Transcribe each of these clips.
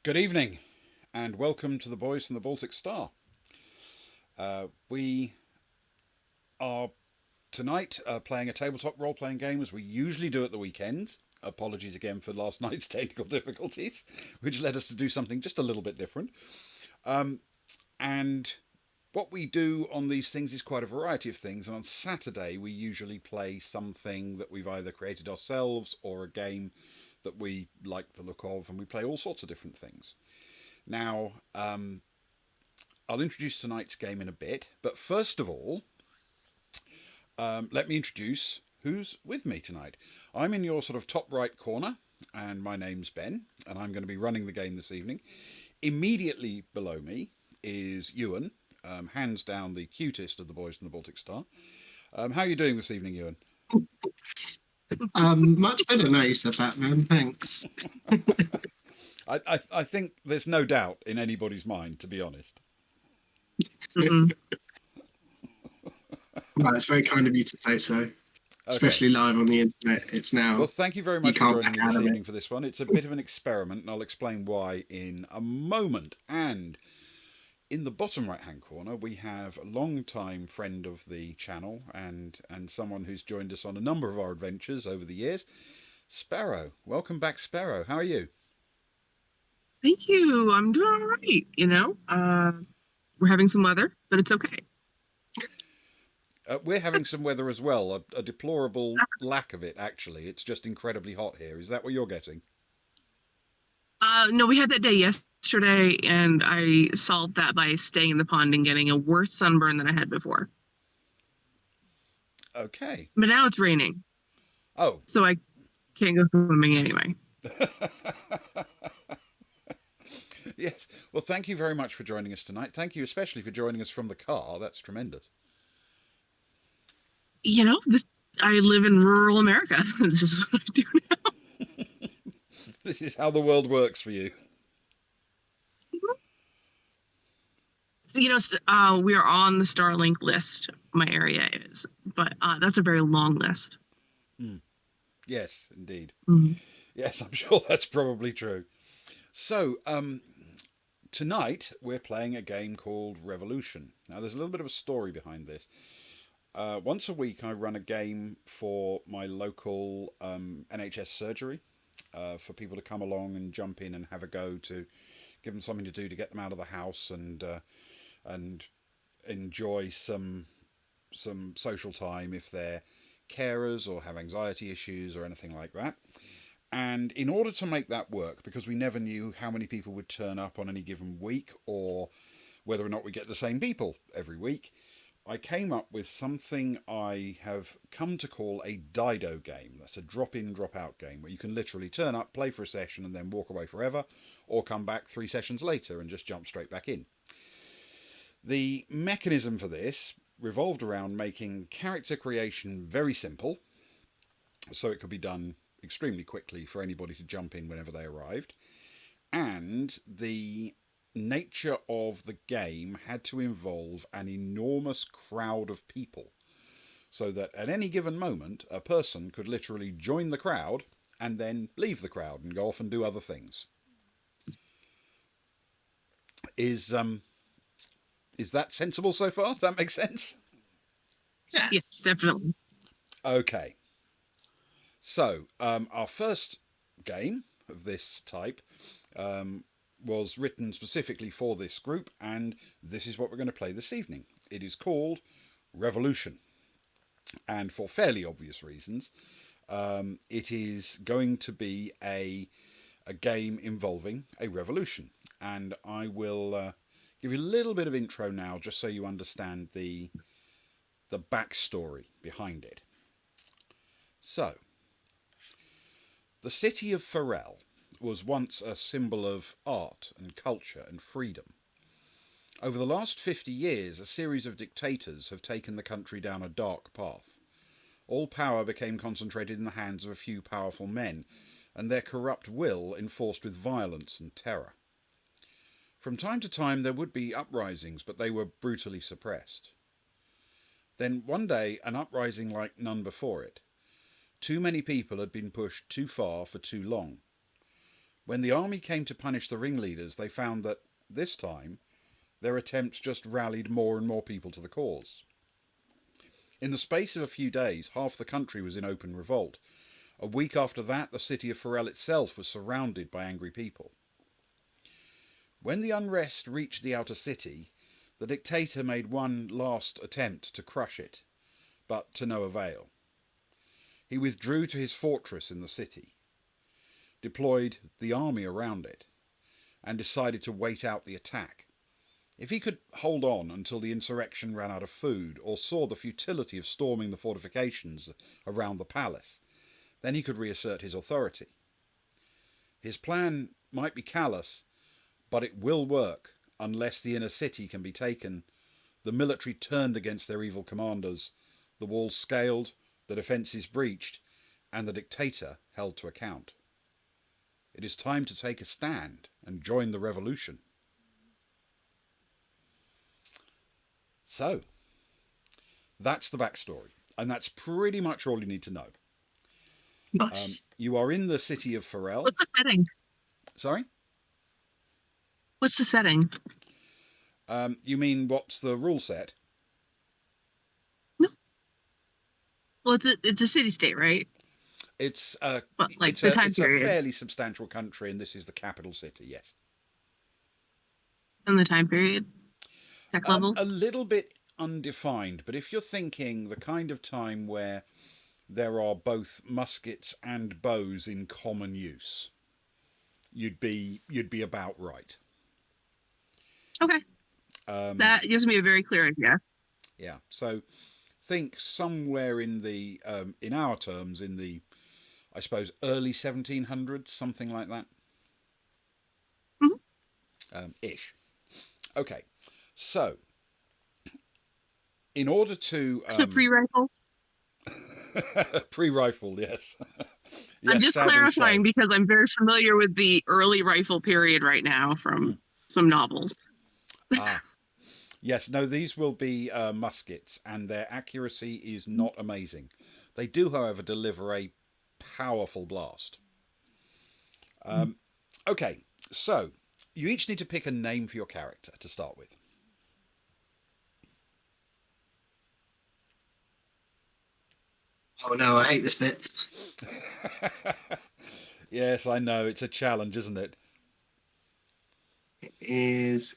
Good evening, and welcome to the Boys from the Baltic Star. We are tonight playing a tabletop role playing game as we usually do at the weekends. Apologies again for last night's technical difficulties, which led us to do something just a little bit different. And what we do on these things is quite a variety of things. And on Saturday, we usually play something that we've either created ourselves or a game that we like the look of, and we play all sorts of different things. Now, I'll introduce tonight's game in a bit, but first of all, let me introduce who's with me tonight. I'm in your sort of top right corner, and my name's Ben, and I'm going to be running the game this evening. Immediately below me is Ewan, hands down the cutest of the boys from the Baltic Star. How are you doing this evening, Ewan? Much better now you said that, man. Thanks. I think there's no doubt in anybody's mind, to be honest. Mm-mm. Well, it's very kind of you to say so, Okay. especially live on the internet. It's Well, now, thank you very you much for can't joining back me out this of it. evening for this one. It's a bit of an experiment, and I'll explain why in a moment. And in the bottom right-hand corner, we have a long-time friend of the channel and someone who's joined us on a number of our adventures over the years, Sparrow. Welcome back, Sparrow. How are you? Thank you. I'm doing all right, we're having some weather, but it's okay. We're having some weather as well, a deplorable lack of it, actually. It's just incredibly hot here. Is that what you're getting? No, we had that day yesterday, and I solved that by staying in the pond and getting a worse sunburn than I had before. Okay. But now it's raining, Oh. so I can't go swimming anyway. Yes. Well, thank you very much for joining us tonight. Thank you especially for joining us from the car. That's tremendous. This I live in rural America. This is what I do This is how the world works for you. now. We are on the Starlink list. My area is, but that's a very long list. Mm. Yes, indeed. Mhm. Yes, I'm sure that's probably true. So, tonight we're playing a game called Revolution. Now, there's a little bit of a story behind this. Once a week, I run a game for my local NHS surgery for people to come along and jump in and have a go to give them something to do to get them out of the house and enjoy some social time if they're carers or have anxiety issues or anything like that. And in order to make that work, because we never knew how many people would turn up on any given week or whether or not we get the same people every week, I came up with something I have come to call a Dido game. That's a drop in, drop out game where you can literally turn up, play for a session, and then walk away forever, or come back 3 sessions later and just jump straight back in. The mechanism for this revolved around making character creation very simple, so it could be done extremely quickly for anybody to jump in whenever they arrived. And the nature of the game had to involve an enormous crowd of people, so that at any given moment, a person could literally join the crowd and then leave the crowd and go off and do other things. Is that sensible so far? Does that make sense? Yeah. Yes, definitely. Okay. So, our first game of this type was written specifically for this group, and this is what we're going to play this evening. It is called Revolution, and for fairly obvious reasons, it is going to be a game involving a revolution. And I will give you a little bit of intro now, just so you understand the backstory behind it. So, the city of Pharrell was once a symbol of art and culture and freedom. Over the last 50 years, a series of dictators have taken the country down a dark path. All power became concentrated in the hands of a few powerful men, and their corrupt will enforced with violence and terror. From time to time there would be uprisings, but they were brutally suppressed. Then one day, an uprising like none before it. Too many people had been pushed too far for too long. When the army came to punish the ringleaders, they found that this time their attempts just rallied more and more people to the cause. In the space of a few days, half the country was in open revolt. A week after that, the city of Farel itself was surrounded by angry people. When the unrest reached the outer city, the dictator made one last attempt to crush it, but to no avail. He withdrew to his fortress in the city, deployed the army around it, and decided to wait out the attack. If he could hold on until the insurrection ran out of food or saw the futility of storming the fortifications around the palace, then he could reassert his authority. His plan might be callous, but it will work unless the inner city can be taken, the military turned against their evil commanders, the walls scaled, the defences breached, and the dictator held to account. It is time to take a stand and join the revolution. So, that's the backstory, and that's pretty much all you need to know. Gosh. You are in the city of Farel. What's the setting? Sorry? What's the setting? You mean what's the rule set? No. Well, it's a city state, right? It's But like the time it's a period fairly substantial country, and this is the capital city. Yes. and the time period, tech level. A little bit undefined, but if you're thinking the kind of time where there are both muskets and bows in common use, you'd be about right. Okay. That gives me a very clear idea. Yeah. So think somewhere in the in our terms in the, I suppose, early 1700s, something like that. Mm-hmm. Ish. Okay. So in order to So pre-rifle. pre-rifle, yes. Yes, I'm just sadly clarifying so. because I'm very familiar with the early rifle period right now from some novels. Ah, yes. No, these will be muskets, and their accuracy is not amazing. They do, however, deliver a powerful blast. Okay, so you each need to pick a name for your character to start with. Oh no, I hate this bit. Yes, I know it's a challenge, isn't it? It is.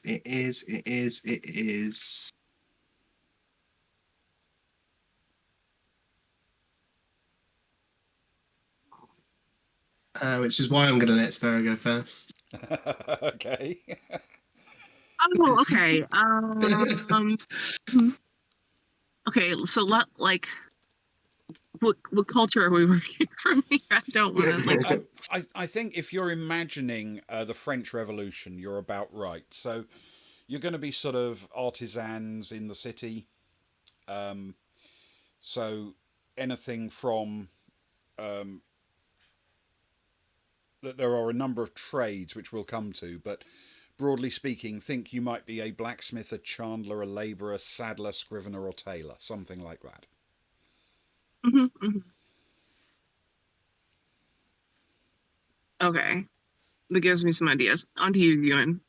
Which is why I'm going to let Sparrow go first. Okay. Oh, okay. Okay. So, like, what culture are we working from here? I don't want to like. I think if you're imagining the French Revolution, you're about right. So you're going to be sort of artisans in the city. So anything from that there are a number of trades which we'll come to, but broadly speaking, think you might be a blacksmith, a chandler, a labourer, saddler, scrivener, or tailor, something like that. Okay, that gives me some ideas. On to you, Ewan.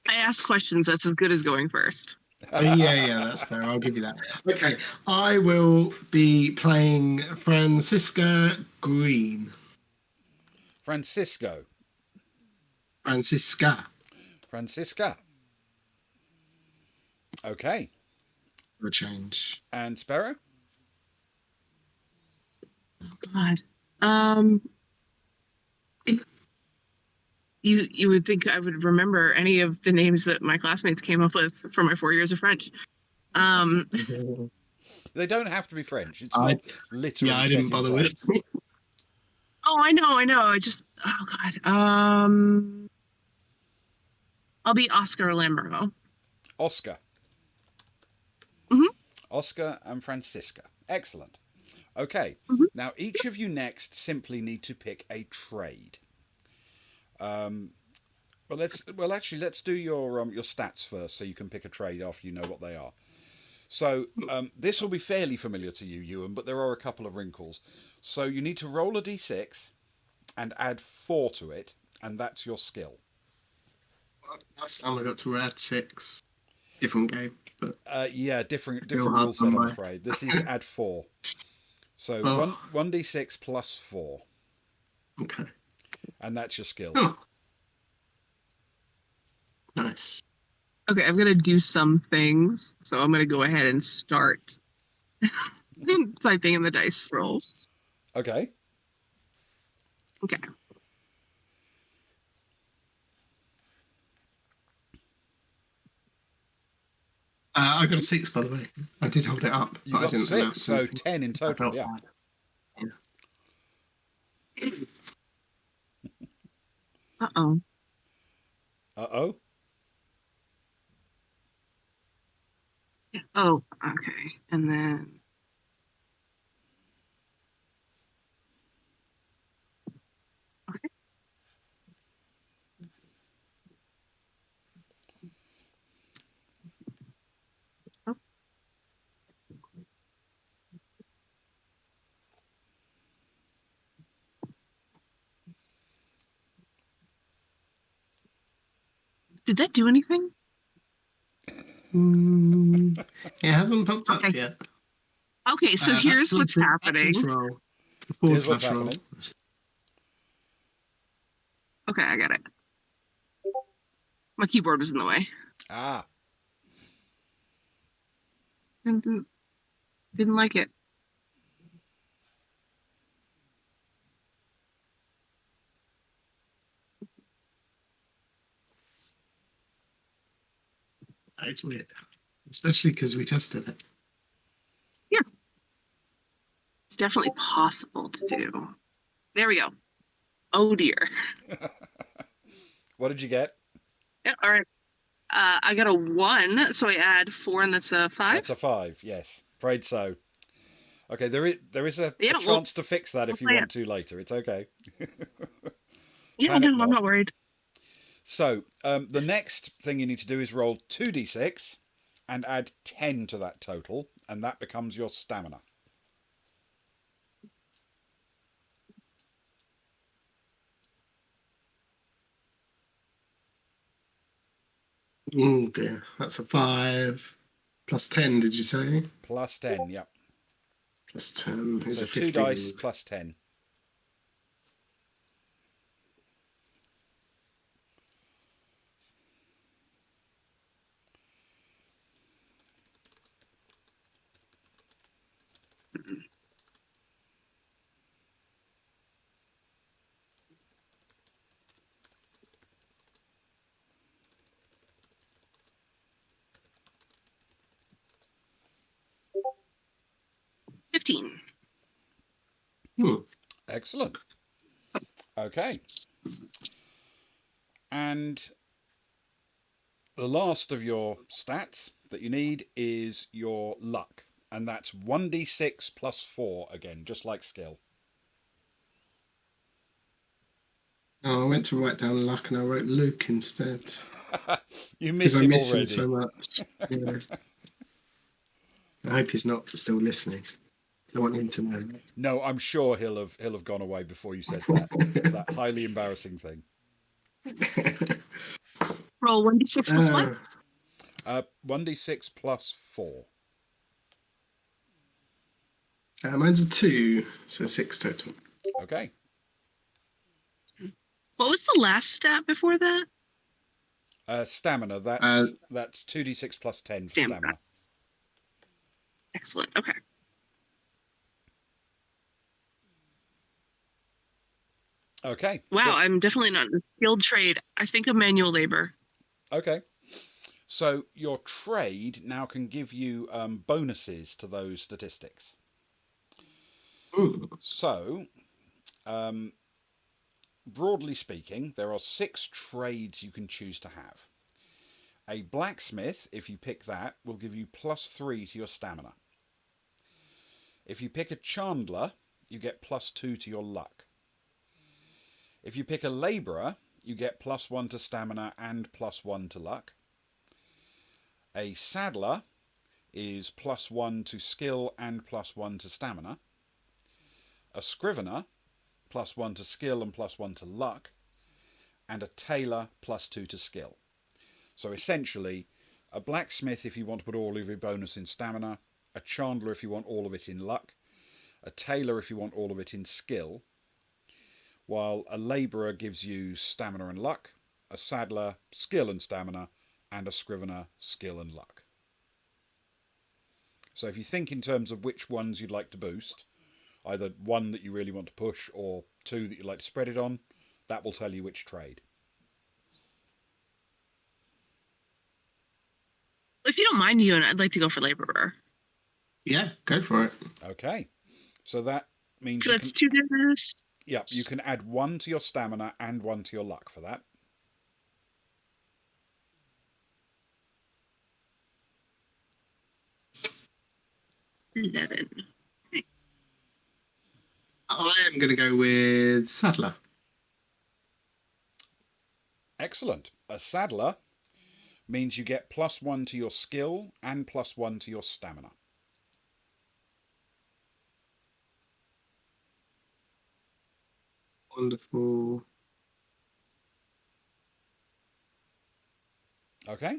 I ask questions. That's as good as going first. Yeah, that's fair. I'll give you that. Okay, I will be playing Francisca Green. Francisco. Francisca. Francisca. Okay. For a change. And Sparrow? Oh God. You would think I would remember any of the names that my classmates came up with for my 4 years of French. They don't have to be French. It's not literally. Yeah, I didn't set in bother with France. it. Oh, I know. I just, oh God. I'll be Oscar Lambro. Oscar. Mhm. Oscar and Francisca. Excellent. Okay. Mhm. Now each of you next simply need to pick a trade. Let's do your stats first, so you can pick a trade after you know what they are. So this will be fairly familiar to you, Ewan, but there are a couple of wrinkles. So you need to roll a d6, and add 4 to it, and that's your skill. Last time I got to add 6. Different game, but Yeah, different real rule hard set, I'm number. afraid. This is add 4. So Oh. 1d6 plus 4, Okay. and that's your skill. Oh. Nice. Okay, I'm gonna do some things, so I'm gonna go ahead and start typing in the dice rolls. Okay. Okay. I got a 6, by the way. I did hold it up, You but I got didn't 6, announce so anything. 10 in I total, felt yeah. bad. Uh-oh. Uh-oh. Oh, okay. And then okay. Oh. Did that do anything? It hasn't popped up Okay. yet. Okay, so here's what's happening. Roll. Here's what's happening. Okay, I got it. My keyboard was in the way. Ah. Didn't like it. It's weird, especially because we tested it. Yeah. It's definitely possible to do. There we go. Oh dear. What did you get? Yeah, all right. I got a 1, so I add 4, and that's a 5. That's a 5, yes. Afraid so. Okay, there is a Yeah, chance to fix that if you play want to later. It's okay. Yeah, Panic no, I'm not worried. So, the next thing you need to do is roll 2d6 and add 10 to that total, and that becomes your stamina. Oh dear, that's a 5 plus 10. Did you say? Plus 10, yep. Plus 10 is So a 2 15. dice plus 10. $15. Excellent. Okay. And the last of your stats that you need is your luck, and that's 1d6 plus 4 again, just like skill. Oh, I went to write down luck and I wrote Luke instead. You miss Because I him miss him already. so much. Yeah. I hope he's not still listening. I want him to know. No, I'm sure he'll have gone away before you said that. That highly embarrassing thing. Roll 1d6 plus what? 1d6 plus 4. Mine's a 2, so 6 total. Okay. What was the last stat before that? Stamina. That's 2d6 plus 10 for stamina. Excellent. Okay. Okay. Wow, I'm definitely not in a skilled trade. I think of manual labor. Okay. So your trade now can give you bonuses to those statistics. Ooh. So, broadly speaking, there are 6 trades you can choose to have. A blacksmith, if you pick that, will give you +3 to your stamina. If you pick a chandler, you get +2 to your luck. If you pick a labourer, you get +1 to stamina and +1 to luck. A saddler is +1 to skill and +1 to stamina. A scrivener, +1 to skill and +1 to luck, and a tailor +2 to skill. So essentially, a blacksmith if you want to put all of your bonus in stamina, a chandler if you want all of it in luck, a tailor if you want all of it in skill, while a labourer gives you stamina and luck, a saddler skill and stamina, and a scrivener skill and luck. So if you think in terms of which ones you'd like to boost, either one that you really want to push or two that you'd like to spread it on, that will tell you which trade. If you don't mind, Ewan, I'd like to go for laborer. Yeah, go for it. Okay, so that means So that's 2 damage. Yeah, you can add 1 to your stamina and 1 to your luck for that. $11. I am going to go with Saddler. Excellent. A saddler means you get +1 to your skill and +1 to your stamina. Wonderful. Okay?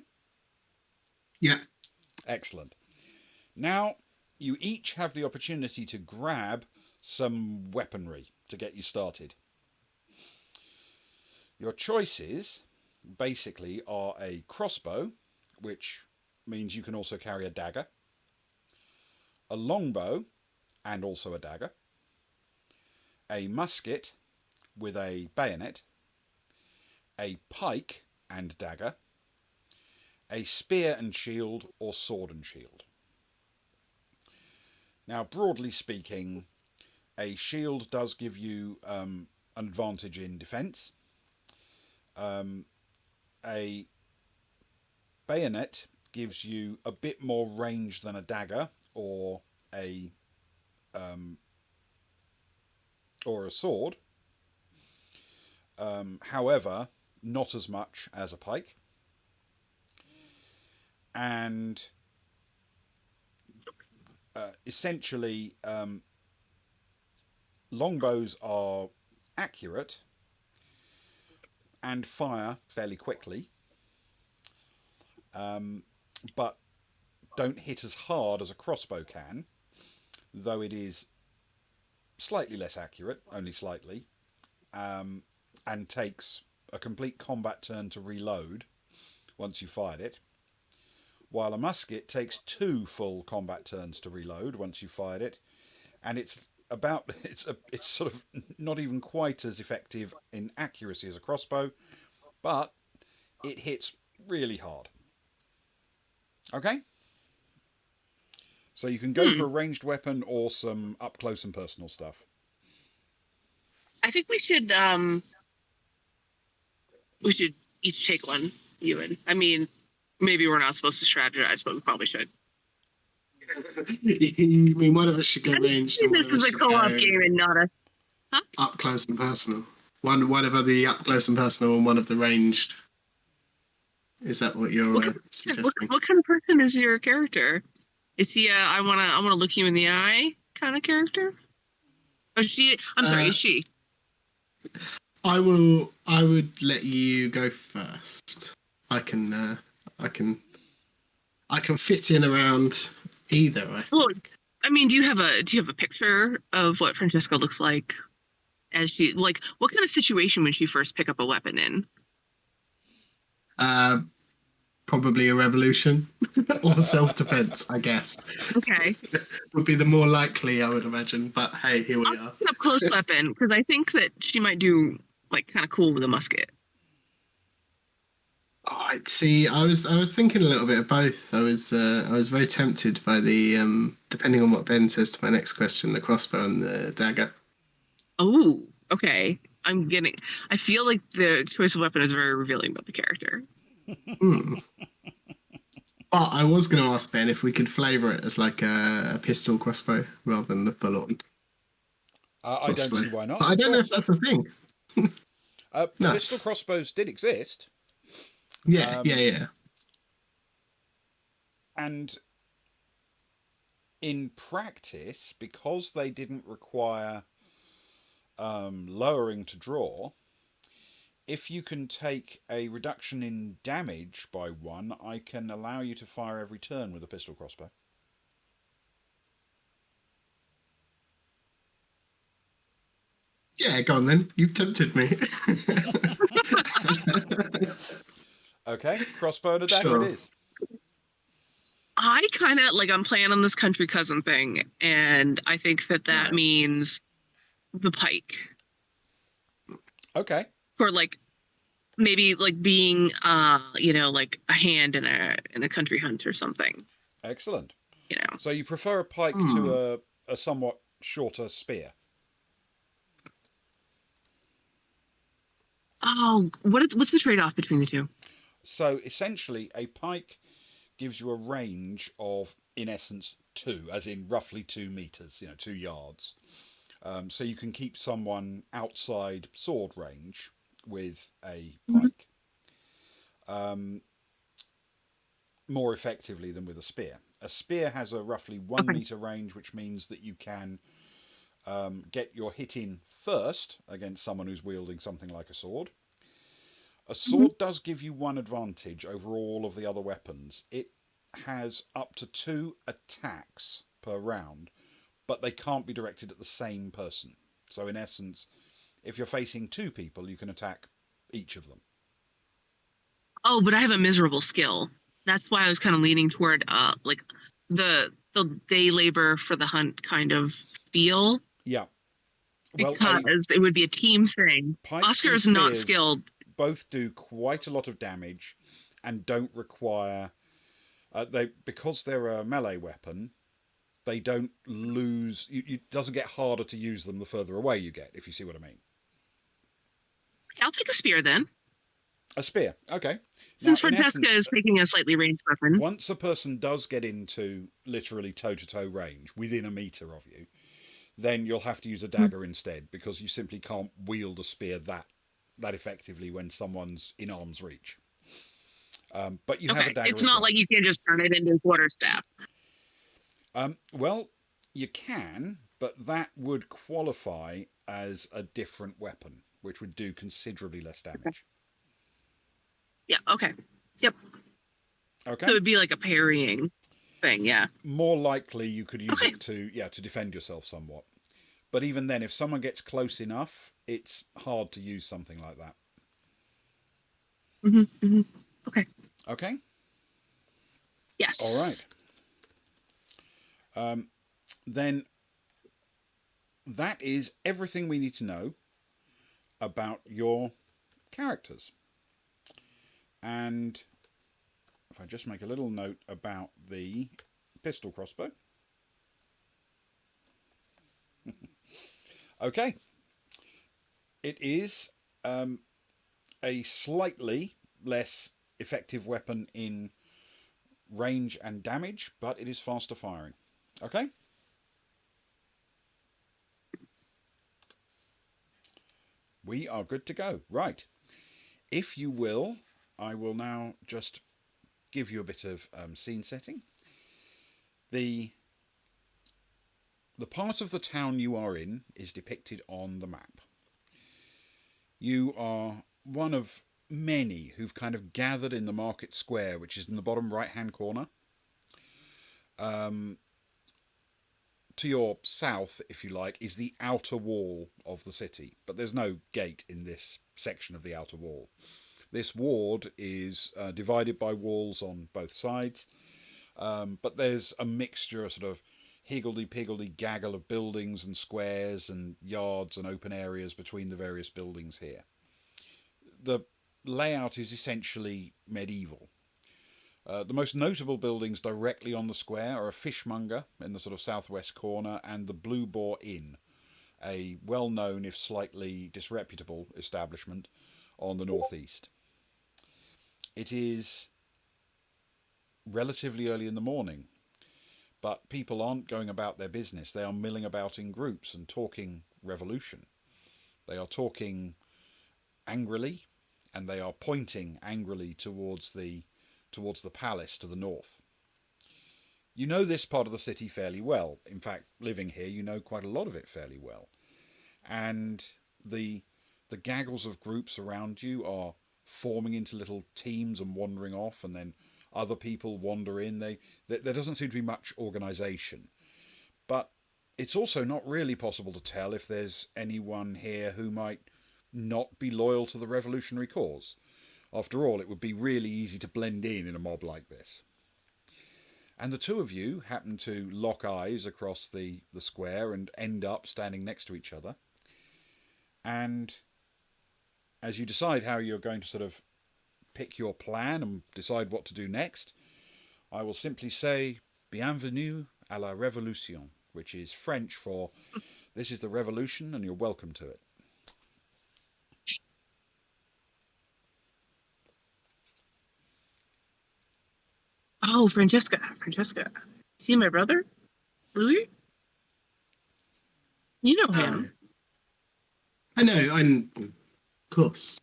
Yeah. Excellent. Now, you each have the opportunity to grab some weaponry to get you started. Your choices basically are a crossbow, which means you can also carry a dagger, a longbow and also a dagger, a musket with a bayonet, a pike and dagger, a spear and shield, or sword and shield. Now, broadly speaking, a shield does give you an advantage in defense. A bayonet gives you a bit more range than a dagger or a sword. However, not as much as a pike. And essentially, longbows are accurate and fire fairly quickly, but don't hit as hard as a crossbow can, though it is slightly less accurate, only slightly, and takes a complete combat turn to reload once you fired it, while a musket takes 2 full combat turns to reload once you fired it, and it's sort of not even quite as effective in accuracy as a crossbow, but it hits really hard. Okay? So you can go for a ranged weapon or some up close and personal stuff. I think we should each take one, Ewan. I mean, maybe we're not supposed to strategize, but we probably should. You mean one of us should go ranged and one This of us is a should co-op go game and not a. up close and personal? One of the up close and personal and one of the ranged. Is that what you're suggesting? What kind of person is your character? Is he a I wanna look you in the eye kind of character? Or is she? I'm sorry, is she? I would let you go first. I can fit in around either. I think. Well, I mean, do you have a picture of what Francesca looks like as she like? What kind of situation would she first pick up a weapon in? Probably a revolution or self-defense, I guess. Okay. Would be the more likely, I would imagine. But hey, here we are. An up close weapon because I think that she might do like kind of cool with a musket. Oh, see, I was thinking a little bit of both. I was very tempted by the depending on what Ben says to my next question, the crossbow and the dagger. Oh, okay. I feel like the choice of weapon is very revealing about the character. But I was going to ask Ben if we could flavour it as like a pistol crossbow rather than the full-on. I don't see why not. But I don't know if that's a thing. Nice. Pistol crossbows did exist. Yeah. And in practice, because they didn't require lowering to draw. If you can take a reduction in damage by 1, I can allow you to fire every turn with a pistol crossbow. Yeah, go on then. You've tempted me. Okay, crossbow and a dagger Sure. it is. I kind of like I'm playing on this country cousin thing, and I think that Right. means the pike Okay, for like maybe like being like a hand in a country hunt or something. excellent. You know. So you prefer a pike to a somewhat shorter spear? Oh, what's the trade off between the two? So essentially, a pike gives you a range of, in essence, 2, as in roughly 2 meters, 2 yards. So you can keep someone outside sword range with a Mhm. pike more effectively than with a spear. A spear has a roughly 1 meter range, which means that you can get your hit in first against someone who's wielding something like a sword. A Mhm. sword does give you one advantage over all of the other weapons. It has up to 2 attacks per round, but they can't be directed at the same person. So, in essence, if you're facing 2 people, you can attack each of them. Oh, but I have a miserable skill. That's why I was kind of leaning toward like the day labor for the hunt kind of feel, Yeah. Well, a because it would be a team thing. pikes Oscar and is not spears skilled. both do quite a lot of damage and don't require they because they're a melee weapon. They don't lose. It doesn't get harder to use them the further away you get, if you see what I mean. I'll take a spear then, A spear, okay. Now, since in Francesca essence, is taking a slightly ranged weapon. once a person does get into literally toe to toe range within a meter of you, then you'll have to use a Mhm. dagger instead because you simply can't wield a spear that effectively when someone's in arm's reach. But you have a Okay, dagger it's as not well. like you can just turn it into a quarterstaff. Well, you can, but that would qualify as a different weapon, which would do considerably less damage. Yeah. Okay. Yep. So Okay. it'd be like a parrying thing. Yeah. More likely, you could use Okay. it to defend yourself somewhat. But even then, if someone gets close enough, it's hard to use something like that. Okay. Okay. All right. Yes. Then that is everything we need to know about your characters. And if I just make a little note about the pistol crossbow. Okay. It is a slightly less effective weapon in range and damage, but it is faster firing. Okay? We are good to go. Right. If you will, I will now just give you a bit of scene setting. The part of the town you are in is depicted on the map. You are one of many who've kind of gathered in the market square, which is in the bottom right hand corner. Um, to your south, if you like, is the outer wall of the city, but there's no gate in this section of the outer wall. This ward is divided by walls on both sides, but there's a mixture, a sort of higgledy-piggledy gaggle of buildings and squares and yards and open areas between the various buildings here. The layout is essentially medieval. The most notable buildings directly on the square are a fishmonger in the sort of southwest corner and the Blue Boar Inn, a well known, if slightly disreputable, establishment on the northeast. It is relatively early in the morning, but people aren't going about their business. They are milling about in groups and talking revolution. They are talking angrily and they are pointing angrily towards the palace to the north. You know this part of the city fairly well. In fact, living here, you know quite a lot of it fairly well. and the gaggles of groups around you are forming into little teams and wandering off, and then other people wander in. There doesn't seem to be much organisation, but it's also not really possible to tell if there's anyone here who might not be loyal to the revolutionary cause. After all, it would be really easy to blend in a mob like this. And the two of you happen to lock eyes across the square and end up standing next to each other. And as you decide how you're going to sort of pick your plan and decide what to do next, I will simply say, Bienvenue à la Révolution, which is French for this is the revolution and you're welcome to it. Oh, Francesca. See my brother? Louis? You know him. I know, of course.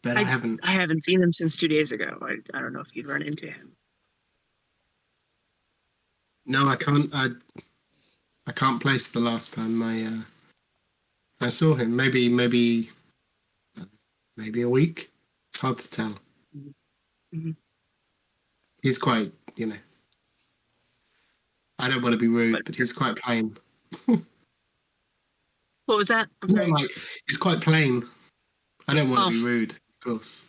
But I haven't. I haven't seen him since 2 days ago. I don't know if you'd run into him. No, I can't. I can't place the last time I saw him. Maybe a week. It's hard to tell. Mm-hmm. He's quite, I don't want to be rude, but he's quite plain. What was that? I'm sorry. He's quite plain. I don't want to be rude, of course.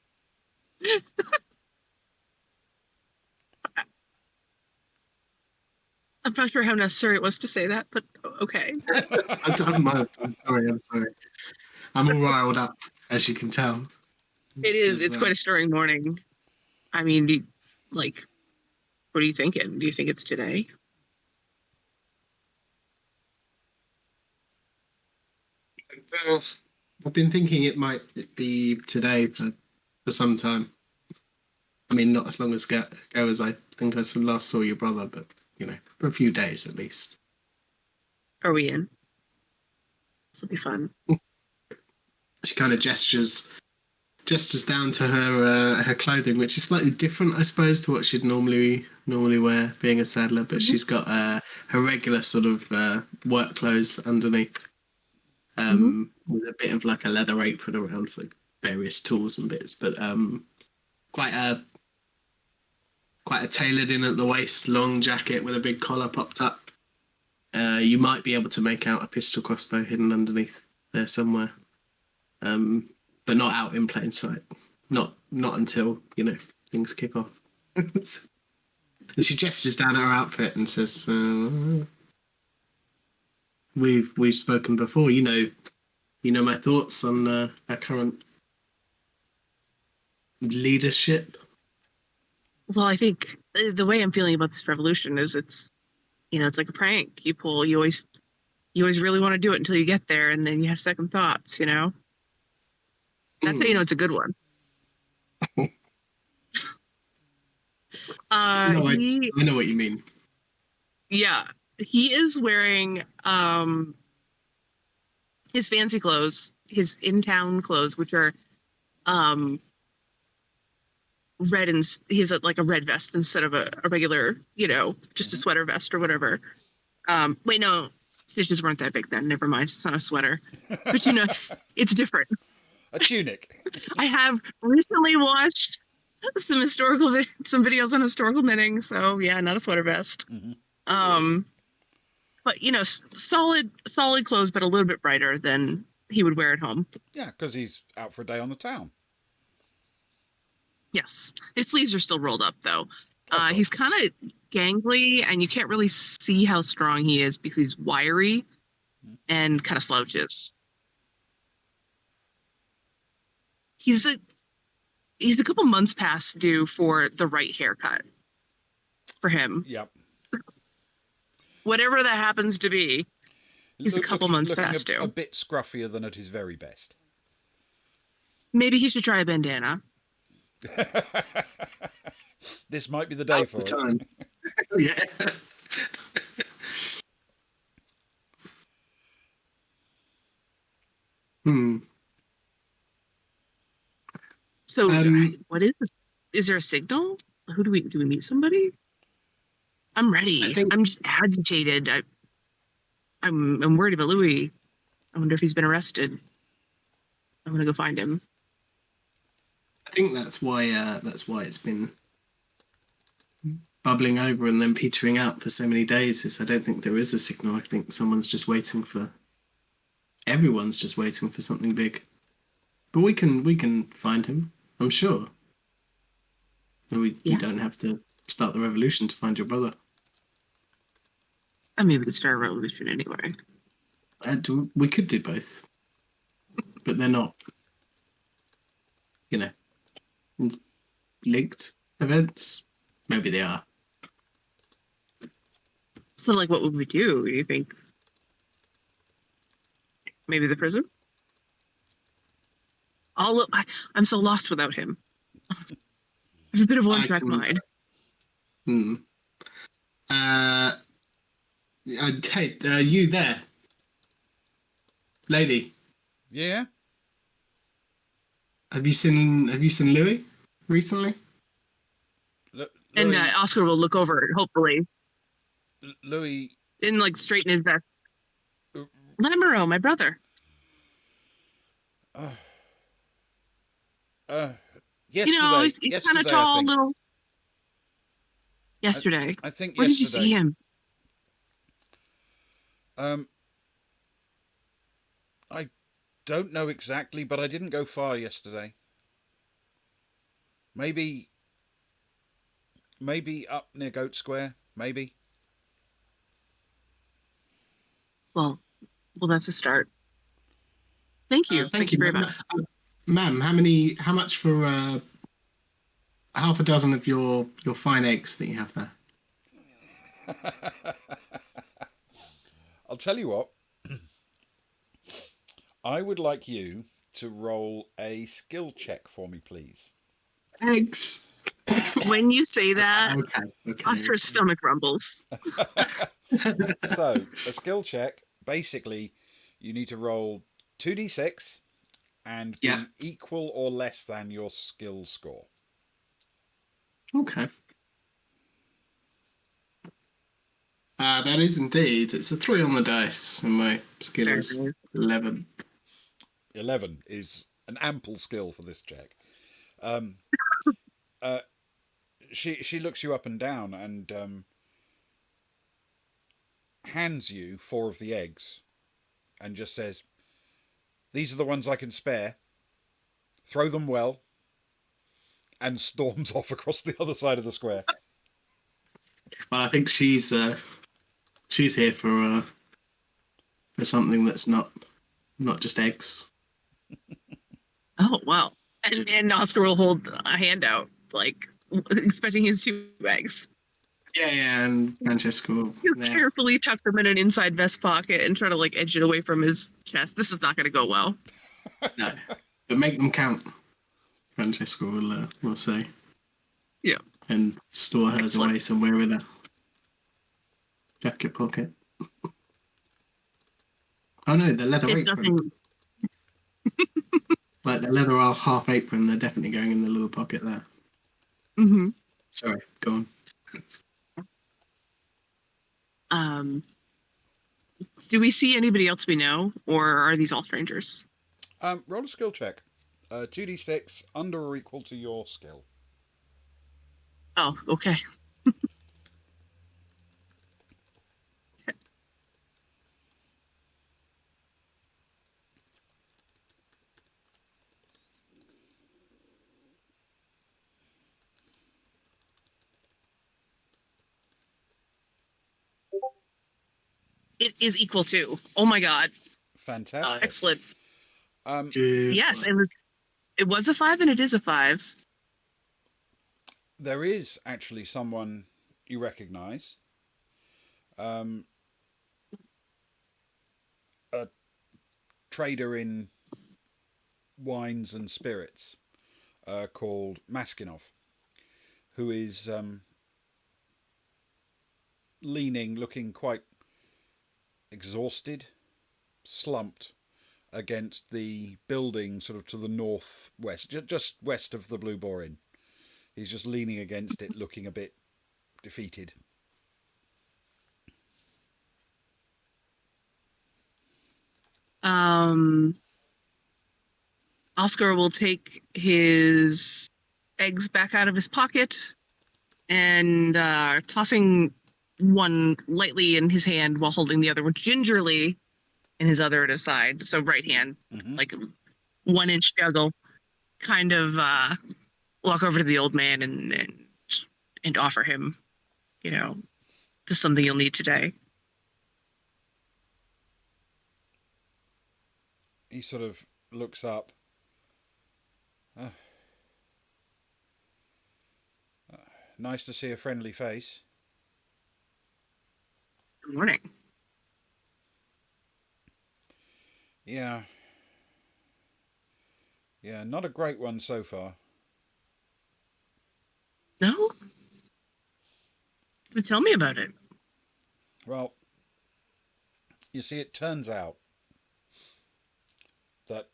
I'm not sure how necessary it was to say that, but okay. I'm sorry. I'm all riled up, as you can tell. It is. It's quite a stirring morning. I mean, what are you thinking? Do you think it's today? I've been thinking it might be today for some time. I mean, not as long as ago as I think I last saw your brother, but, for a few days at least. Are we in? This will be fun. She kind of gestures down to her clothing, which is slightly different, I suppose, to what she'd normally wear, being a saddler. But she's got her regular sort of work clothes underneath, with a bit of like a leather apron around for various tools and bits. But quite a tailored in at the waist, long jacket with a big collar popped up. You might be able to make out a pistol crossbow hidden underneath there somewhere. But not out in plain sight. Not until, things kick off. And she gestures down at her outfit and says, we've spoken before. You know my thoughts on our current leadership. Well, I think the way I'm feeling about this revolution is it's like a prank. You always really want to do it until you get there, and then you have second thoughts, That's how you know it's a good one. I know what you mean. Yeah, he is wearing his fancy clothes, his in-town clothes, which are red, and he has a red vest instead of a regular, just a sweater vest or whatever. Wait, no, stitches weren't that big then. Never mind, it's not a sweater, but it's different. A tunic. I have recently watched some videos on historical knitting, so yeah, not a sweater vest. Mm-hmm. But solid clothes, but a little bit brighter than he would wear at home. Yeah, because he's out for a day on the town. Yes, his sleeves are still rolled up though. He's kind of gangly, and you can't really see how strong he is because he's wiry and kind of slouches. He's a couple months past due for the right haircut for him. Yep. Whatever that happens to be, he's a couple months past due. A bit scruffier than at his very best. Maybe he should try a bandana. This might be the day for it. Yeah. So, what is this? Is there a signal? Do we meet somebody? I'm ready. I'm just agitated. I'm worried about Louis. I wonder if he's been arrested. I'm gonna go find him. I think that's why it's been bubbling over and then petering out for so many days. Is I don't think there is a signal. I think everyone's just waiting for something big. But we can find him, I'm sure. And we Yeah. don't have to start the revolution to find your brother. I mean, we could start a revolution anyway. We could do both, but they're not, linked events. Maybe they are. So, like, what would we do? Do you think? Maybe the prison? I'm so lost without him. I have a bit of one-track mind. Hey, you there, lady? Yeah. Have you seen Louis recently? And Oscar will look over, hopefully. Louis. And like straighten his vest. Lamoureux, my brother. Yesterday. He's kind of tall, little. Yesterday. I think. Where did you see him? I don't know exactly, but I didn't go far yesterday. Maybe up near Goat Square. Maybe. Well, that's a start. Thank you. Thank you very much. Ma'am, how much for half a dozen of your fine eggs that you have there? I'll tell you what. I would like you to roll a skill check for me, please. Eggs. When you say that, okay. Oscar's stomach rumbles. So, a skill check, basically, you need to roll 2d6 and be equal or less than your skill score. Okay. That is indeed. It's a 3 on the dice, and my skill is 11. 11 is an ample skill for this check. She looks you up and down and hands you 4 of the eggs and just says, "These are the ones I can spare. Throw them well," and storms off across the other side of the square. Well, I think she's here for something that's not just eggs. Oh wow! And Oscar will hold a hand out, like expecting his 2 eggs. Yeah, and Francesco will carefully tuck them in an inside vest pocket and try to like edge it away from his chest. This is not going to go well. No, but make them count. Francesco will say. Yeah. And store hers away somewhere in a jacket pocket. Oh no, the leather apron. Like the leather half apron, they're definitely going in the little pocket there. Mm-hmm. Sorry, go on. Do we see anybody else we know, or are these all strangers? Roll a skill check. 2d6 under or equal to your skill. Oh, okay. It is equal to. Oh my god. Fantastic. Excellent. Yes, it was a 5 and it is a 5. There is actually someone you recognise. A trader in wines and spirits called Maskinov, who is leaning, looking quite exhausted, slumped against the building sort of to the northwest, just west of the Blue Boar Inn. He's just leaning against it, looking a bit defeated. Oscar will take his eggs back out of his pocket and tossing one lightly in his hand while holding the other one gingerly in his other at his side. So right hand, like 1 inch juggle, kind of walk over to the old man and offer him, just something you'll need today. He sort of looks up. Nice to see a friendly face. Good morning. Yeah. Yeah, not a great one so far. No? But tell me about it. Well, you see, it turns out that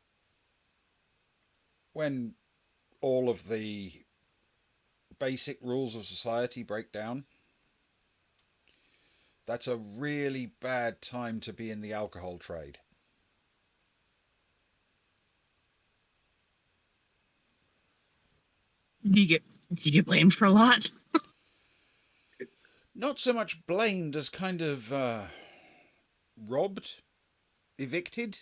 when all of the basic rules of society break down, that's a really bad time to be in the alcohol trade. Do you get blamed for a lot? Not so much blamed as kind of robbed, evicted.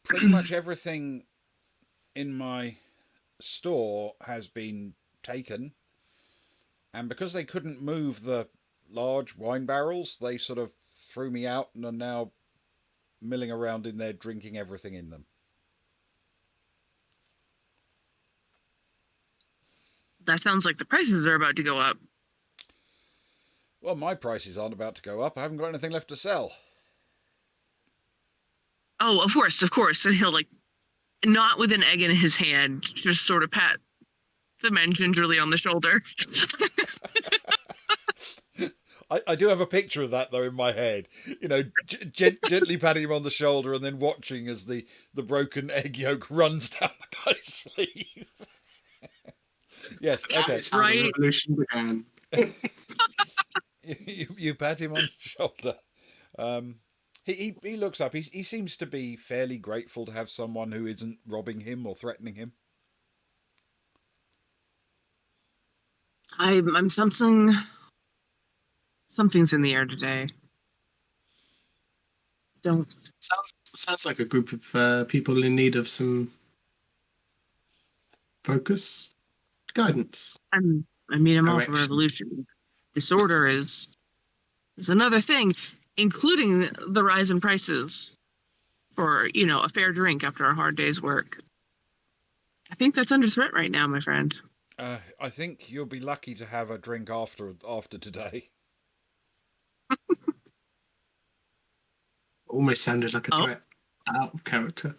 Pretty much everything in my store has been taken, and because they couldn't move the large wine barrels, they sort of threw me out and are now milling around in there drinking everything in them. That sounds like the prices are about to go up. Well, my prices aren't about to go up. I haven't got anything left to sell. Oh, of course. And he'll not with an egg in his hand, just sort of pat the man gingerly on the shoulder. I do have a picture of that, though, in my head. Gently patting him on the shoulder and then watching as the broken egg yolk runs down the guy's sleeve. Yes, okay. That's how the revolution began. You pat him on the shoulder. He looks up. He seems to be fairly grateful to have someone who isn't robbing him or threatening him. I'm sensing something's in the air today. Sounds like a group of people in need of some focus, guidance. I'm all for revolution. Disorder is another thing, including the rise in prices for a fair drink after a hard day's work. I think that's under threat right now, my friend. I think you'll be lucky to have a drink after today. Almost sounded like a threat. Out of character.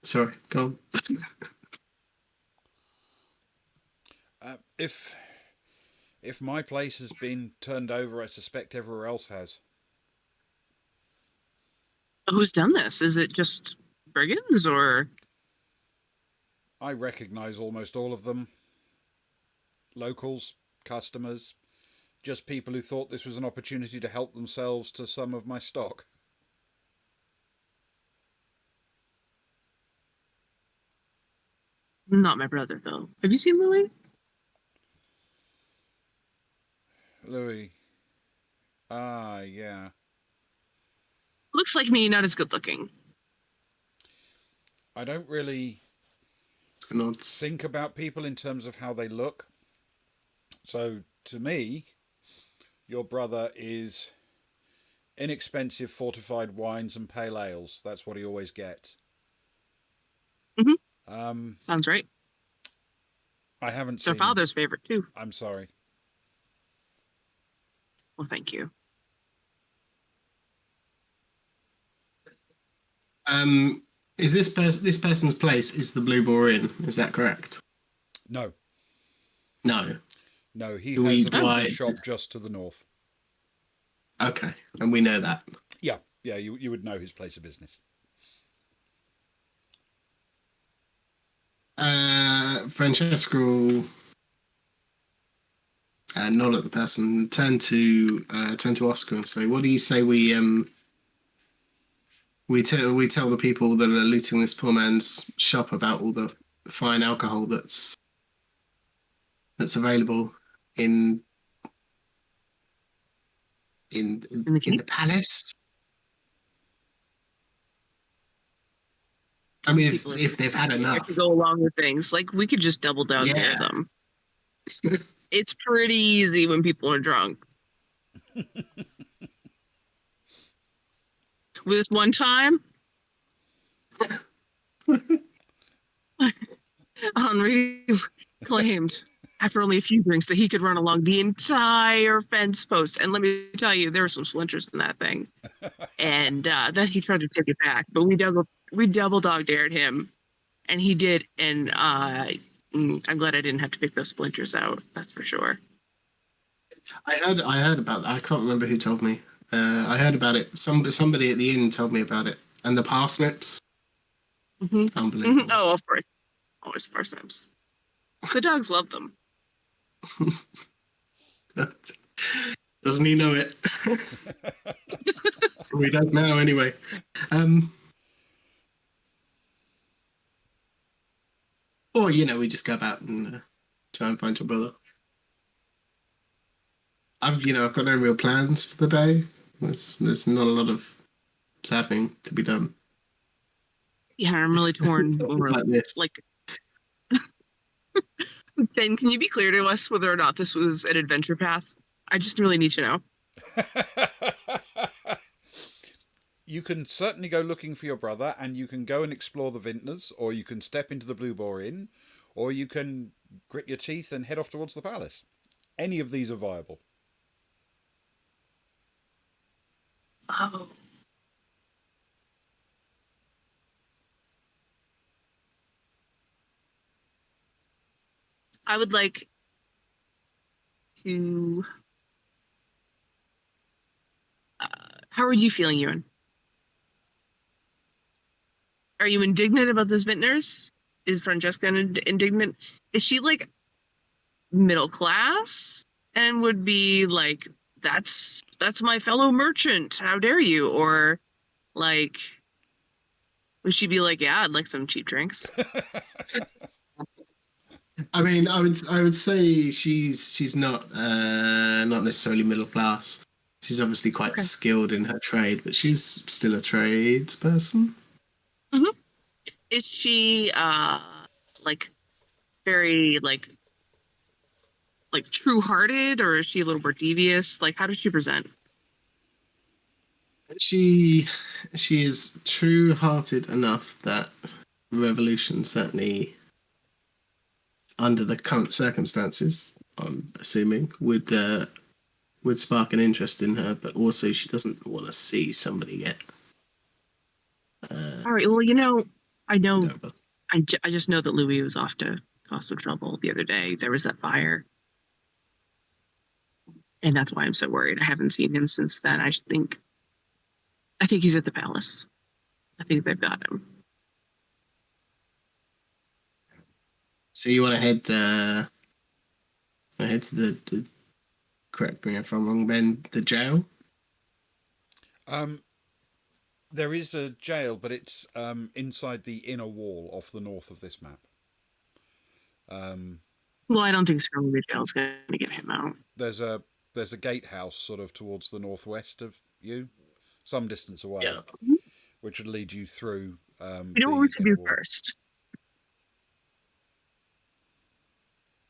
Sorry, go on. If my place has been turned over, I suspect everywhere else has. Who's done this? Is it just brigands or? I recognise almost all of them. Locals, customers, just people who thought this was an opportunity to help themselves to some of my stock. Not my brother, though. Have you seen Louis? Louis. Ah, yeah. Looks like me, not as good looking. I don't really think about people in terms of how they look. So, to me, your brother is inexpensive fortified wines and pale ales. That's what he always gets. Sounds right. I haven't seen... Their father's favorite, too. I'm sorry. Well, thank you. Is this person's place is the Blue Boar Inn? Is that correct? No. No. No, he has a shop just to the north. Okay, and we know that. Yeah, you would know his place of business. Francesca will nod at the person, turn to Oscar and say, "What do you say we tell the people that are looting this poor man's shop about all the fine alcohol that's available in the in the keep? palace?" I mean, People if they've had are enough, to go along with things. Like we could just double dog dare yeah. them. It's pretty easy when people are drunk. This one time, Henri claimed after only a few drinks that he could run along the entire fence post. And let me tell you, there were some splinters in that thing. And then he tried to take it back, but we double dog dared him, and he did. And I'm glad I didn't have to pick those splinters out. That's for sure. I heard about that. I can't remember who told me. I heard about it. Somebody at the inn told me about it. And the parsnips, unbelievable. Oh, of course, always parsnips. The dogs love them. Doesn't he know it? He does now, anyway. Or we just go about and try and find your brother. I've got no real plans for the day. There's not a lot of saddening to be done. Yeah, I'm really torn over like this. like. Ben, can you be clear to us whether or not this was an adventure path? I just really need to know. You can certainly go looking for your brother, and you can go and explore the vintners, or you can step into the Blue Boar Inn, or you can grit your teeth and head off towards the palace. Any of these are viable. Oh. I would like to. How are you feeling, Ewan? Are you indignant about this vintners? Is Francesca indignant? Is she like middle class and would be like, that's my fellow merchant. How dare you? Or like, would she be like, yeah, I'd like some cheap drinks? I mean, I would say she's not necessarily middle class. She's obviously quite skilled in her trade, but she's still a tradesperson. Mm-hmm. Is she like very like true-hearted, or is she a little more devious? Like, how does she present? She is true-hearted enough that revolution certainly, under the current circumstances, I'm assuming, would spark an interest in her, but also she doesn't want to see somebody get. All right. Well, I know. Over. I just know that Louis was off to cause some trouble the other day. There was that fire, and that's why I'm so worried. I haven't seen him since then. I think he's at the palace. I think they've got him. So you want to head to the correct me if I'm wrong, Ben, the jail? There is a jail, but it's inside the inner wall off the north of this map. Well, I don't think Skirling Jail is going to get him out. There's a gatehouse sort of towards the northwest of you, some distance away, which would lead you through. You know what we should do first?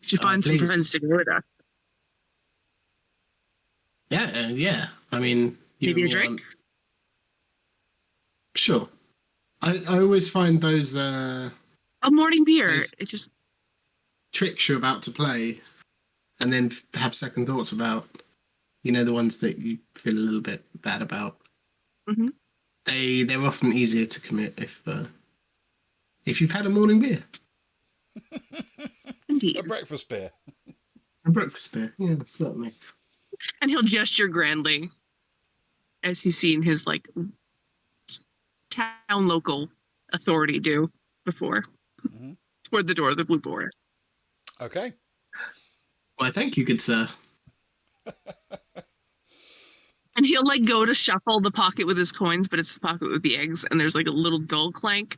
We should find some friends to go with us. Yeah. I mean, maybe a drink. Sure. I always find those a morning beer. It just tricks you're about to play, and then have second thoughts about, the ones that you feel a little bit bad about. Mm-hmm. They're often easier to commit if you've had a morning beer. Indeed. A breakfast beer. A breakfast beer, yeah, certainly. And he'll gesture grandly as he's seen his town local authority do before, toward the door of the Blue Boar. Okay. Why, thank you, good sir. And he'll like go to shuffle the pocket with his coins, but it's the pocket with the eggs, and there's like a little dull clank,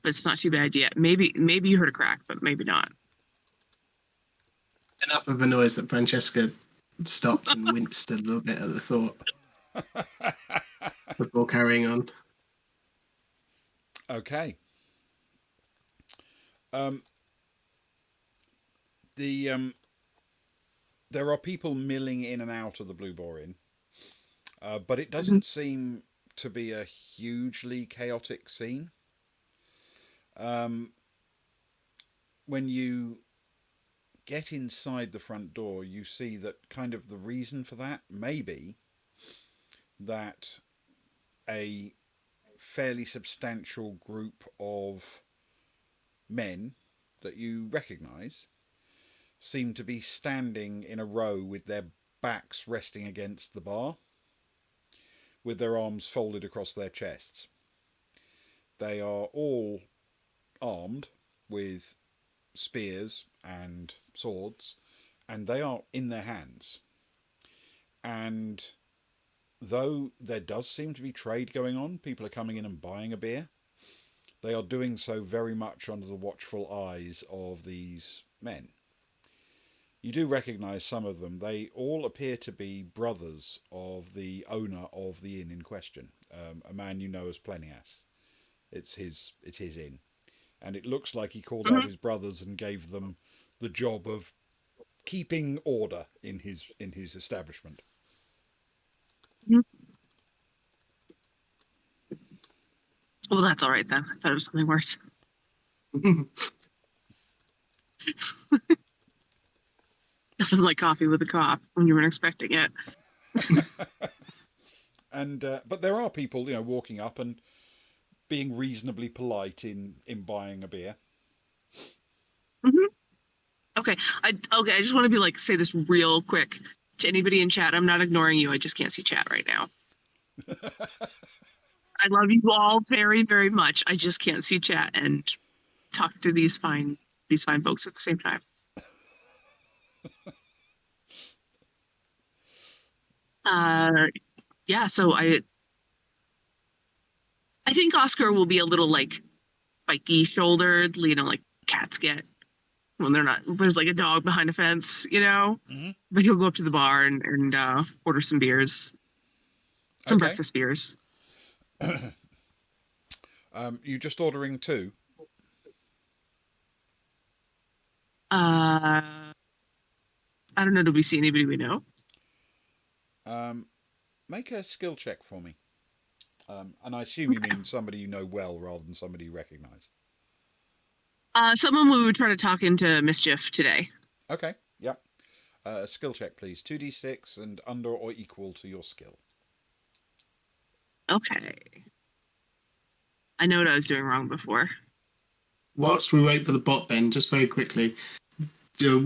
but it's not too bad yet. Maybe you heard a crack, but maybe not. Enough of a noise that Francesca stopped and winced a little bit at the thought before carrying on. Okay. There are people milling in and out of the Blue Boar Inn, but it doesn't seem to be a hugely chaotic scene. When you get inside the front door, you see that kind of the reason for that may be that a fairly substantial group of men that you recognise seem to be standing in a row with their backs resting against the bar, with their arms folded across their chests. They are all armed with spears and swords, and they are in their hands. And though there does seem to be trade going on, people are coming in and buying a beer, they are doing so very much under the watchful eyes of these men. You do recognise some of them. They all appear to be brothers of the owner of the inn in question, a man you know as Plenias. It's his inn, and it looks like he called out his brothers and gave them the job of keeping order in his establishment. Well, that's all right then. I thought it was something worse. Nothing like coffee with a cop when you weren't expecting it. And but there are people, walking up and being reasonably polite in buying a beer. Okay, I just want to be like say this real quick to anybody in chat. I'm not ignoring you. I just can't see chat right now. I love you all very, very much. I just can't see chat and talk to these fine folks at the same time. Yeah, so I think Oscar will be a little like spiky shouldered, like cats get when they're not. There's like a dog behind a fence, But he'll go up to the bar and order some beers, some breakfast beers. You just ordering two? I don't know. Do we see anybody we know? Make a skill check for me. And I assume you mean somebody you know well rather than somebody you recognise. Someone we would try to talk into mischief today. Okay, yep. Skill check, please. 2d6 and under or equal to your skill. Okay. I know what I was doing wrong before. Whilst we wait for the bot, Ben, just very quickly, do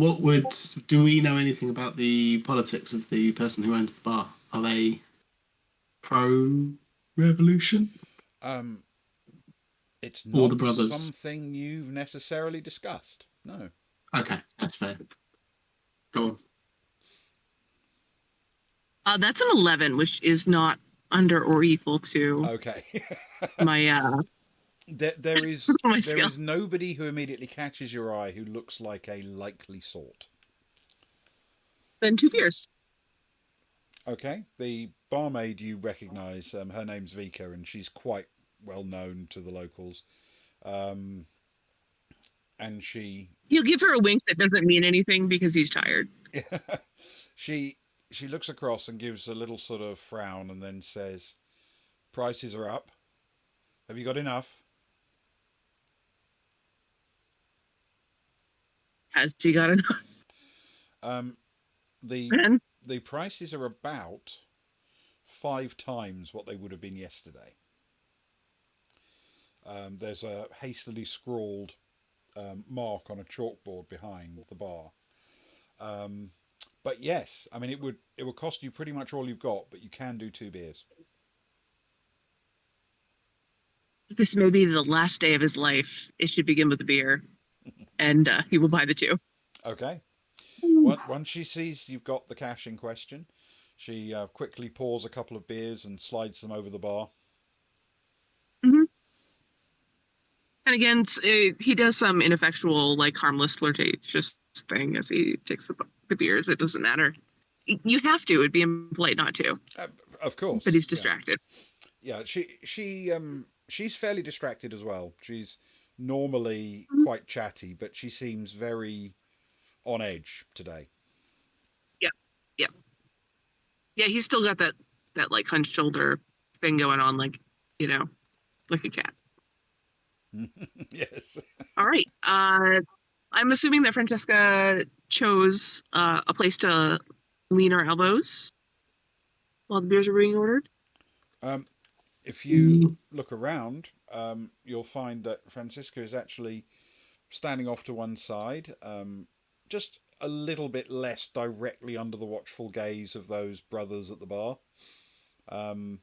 we know anything about the politics of the person who owns the bar? Are they pro-revolution? It's not something you've necessarily discussed. No. Okay, that's fair. Go on. That's an 11, which is not under or equal to. Okay. my. There is nobody who immediately catches your eye who looks like a likely sort. Then 2 beers. Okay. The barmaid you recognise, her name's Vika, and she's quite well known to the locals. And He'll give her a wink that doesn't mean anything because he's tired. She looks across and gives a little sort of frown and then says, "Prices are up. Have you got enough?" Has he got enough? The prices are about 5 times what they would have been yesterday. There's a hastily scrawled mark on a chalkboard behind the bar. But yes, I mean it would cost you pretty much all you've got, but you can do 2 beers. This may be the last day of his life. It should begin with a beer, and he will buy the 2. Okay. Once she sees you've got the cash in question, she quickly pours a couple of beers and slides them over the bar. Hmm. And again, he does some ineffectual, like harmless flirtatious thing as he takes the beers. It doesn't matter. You have to. It'd be impolite not to. Of course. But he's Yeah. distracted. Yeah, she's fairly distracted as well. She's normally Mhm. quite chatty, but she seems very on edge today. Yeah, yeah, yeah. He's still got that like hunched shoulder thing going on, like you know, like a cat. Yes. All right. I'm assuming that Francesca chose a place to lean her elbows while the beers are being ordered. Um, if you look around, you'll find that Francisca is actually standing off to one side, just a little bit less directly under the watchful gaze of those brothers at the bar. Um,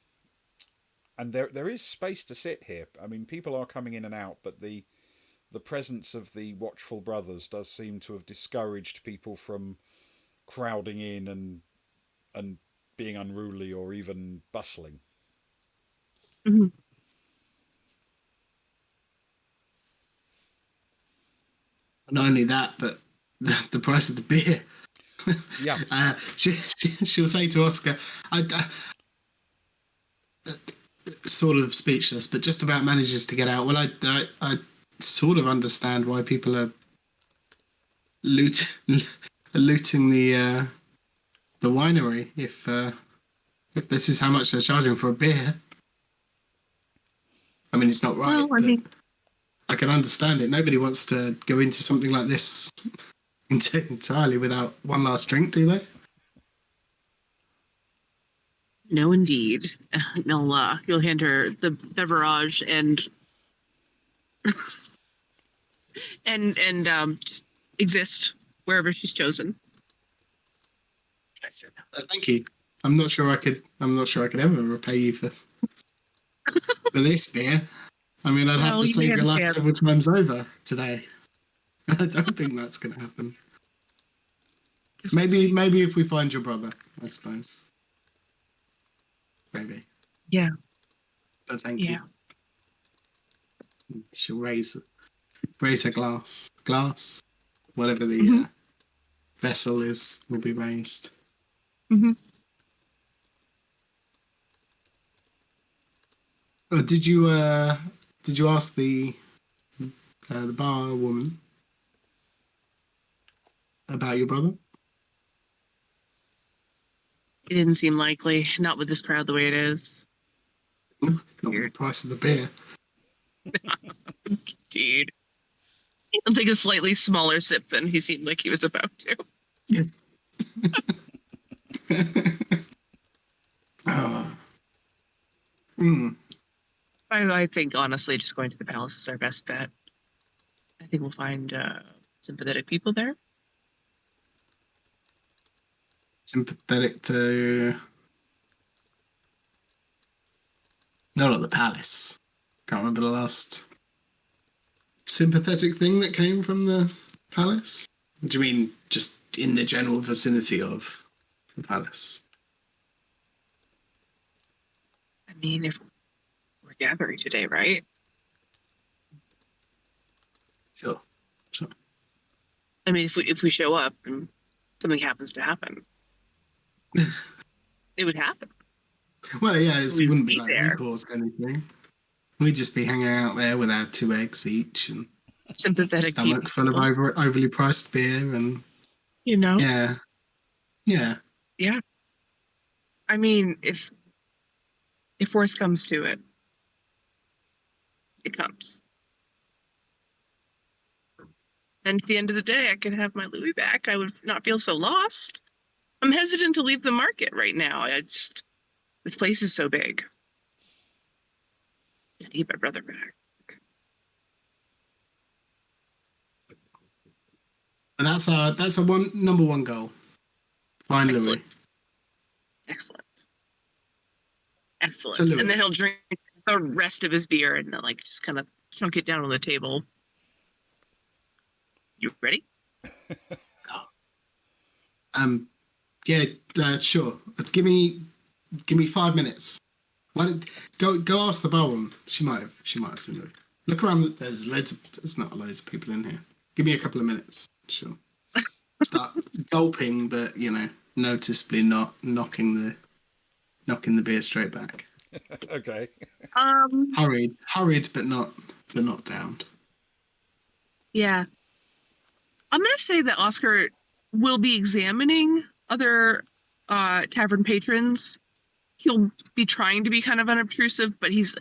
and there is space to sit here. I mean, people are coming in and out, but the presence of the watchful brothers does seem to have discouraged people from crowding in and being unruly or even bustling. Mhm. Not only that, but the price of the beer. Yeah. She'll say to Oscar, sort of speechless, but just about manages to get out. Well, I sort of understand why people are loot, looting the winery if this is how much they're charging for a beer. I mean, it's not right, Well, I but mean, I can understand it. Nobody wants to go into something like this entirely without one last drink, do they? no, indeed. You'll hand her the beverage and just exist wherever she's chosen. I said, thank you. I'm not sure I could ever repay you for this beer. I mean, I'd have Well, to you may save your life understand. several times over today. I don't think that's going to happen. Guess we'll see. Maybe if we find your brother, I suppose. Maybe. Yeah. But thank Yeah. you. She'll raise her glass, whatever the Mhm. vessel is, will be raised. Mhm. Oh, did you ask the bar woman about your brother? It didn't seem likely, not with this crowd the way it is. Not with the price of the beer. Dude. I'll take a slightly smaller sip than he seemed like he was about to. Oh. Mm. I think honestly, just going to the palace is our best bet. I think we'll find sympathetic people there. Sympathetic to not at the palace. Can't remember the last sympathetic thing that came from the palace. What do you mean, just in the general vicinity of the palace? I mean, if we're gathering today, right? Sure. I mean, if we show up and something happens to happen, it would happen. Well, yeah, it We would wouldn't be be like there. we caused anything. We'd just be hanging out there with our 2 eggs each and Sympathetic stomach people, full of overly priced beer and you know? yeah. Yeah. I mean, if worse comes to it, it comes. And at the end of the day, I could have my Louis back. I would not feel so lost. I'm hesitant to leave the market right now. This place is so big. I need my brother back. And that's our number one goal. Find Louis. Excellent. To Louis. And then he'll drink the rest of his beer and then, like, just kind of chunk it down on the table. You ready? Yeah, sure. Give me 5 minutes. Why don't go ask the Baron? She might have seen it. Look around. There's not loads of people in here. Give me a couple of minutes. Sure. Start gulping, but noticeably not knocking the beer straight back. Okay. Hurried, but not downed. Yeah. I'm gonna say that Oscar will be examining other tavern patrons. He'll be trying to be kind of unobtrusive, but he's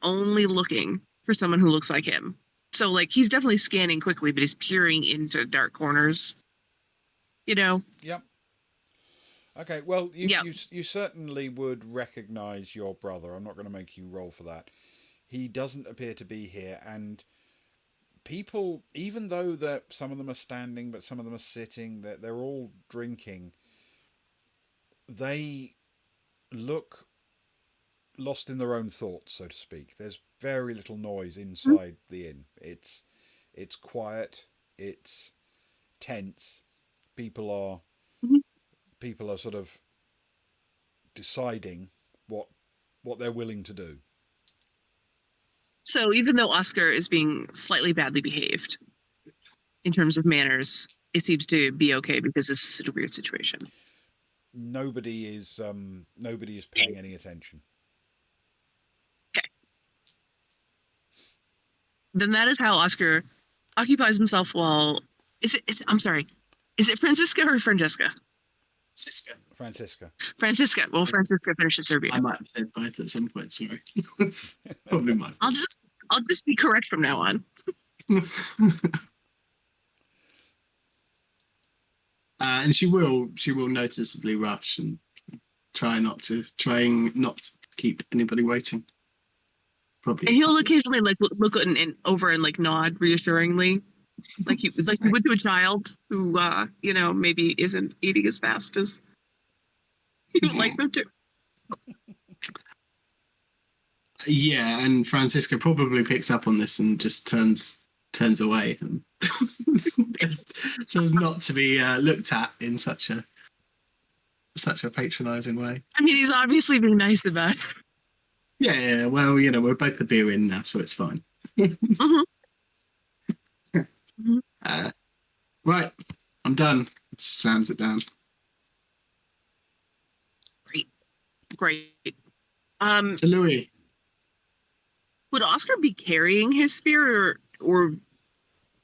only looking for someone who looks like him. So like he's definitely scanning quickly, but he's peering into dark corners. Yep. Okay. Well, Yep. you certainly would recognise your brother. I'm not going to make you roll for that. He doesn't appear to be here, and people, even though that some of them are standing, but some of them are sitting, they're all drinking. They look lost in their own thoughts, so to speak. There's very little noise inside the inn. It's quiet. It's tense. People are Mhm. people are sort of deciding what they're willing to do. So even though Oscar is being slightly badly behaved in terms of manners, it seems to be okay because this is a weird situation. Nobody is paying any attention. Okay. Then that is how Oscar occupies himself while I'm sorry. Is it Francisca or Francesca? Francisca. Francisca. Well, Francisca finishes her beer. I might have said both at some point. Sorry. Probably my I'll just be correct from now on. And she will noticeably rush and trying not to keep anybody waiting. Probably. And he'll occasionally like look and over and like nod reassuringly, like you would to a child who maybe isn't eating as fast as you would like them to. Yeah, and Francisca probably picks up on this and just turns away, and so as not to be looked at in such a patronising way. I mean, he's obviously being nice about it. Yeah. Well, we're both the beer in now, so it's fine. Right, I'm done. Just slams it down. Great. To Louis. Would Oscar be carrying his spear or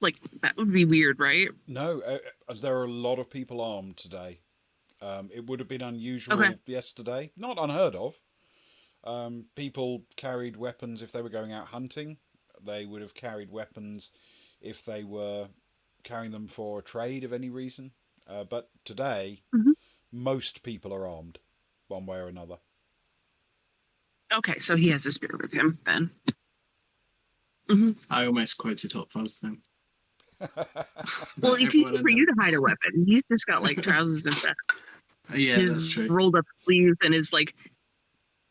like that would be weird, right? No, there are a lot of people armed today. It would have been unusual yesterday, not unheard of. People carried weapons if they were going out hunting. They would have carried weapons if they were carrying them for a trade of any reason. But today, most people are armed, one way or another. Okay, so he has a spear with him then. I almost quoted Hot Fuzz then. Well, it's easy for you to hide a weapon. He's just got like trousers and vest. Yeah, that's true. Rolled up sleeves and his like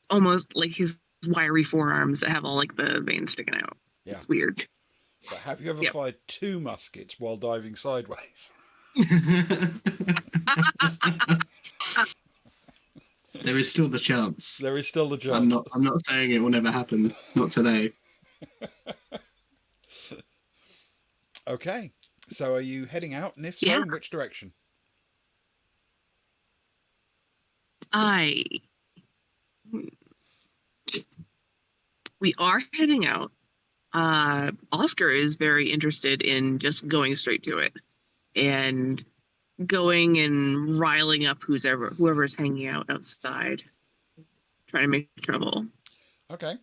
almost like his wiry forearms that have all like the veins sticking out. Yeah. It's weird. But have you ever fired 2 muskets while diving sideways? There is still the chance. There is still the chance. I'm not saying it will never happen. Not today. Okay. So are you heading out? And if so, in which direction? We are heading out. Oscar is very interested in just going straight to it and going and riling up whoever's hanging out outside, trying to make trouble. Okay.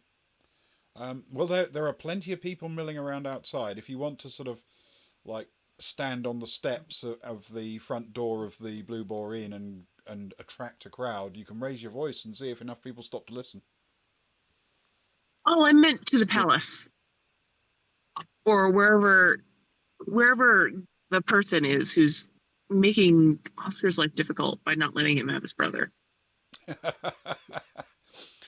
Well, there are plenty of people milling around outside. If you want to sort of like stand on the steps of the front door of the Blue Boar Inn and attract a crowd, you can raise your voice and see if enough people stop to listen. Oh, I meant to the palace. Or wherever the person is who's making Oscar's life difficult by not letting him have his brother.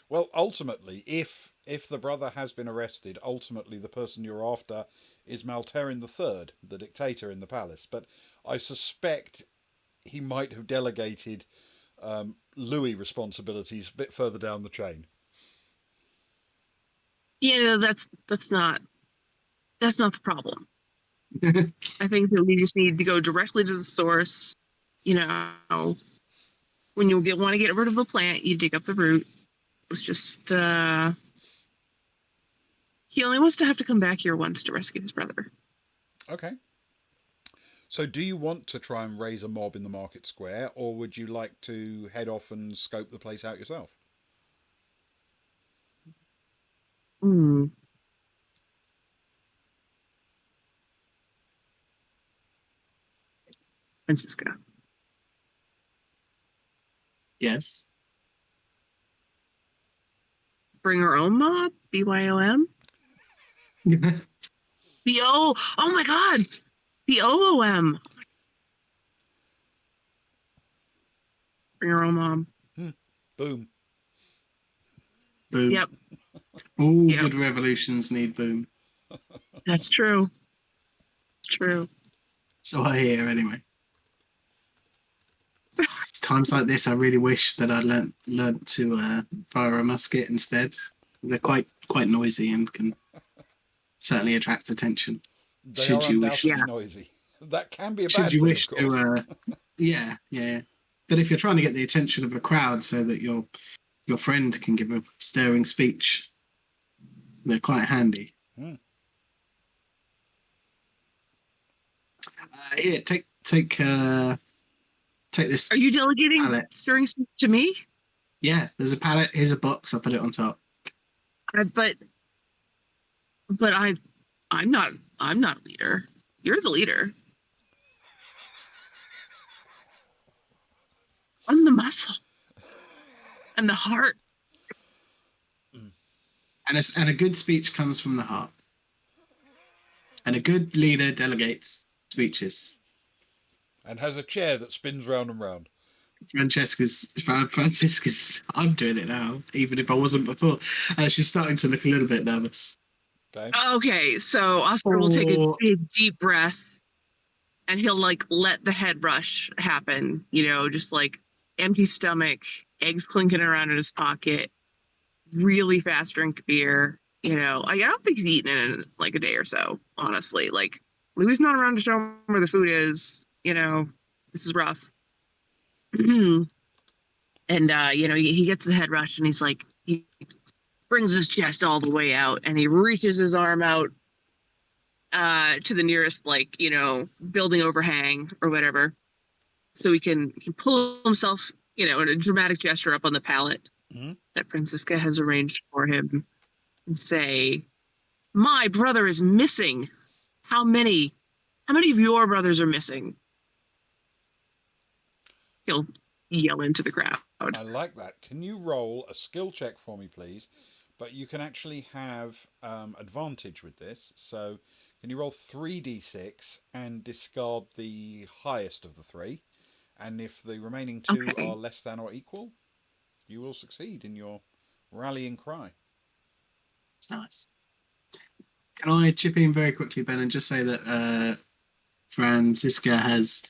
Well, ultimately, if the brother has been arrested, ultimately the person you're after is Malterin III, the dictator in the palace. But I suspect he might have delegated Louis responsibilities a bit further down the chain. Yeah, that's not the problem. I think that we just need to go directly to the source. You know, when you want to get rid of a plant, you dig up the root. It's just he only wants to have to come back here once to rescue his brother. Okay. So, do you want to try and raise a mob in the market square, or would you like to head off and scope the place out yourself? Hmm. Francisca. Yes. Bring her own mob? BYOM? BO. Oh my god! BOOM. Bring her own mob. Boom. Boom. Yep. All Yep. good revolutions need boom. That's true. It's true. So I hear anyway. It's times like this I really wish that I learnt to fire a musket instead. They're quite noisy and can certainly attract attention. They Should are you wish undoubtedly Yeah. noisy. That can be a should bad you thing, of wish to course. yeah. But if you're trying to get the attention of a crowd so that your friend can give a stirring speech, they're quite handy. Hmm. Here, take this Are you delegating pallet. stirring speech to me? Yeah, there's a pallet. Here's a box. I'll put it on top. But I'm not a leader. You're the leader. I'm the muscle and the heart. And a good speech comes from the heart. And a good leader delegates speeches. And has a chair that spins round and round. Francisca's. I'm doing it now, even if I wasn't before. She's starting to look a little bit nervous. Okay. Okay, so Oscar will take a big deep breath and he'll like let the head rush happen, just like empty stomach, eggs clinking around in his pocket, really fast drink beer. I don't think he's eaten in like a day or so, honestly. Like Louis not around to show him where the food is, this is rough. And he gets the head rush and he's like, he brings his chest all the way out and he reaches his arm out to the nearest building overhang or whatever, so he can pull himself, in a dramatic gesture up on the pallet that Francisca has arranged for him, and say, "My brother is missing. How many of your brothers are missing?" He'll yell into the crowd. I like that. Can you roll a skill check for me, please? But you can actually have advantage with this. So, can you roll 3d6 and discard the highest of the three? And if the remaining two Okay. are less than or equal, you will succeed in your rallying cry. It's nice. Can I chip in very quickly, Ben, and just say that Francisca has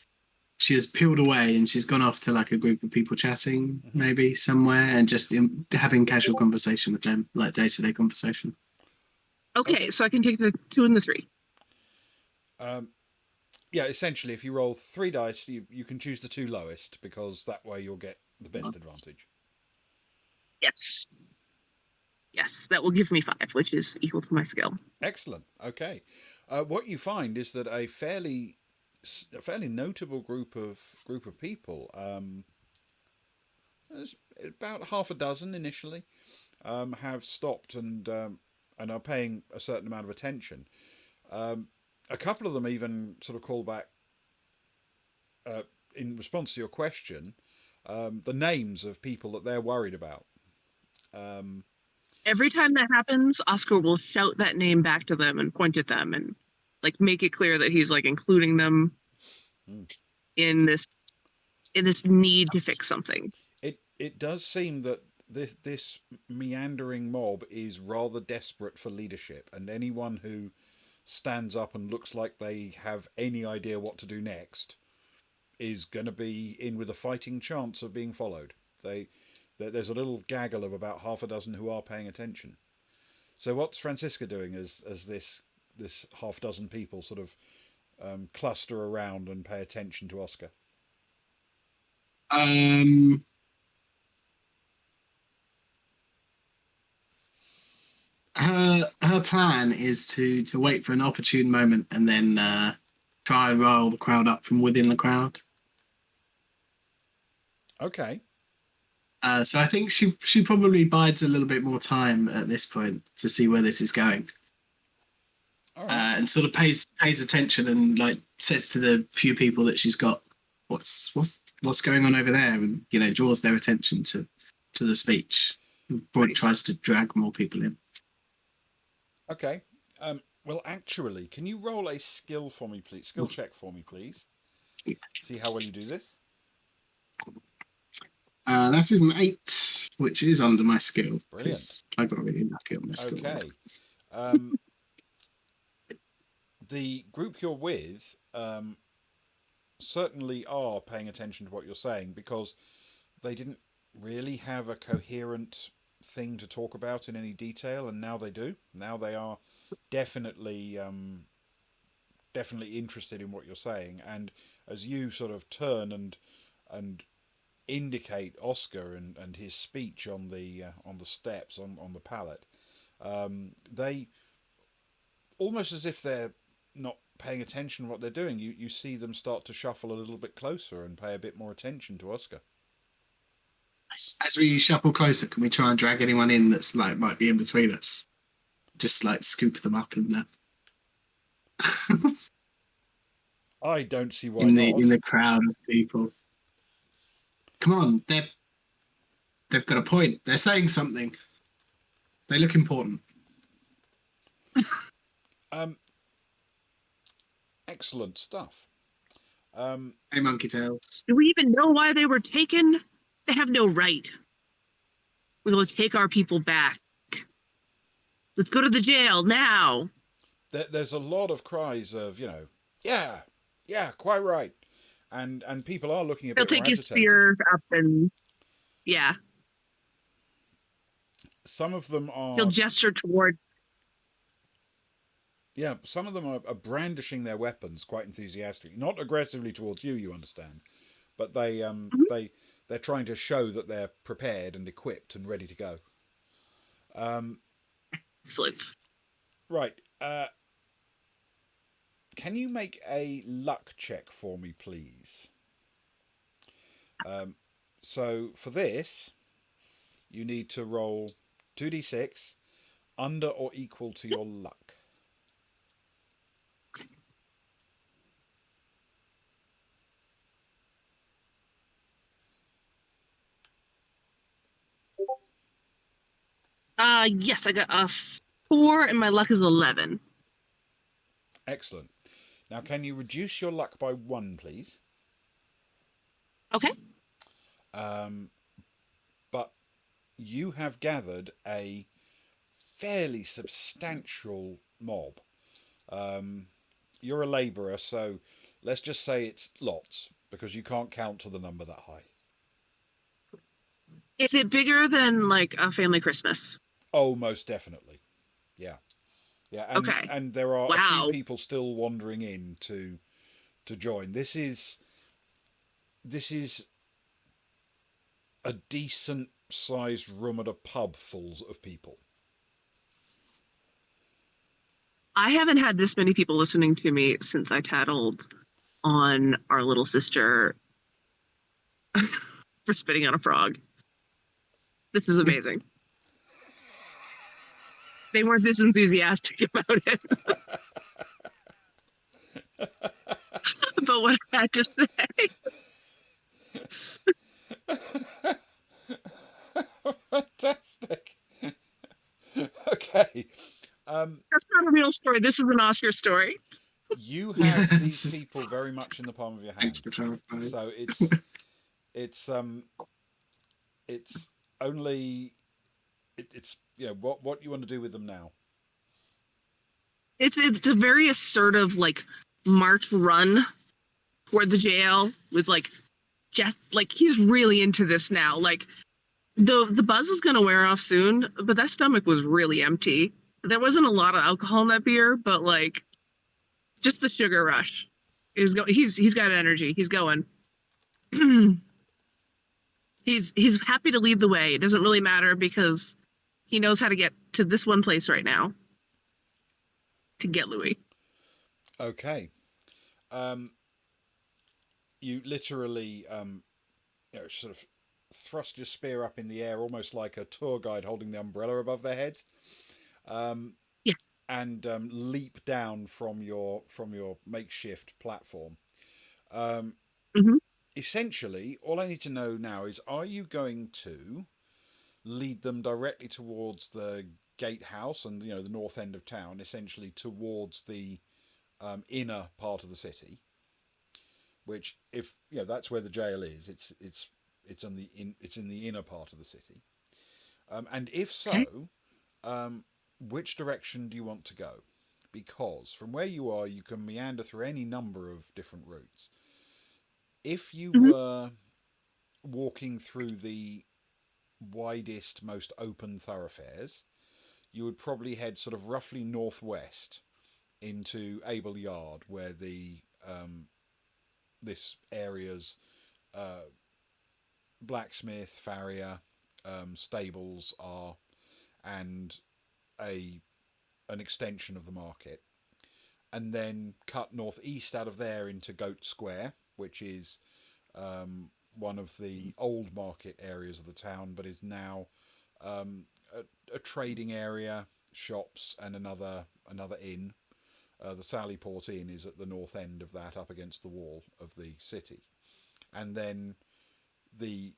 peeled away and she's gone off to like a group of people chatting, maybe somewhere, and just having casual conversation with them, like day-to-day conversation. Okay, so I can take the 2 and the 3. Yeah, essentially, if you roll 3 dice, you can choose the 2 lowest, because that way you'll get the best advantage. Yes. Yes, that will give me 5, which is equal to my skill. Excellent. Okay. What you find is that a fairly notable group of people, there's about half a dozen initially, have stopped and are paying a certain amount of attention. A couple of them even sort of call back, in response to your question, the names of people that they're worried about. Every time that happens, Oscar will shout that name back to them and point at them and like make it clear that he's like including them in this need to fix something. It does seem that this meandering mob is rather desperate for leadership, and anyone who stands up and looks like they have any idea what to do next is going to be in with a fighting chance of being followed. There's a little gaggle of about half a dozen who are paying attention. So what's Francisca doing as this half dozen people sort of cluster around and pay attention to Oscar? Her plan is to wait for an opportune moment and then try and rile the crowd up from within the crowd. Okay. So I think she probably bides a little bit more time at this point to see where this is going. All right. And sort of pays attention and like says to the few people that she's got, what's going on over there, and draws their attention to the speech. Probably tries to drag more people in. Okay. Well, actually, can you roll a skill for me, please? Skill check for me, please. Yeah. See how well you do this. That is an 8, which is under my skill. Brilliant. I got really lucky on my skill. Okay. The group you're with certainly are paying attention to what you're saying, because they didn't really have a coherent thing to talk about in any detail, and now they do. Now they are definitely interested in what you're saying, and as you sort of turn and indicate Oscar and his speech on the steps on the pallet, they, almost as if they're not paying attention to what they're doing, you see them start to shuffle a little bit closer and pay a bit more attention to Oscar. As we shuffle closer, can we try and drag anyone in that's like might be in between us? Just like scoop them up in the I don't see why in not. the crowd of people. Come on, they've got a point. They're saying something. They look important. Excellent stuff. Hey, Monkey Tails. Do we even know why they were taken? They have no right. We will take our people back. Let's go to the jail now. There's a lot of cries of, yeah, quite right, and people are looking a He'll bit more take his agitated. spear up and, yeah. Some of them are. He'll gesture toward. Yeah, some of them are brandishing their weapons quite enthusiastically, not aggressively towards you. You understand, but they're trying to show that they're prepared and equipped and ready to go. Excellent. Right. Can you make a luck check for me, please? So for this, you need to roll 2d6 under or equal to your luck. Yes, I got a 4 and my luck is 11. Excellent. Now, can you reduce your luck by 1, please? Okay. But you have gathered a fairly substantial mob. You're a labourer, so let's just say it's lots, because you can't count to the number that high. Is it bigger than like a family Christmas? Oh, most definitely. Yeah. And, okay. And there are wow. a few people still wandering in to join. This is a decent sized room at a pub full of people. I haven't had this many people listening to me since I tattled on our little sister for spitting on a frog. This is amazing. They weren't this enthusiastic about it. But what I had to say. Fantastic. Okay. That's not a real story. This is an Oscar story. You have these people very much in the palm of your hand. Thanks for clarifying. So it's only it's what you want to do with them now. It's a very assertive like march run toward the jail with like just like he's really into this now. Like the buzz is gonna wear off soon, but that stomach was really empty. There wasn't a lot of alcohol in that beer, but like just the sugar rush is go. He's got energy. He's going. He's happy to lead the way. It doesn't really matter because he knows how to get to this one place right now to get Louis. Okay. You literally, sort of thrust your spear up in the air, almost like a tour guide holding the umbrella above their heads, Yes. and leap down from your makeshift platform. Um, Mhm. Essentially, all I need to know now is: are you going to lead them directly towards the gatehouse and the north end of town, essentially towards the inner part of the city? Which, if that's where the jail is. It's in the inner part of the city. And if Okay. so, which direction do you want to go? Because from where you are, you can meander through any number of different routes. If you Mhm. were walking through the widest, most open thoroughfares, you would probably head sort of roughly northwest into Abel Yard, where the this area's uh, blacksmith, farrier, stables are, and a an extension of the market, and then cut northeast out of there into Goat Square, which is one of the old market areas of the town, but is now um, a trading area, shops, and another inn. The Sallyport Inn is at the north end of that, up against the wall of the city, and then the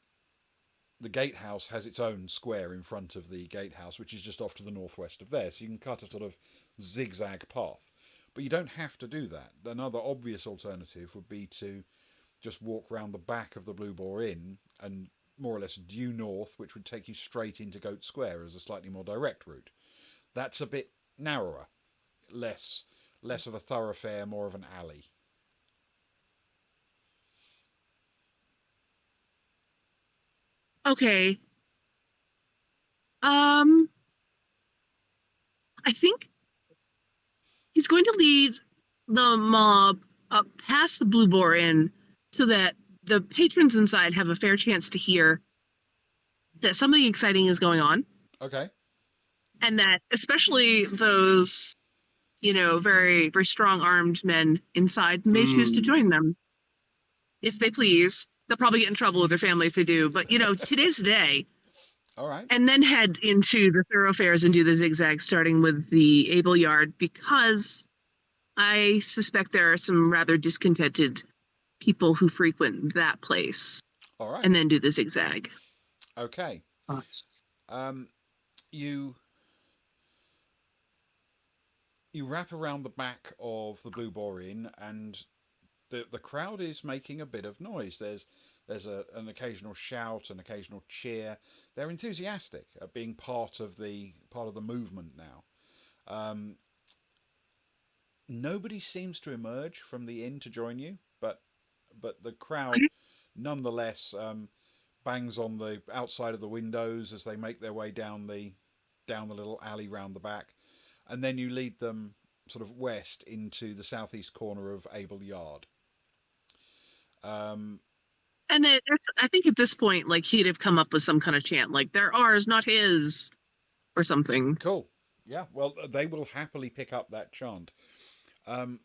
the gatehouse has its own square in front of the gatehouse, which is just off to the northwest of there. So you can cut a sort of zigzag path. But you don't have to do that. Another obvious alternative would be to just walk round the back of the Blue Boar Inn and more or less due north, which would take you straight into Goat Square as a slightly more direct route. That's a bit narrower, less of a thoroughfare, more of an alley. Okay. Um, I think he's going to lead the mob up past the Blue Boar Inn so that the patrons inside have a fair chance to hear that something exciting is going on, Okay. and that especially those, very, very strong armed men inside may choose to Mm. join them if they please. They'll probably get in trouble with their family if they do, but today's the day. All right. And then head into the thoroughfares and do the zigzag, starting with the Abel Yard, because I suspect there are some rather discontented people who frequent that place, All right. and then do the zigzag. Okay. Nice. Um, you you wrap around the back of the Blue Boar Inn, and the crowd is making a bit of noise. There's an occasional shout, an occasional cheer. They're enthusiastic at being part of the movement now. Um, Nobody seems to emerge from the inn to join you, but the crowd nonetheless bangs on the outside of the windows as they make their way down the little alley round the back, and then you lead them sort of west into the southeast corner of Abel Yard. Um, And I think at this point, like he'd have come up with some kind of chant, like "They're ours, not his," or something. cool. Yeah. Well, they will happily pick up that chant. Um,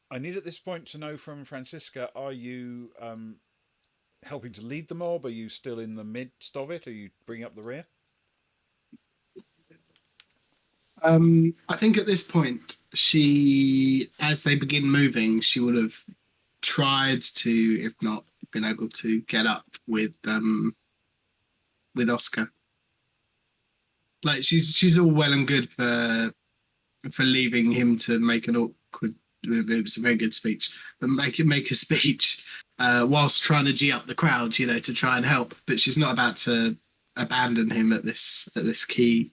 I need at this point to know from Francisca: are you helping to lead the mob? Are you still in the midst of it? Are you bringing up the rear? I think at this point, she, as they begin moving, she would have tried to, if not been able to, get up with Oscar. Like she's all well and good for leaving him to make an awkward. It was a very good speech, but make a speech whilst trying to g up the crowd, to try and help. But she's not about to abandon him at this key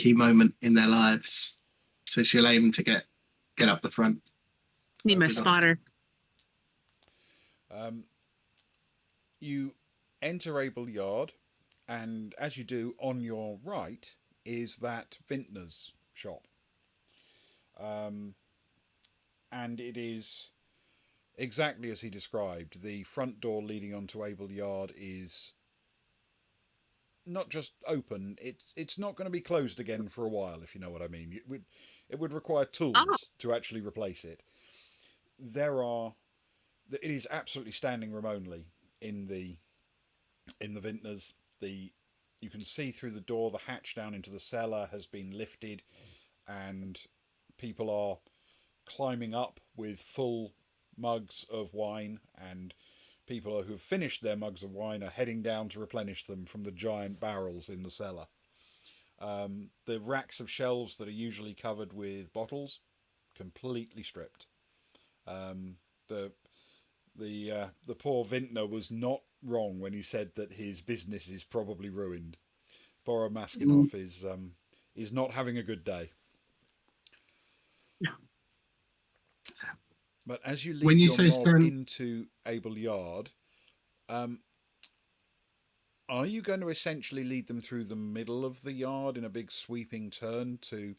moment in their lives. So she'll aim to get up the front. Need my Good spotter. You enter Able Yard, and as you do, on your right is that vintner's shop. And it is exactly as he described. The front door leading onto Able Yard is not just open; it's not going to be closed again for a while, if you know what I mean. It would require Oh, tools to actually replace it. There are it is absolutely standing room only in the vintners. The You can see through the door the hatch down into the cellar has been lifted, and people are climbing up with full mugs of wine, and people who have finished their mugs of wine are heading down to replenish them from the giant barrels in the cellar. The racks of shelves that are usually covered with bottles, completely stripped. The the poor vintner was not wrong when he said that his business is probably ruined. Bora Mm. Maskinov is not having a good day. no. But as you When lead you your say mob stand, into Able Yard, um, are you going to essentially lead them through the middle of the yard in a big sweeping turn to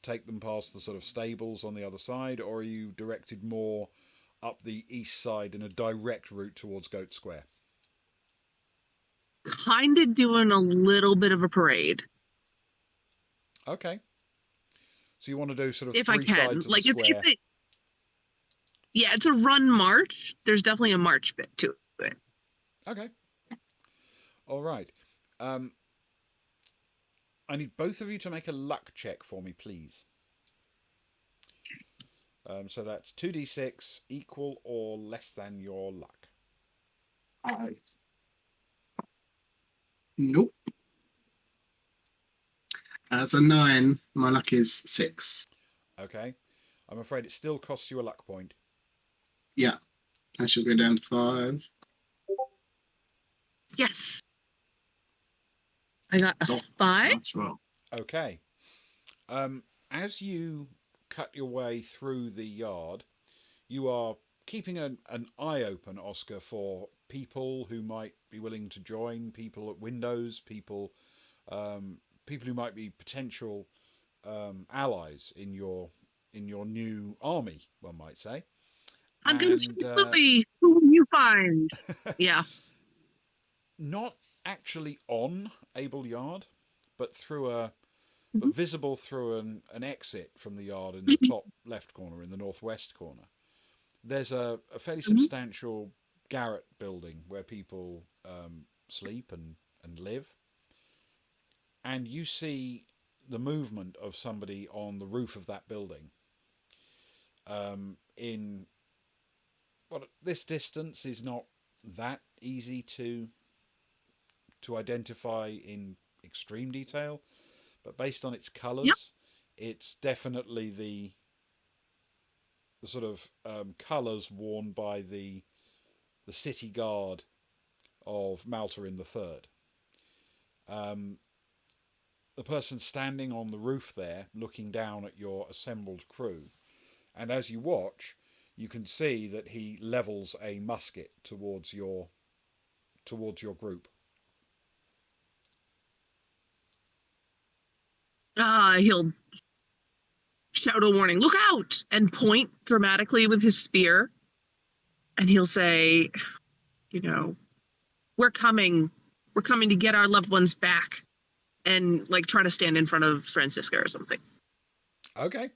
take them past the sort of stables on the other side, or are you directed more up the east side in a direct route towards Goat Square? Kind of doing a little bit of a parade, Okay. So you want to do sort of if I three can. sides of the Like square. yeah, it's a run march. There's definitely a march bit to it. Okay. All right. Um, I need both of you to make a luck check for me, please. So that's 2d6 equal or less than your luck. nope. As a 9, my luck is 6. Okay. I'm afraid it still costs you a luck point. Yeah, I shall go down to 5. Yes, I got a Oh, 5. that's right. Okay. As you cut your way through the yard, you are keeping an eye open, Oscar, for people who might be willing to join, people at windows, people who might be potential allies in your new army, one might say. I'm gonna And take Louis. Who will you find? Yeah. not actually on Able Yard, but through a but Mhm. visible through an exit from the yard in the top left corner, in the northwest corner. There's a fairly Mhm. substantial garret building where people sleep and live, and you see the movement of somebody on the roof of that building. In what this distance is not that easy to identify in extreme detail, but based on its Yep. colours, it's definitely the sort of colours worn by the city guard of Maltarin the Third. Um, the person standing on the roof there, looking down at your assembled crew, and as you watch, you can see that he levels a musket towards your group. He'll shout a warning, look out, and point dramatically with his spear. And he'll say, you know, we're coming. We're coming to get our loved ones back. And like try to stand in front of Francisca or something. Okay,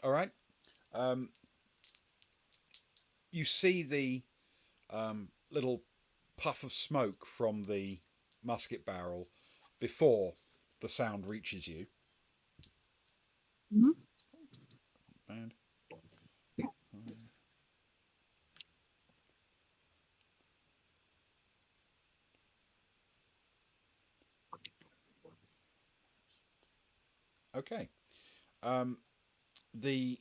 all right. Um, you see the little puff of smoke from the musket barrel before the sound reaches you. Mhm. And okay, um, the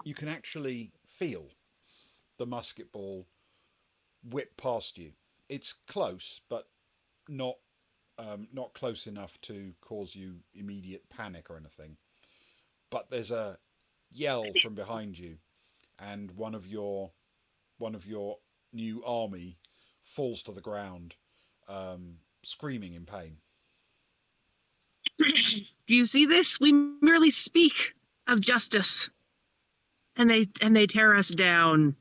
you can actually feel the musket ball whip past you. It's close, but not not close enough to cause you immediate panic or anything. But there's yell from behind you, and one of your new army falls to the ground, screaming in pain. Do you see this? We merely speak of justice, and they tear us down.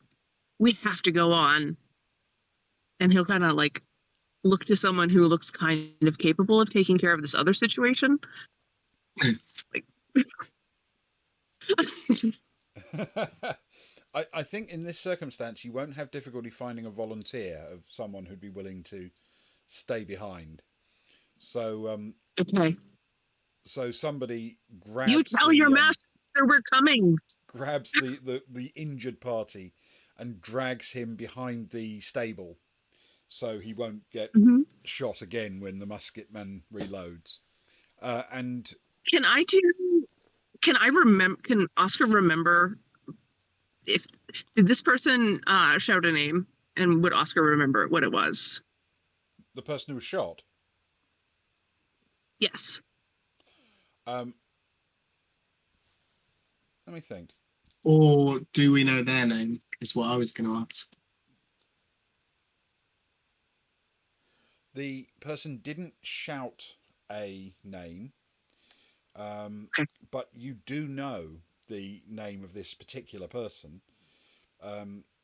We have to go on. And he'll kind of like look to someone who looks kind of capable of taking care of this other situation. Like, I think in this circumstance you won't have difficulty finding a volunteer of someone who'd be willing to stay behind. So okay. so somebody grabs You tell your master we're coming. grabs the injured party and drags him behind the stable so he won't get Mm-hmm. shot again when the musket man reloads. And Can I do? Can I remember? Can Oscar remember if did this person shout a name, and would Oscar remember what it was? the person who was shot, Yes. let me think. Or do we know their name? Is what I was going to ask. The person didn't shout a name, Okay. but you do know the name of this particular person.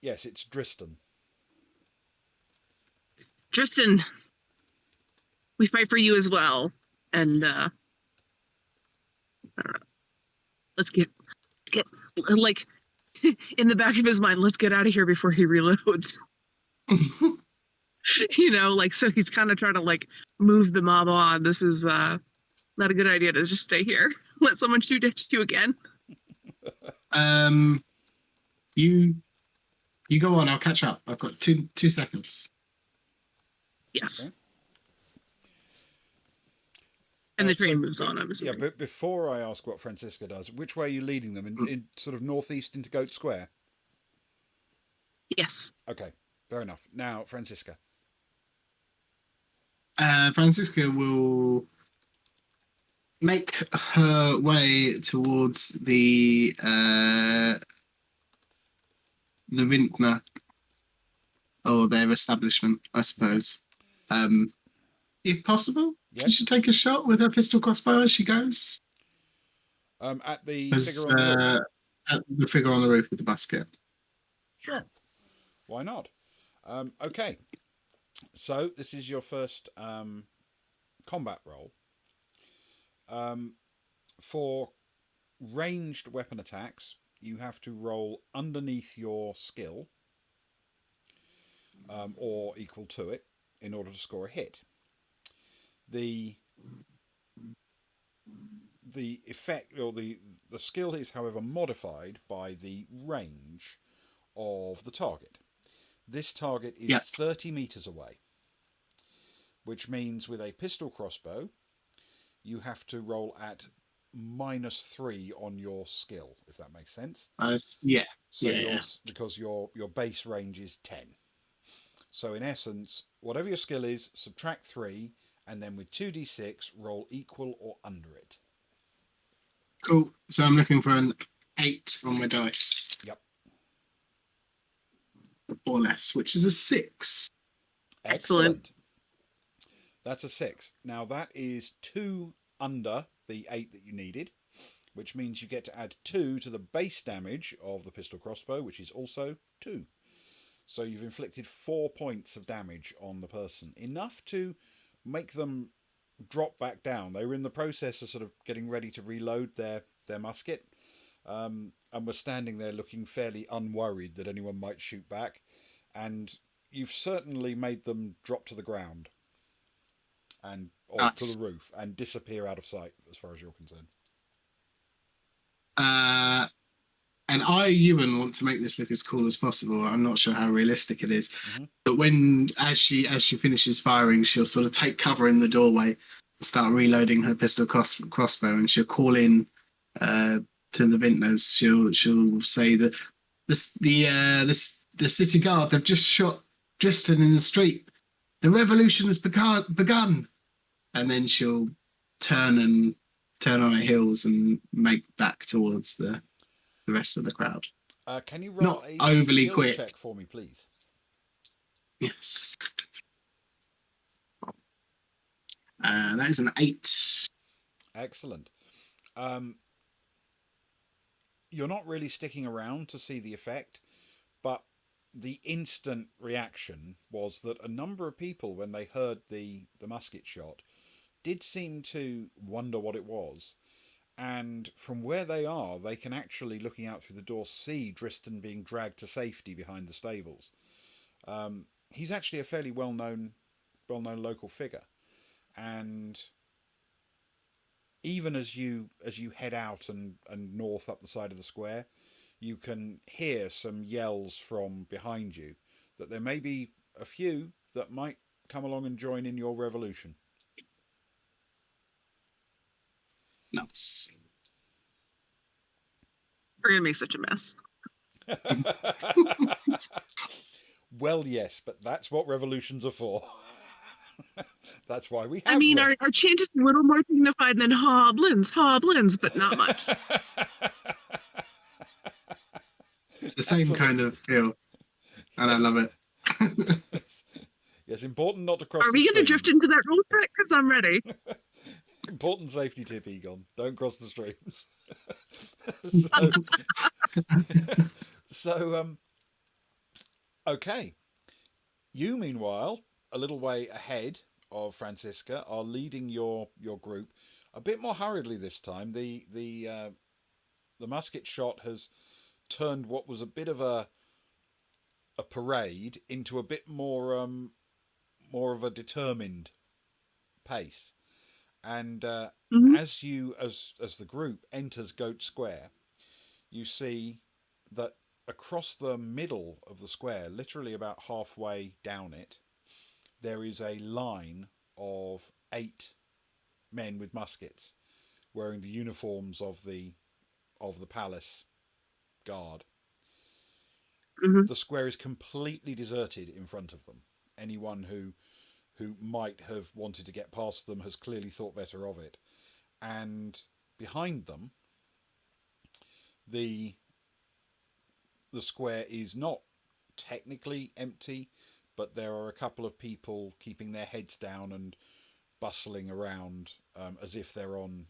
Yes, it's Driston. Tristan, we fight for you as well, and I don't know. Let's get like in the back of his mind. Let's get out of here before he reloads. Like so he's kind of trying to like move the mob on. This is not a good idea to just stay here. Let someone shoot at you again. You go on. I'll catch up. I've got two seconds. Yes. Okay. And the So, train moves on, I'm assuming. Yeah, but before I ask what Francisca does, which way are you leading them? In sort of northeast into Goat Square? Yes. Okay, fair enough. Now, Francisca. Francisca will make her way towards the vintner or their establishment, I suppose. If possible, Yeah. she should take a shot with her pistol crossbow as she goes. At the As, figure on the roof. at the figure on the roof with the basket. Sure. Why not? Okay. So this is your first combat roll. For ranged weapon attacks, you have to roll underneath your skill, or equal to it, in order to score a hit. The effect or the skill is, however, modified by the range of the target. This target is 30 meters away, which means with a pistol crossbow, you have to roll at -3 on your skill, if that makes sense. Yeah. So Yeah. because your base range is 10. So in essence, whatever your skill is, subtract 3, and then with 2d6, roll equal or under it. Cool. So I'm looking for an 8 on my dice. Yep. Or less, which is a 6. Excellent. That's a 6. Now that is 2 under the 8 that you needed, which means you get to add 2 to the base damage of the pistol crossbow, which is also 2. So you've inflicted 4 points of damage on the person, enough to make them drop back down. They were in the process of sort of getting ready to reload their musket, and were standing there looking fairly unworried that anyone might shoot back, and you've certainly made them drop to the ground or to the roof and disappear out of sight as far as you're concerned. And Ewan, want to make this look as cool as possible. I'm not sure how realistic it is, but as she finishes firing, she'll sort of take cover in the doorway and start reloading her pistol crossbow, and she'll call in to the vintners. She'll say that the city guard, they've just shot Driston in the street. The revolution has begun. And then she'll turn on her heels and make back towards the the rest of the crowd. Can you roll Not a overly skill quick. check for me, please? Yes. That is an 8. Excellent. You're not really sticking around to see the effect, but the instant reaction was that a number of people, when they heard the musket shot, did seem to wonder what it was. And from where they are, they can actually, looking out through the door, see Dristan being dragged to safety behind the stables. He's actually a fairly well-known local figure, and even as you head out and north up the side of the square, you can hear some yells from behind you that there may be a few that might come along and join in your revolution. Nice. We're gonna make such a mess. Well, yes, but that's what revolutions are for. That's why we have I mean, them. our chant is a little more dignified than hoblins, but not much. It's the same kind of feel, and I love it. Yes, important not to cross Are the we going to streams. drift into that rule set? Because I'm ready. Important safety tip, Egon. Don't cross the streams. so, okay. You, meanwhile, a little way ahead of Francisca, are leading your group a bit more hurriedly this time. The musket shot has turned what was a bit of a parade into a bit more more of a determined pace. And Mhm. as the group enters Goat Square, you see that across the middle of the square, literally about halfway down it, there is a line of 8 men with muskets wearing the uniforms of the palace guard. Mhm. The square is completely deserted in front of them. Anyone who might have wanted to get past them has clearly thought better of it. And behind them, the square is not technically empty, but there are a couple of people keeping their heads down and bustling around as if they're on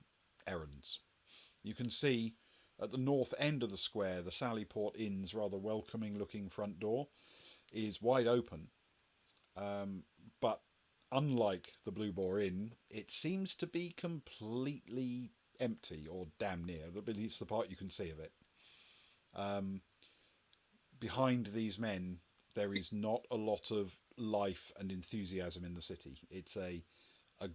errands. You can see at the north end of the square, the Sallyport Inn's rather welcoming looking front door is wide open, but unlike the Blue Boar Inn, it seems to be completely empty, or damn near. It's the part you can see of it. Behind these men, there is not a lot of life and enthusiasm in the city. It's a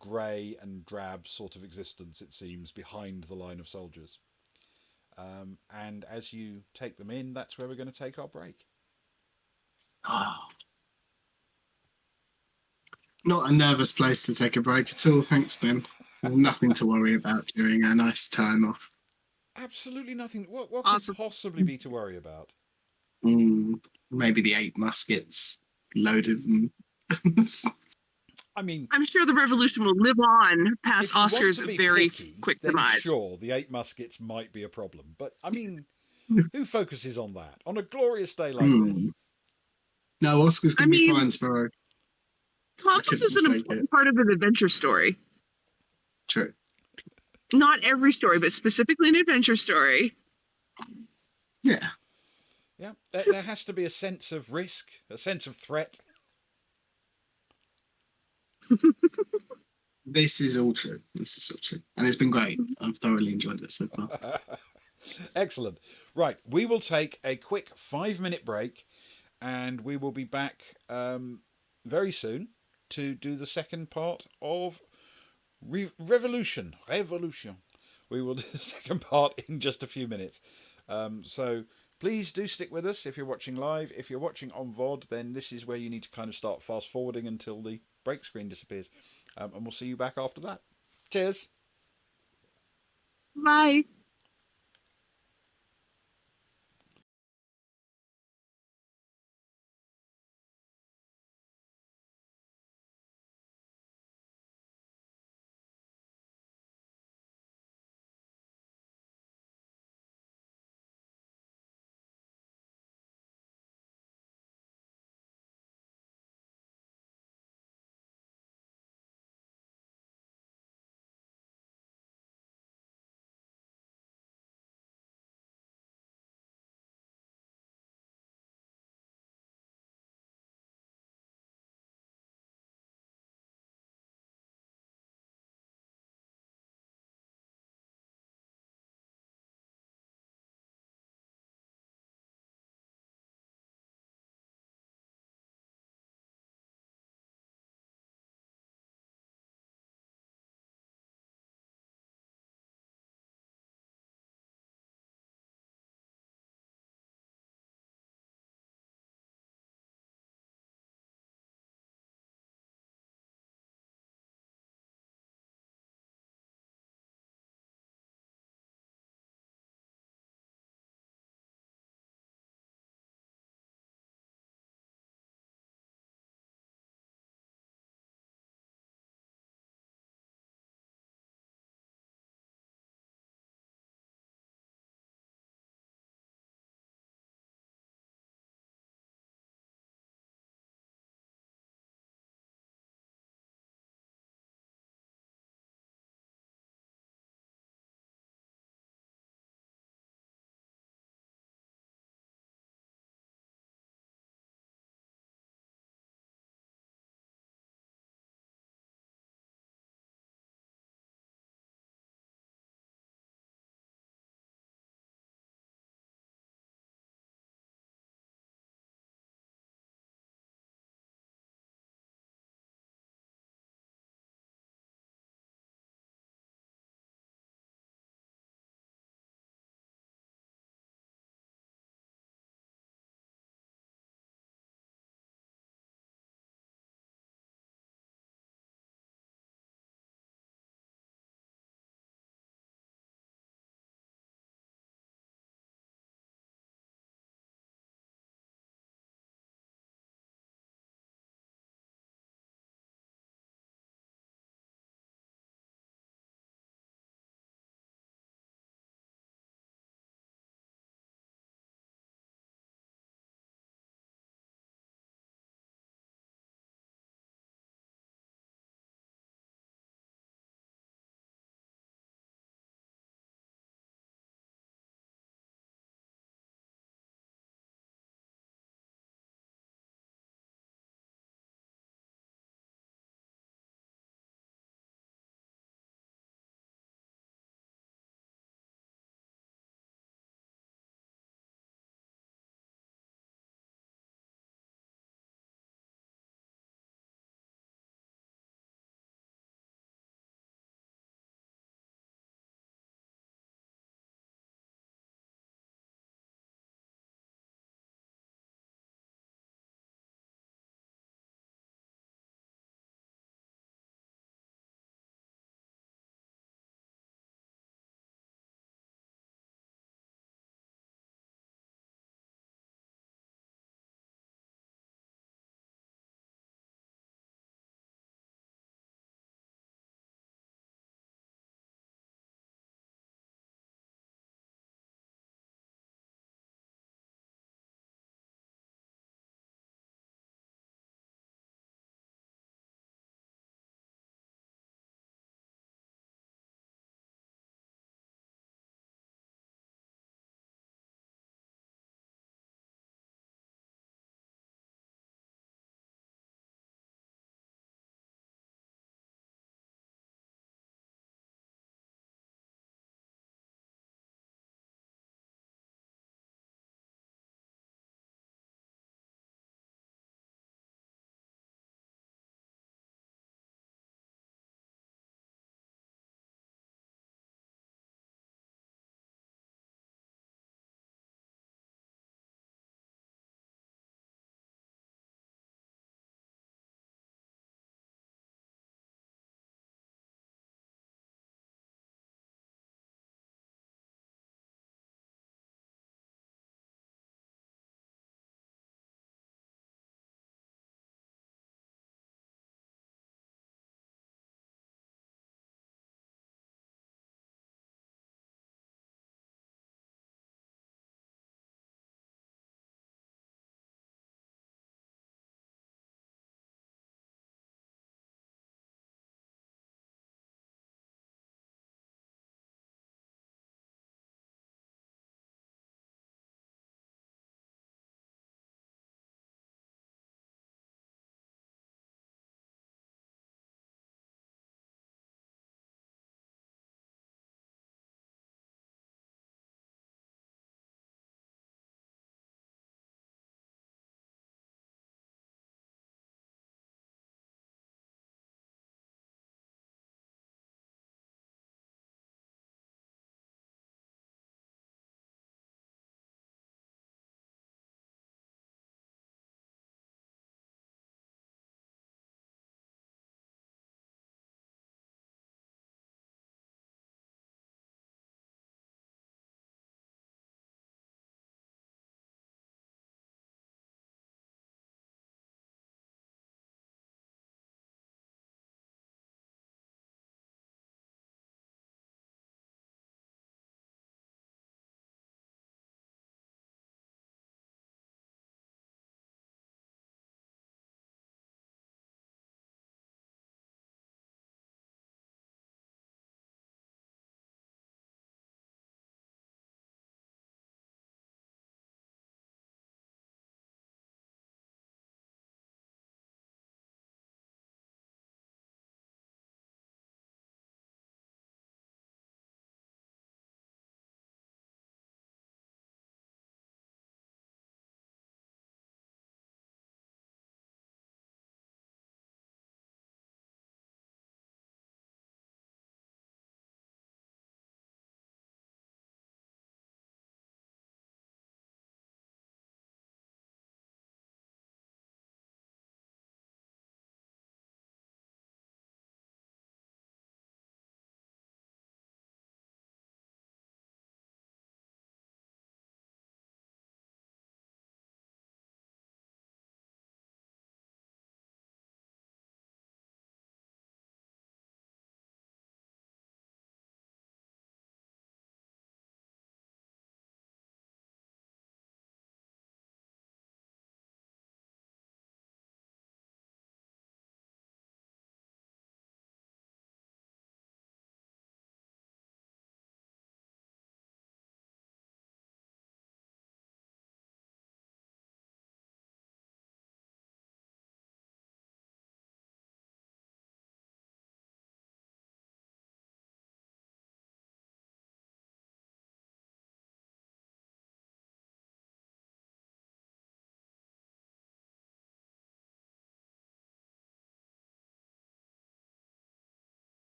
grey and drab sort of existence, it seems, behind the line of soldiers. And as you take them in, that's where we're going to take our break. Oh. Not a nervous place to take a break at all. Thanks, Ben. Nothing to worry about during a nice time off. Absolutely nothing. What Awesome. could possibly be to worry about? Maybe the 8 muskets loaded and I mean, I'm sure the revolution will live on past if you want Oscar's to be very picky, quick then demise. sure, the 8 muskets might be a problem. But I mean, who focuses on that on a glorious day like this? No, Oscar's I gonna be mean, fine tomorrow. conflict is an take it. important part of an adventure story. True. Not every story, but specifically an adventure story. Yeah. Yeah, there has to be a sense of risk, a sense of threat. This is all true. And it's been great. I've thoroughly enjoyed it so far. Excellent. Right, we will take a quick 5-minute break, and we will be back very soon to do the second part of Revolution. We will do the second part in just a few minutes. So please do stick with us if you're watching live. If you're watching on VOD, then this is where you need to kind of start fast forwarding until the break screen disappears. And we'll see you back after that. Cheers. Bye.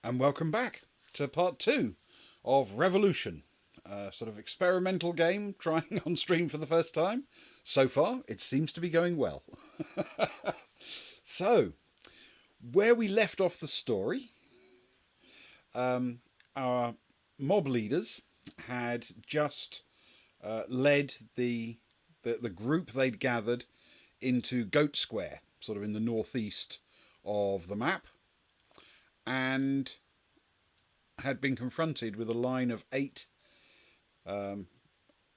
And welcome back to part 2 of Revolution, a sort of experimental game trying on stream for the first time. So far, it seems to be going well. So, where we left off the story, our mob leaders had just led the group they'd gathered into Goat Square, sort of in the northeast of the map, and had been confronted with a line of 8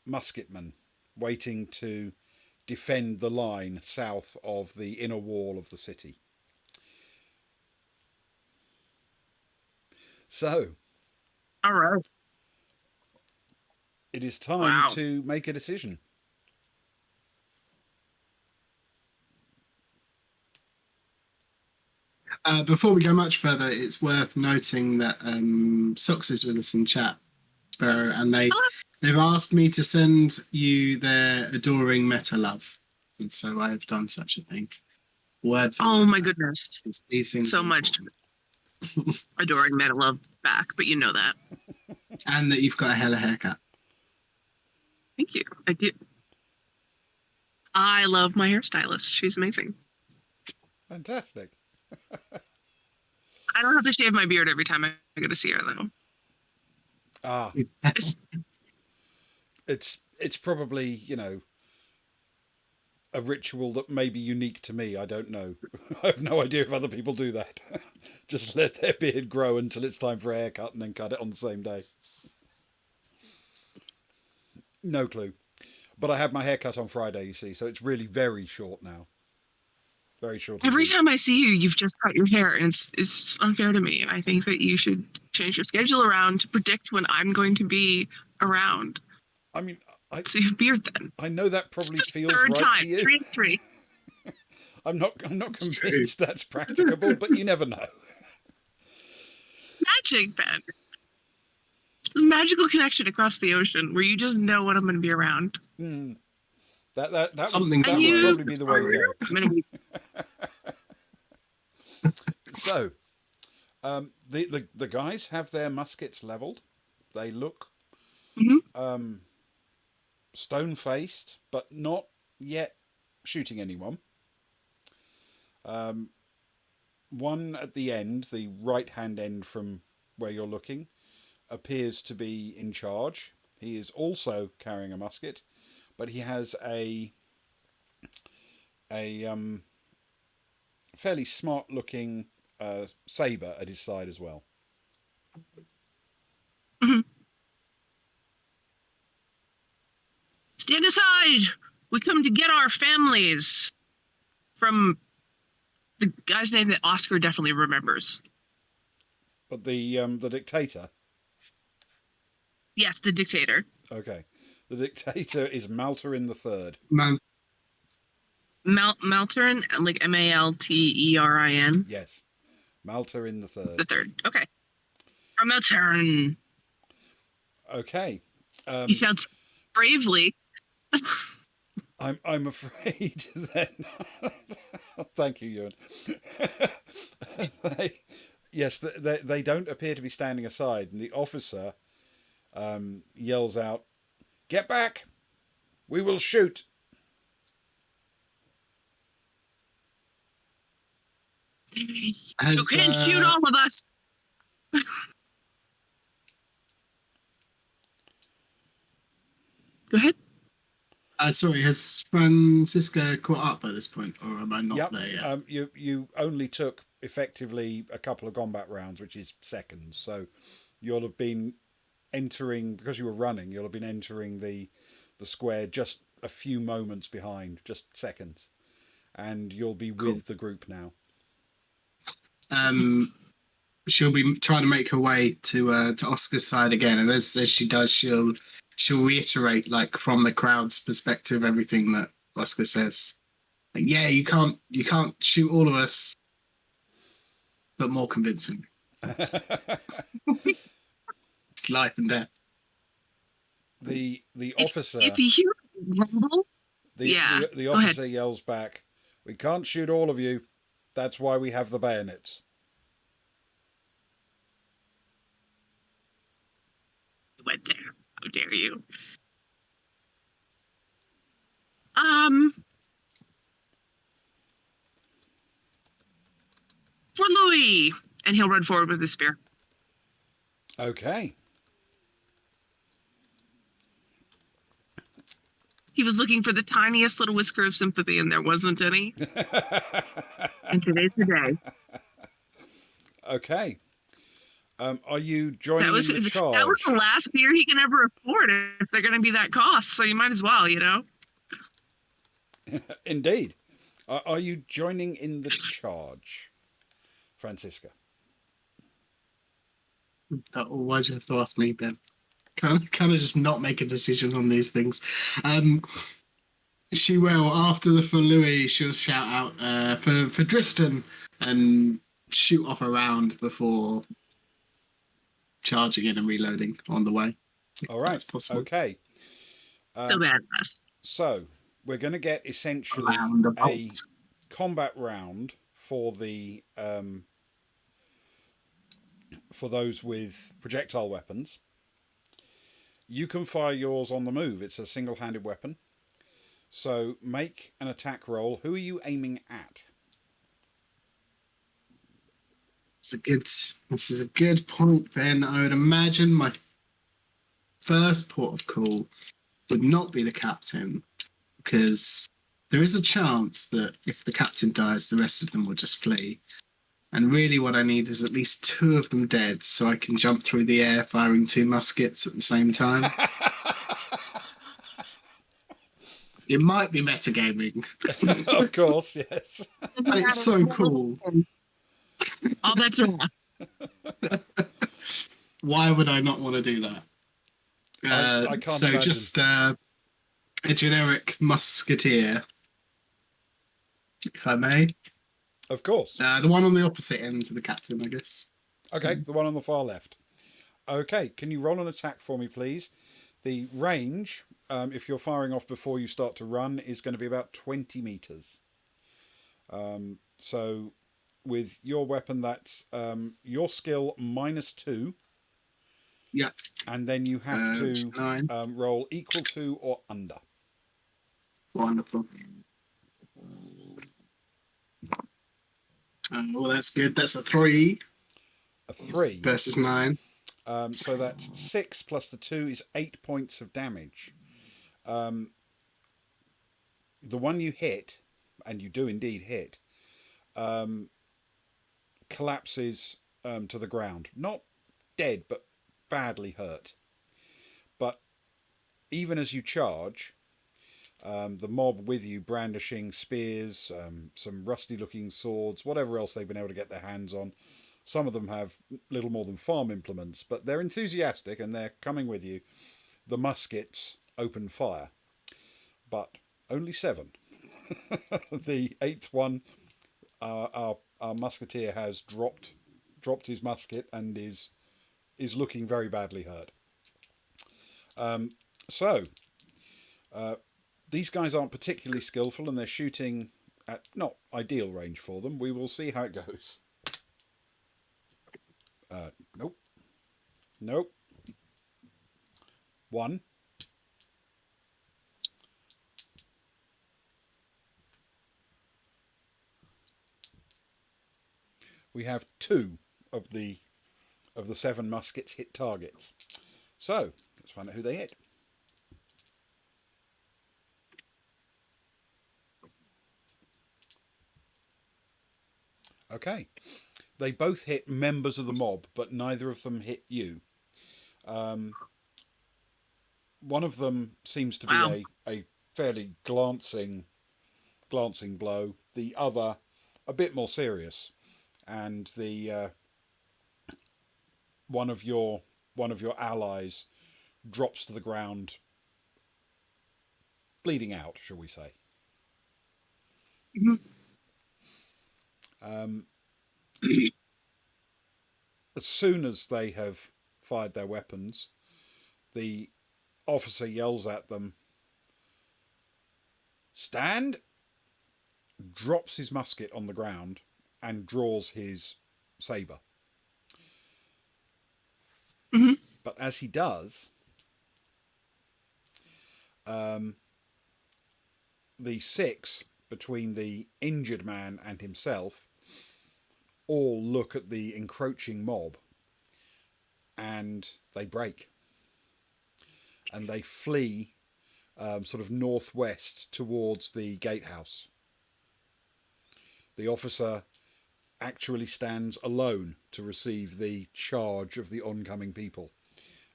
musketmen waiting to defend the line south of the inner wall of the city. So, All right. it is time Wow. to make a decision. Before we go much further, it's worth noting that Sox is with us in chat, Sparrow, and they've asked me to send you their adoring meta love, and so I have done such a thing. Word for Oh word. my goodness. These things So are much important. adoring meta love back, but you know that. And that you've got a hella haircut. Thank you. I do. I love my hairstylist. She's amazing. Fantastic. I don't have to shave my beard every time I go to see her though. Ah, It's, it's probably, a ritual that may be unique to me. I don't know. I have no idea if other people do that. Just let their beard grow until it's time for a haircut and then cut it on the same day. No clue. But I had my haircut on Friday, you see, so it's really very short now. Very short. every indeed. time I see you, you've just cut your hair, and it's unfair to me. And I think that you should change your schedule around to predict when I'm going to be around. I mean, So you have beard then. I know that probably It's the feels third right time. to you. 3 and 3. I'm not It's convinced that's practicable, but you never know. Magic, Ben. A magical connection across the ocean where you just know when I'm going to be around. Mm. That would, Something that to would use. probably be the way to go. I'm gonna be- So, the guys have their muskets leveled. They look Mhm. stone faced, but not yet shooting anyone. One at the end, the right hand end from where you're looking, appears to be in charge. He is also carrying a musket, but he has a fairly smart looking saber at his side as well. Stand aside! We come to get our families from the guy's name that Oscar definitely remembers. But the dictator, Yes, the dictator. okay, the dictator is Malterin the Third. Man, Malterin, like Malterin, Yes, Malterin the the Third. third. Okay. Or Malterin. Okay, He shouts bravely. I'm afraid that. Thank you, Ewan. They don't appear to be standing aside, and the officer yells out, "Get back! We will shoot!" You has, can't shoot all of us. Go ahead. Sorry, has Francisco caught up by this point, or am I not Yep. there yet? You only took effectively a couple of combat rounds, which is seconds. So you'll have been entering, because you were running. You'll have been entering the square just a few moments behind, just seconds, and you'll be with Cool. the group now. She'll be trying to make her way to Oscar's side again, and as she does, she'll reiterate, like, from the crowd's perspective, everything that Oscar says. Like, yeah, you can't shoot all of us, but more convincing. It's life and death. The officer If he hears rumble, yeah, the go ahead. officer yells back, "We can't shoot all of you. That's why we have the bayonets." went there. How dare you? Um, for Louis, and he'll run forward with his spear. Okay. He was looking for the tiniest little whisker of sympathy, and there wasn't any. And today's the day. Okay. Are you joining That was in the charge? that was the last beer he can ever afford if they're going to be that cost. So you might as well, you know. Indeed. Are you joining in the charge, Francisca? Why'd you have to ask me, Ben? Can I just not make a decision on these things? She will, after the for Louis, she'll shout out for Dristan and shoot off a round before charging in and reloading on the way. All right. That's possible. Okay. So badass. So we're going to get essentially Round of a bolts. combat round for the for those with projectile weapons. You can fire yours on the move. It's a single-handed weapon. So make an attack roll. Who are you aiming at? This is a good point, Ben. I would imagine my first port of call would not be the captain, because there is a chance that if the captain dies, the rest of them will just flee. And really what I need is at least 2 of them dead so I can jump through the air firing 2 muskets at the same time. It might be metagaming. Of course, yes. But it's so cool. All bets are off. Why would I not want to do that? I can't so imagine. just a generic musketeer, if I may. Of course. The one on the opposite end to the captain, I guess. Okay, the one on the far left. Okay, can you roll an attack for me, please? The range, if you're firing off before you start to run, is going to be about 20 meters. So with your weapon, that's your skill -2. Yeah. And then you have to 9. roll equal to or under. Wonderful. Well, that's good. That's a 3 A 3. versus 9. So that's 6 plus the 2 is 8 points of damage. The one you hit, and you do indeed hit, collapses to the ground. Not dead, but badly hurt. But even as you charge, the mob with you brandishing spears, some rusty looking swords, whatever else they've been able to get their hands on. Some of them have little more than farm implements, but they're enthusiastic and they're coming with you. The muskets open fire, but only 7. The 8th one, our musketeer has dropped his musket and is looking very badly hurt. These guys aren't particularly skillful and they're shooting at not ideal range for them. We will see how it goes. Nope. 1. We have 2 of the 7 muskets hit targets. So let's find out who they hit. Okay. They both hit members of the mob, but neither of them hit you. One of them seems to be a fairly glancing blow. The other, a bit more serious, and the one of your allies drops to the ground, bleeding out, shall we say? Mm-hmm. As soon as they have fired their weapons, the officer yells at them, "Stand!" drops his musket on the ground and draws his saber. Mm-hmm. But as he does, the six between the injured man and himself all look at the encroaching mob, and they break. And they flee sort of northwest towards the gatehouse. The officer actually stands alone to receive the charge of the oncoming people.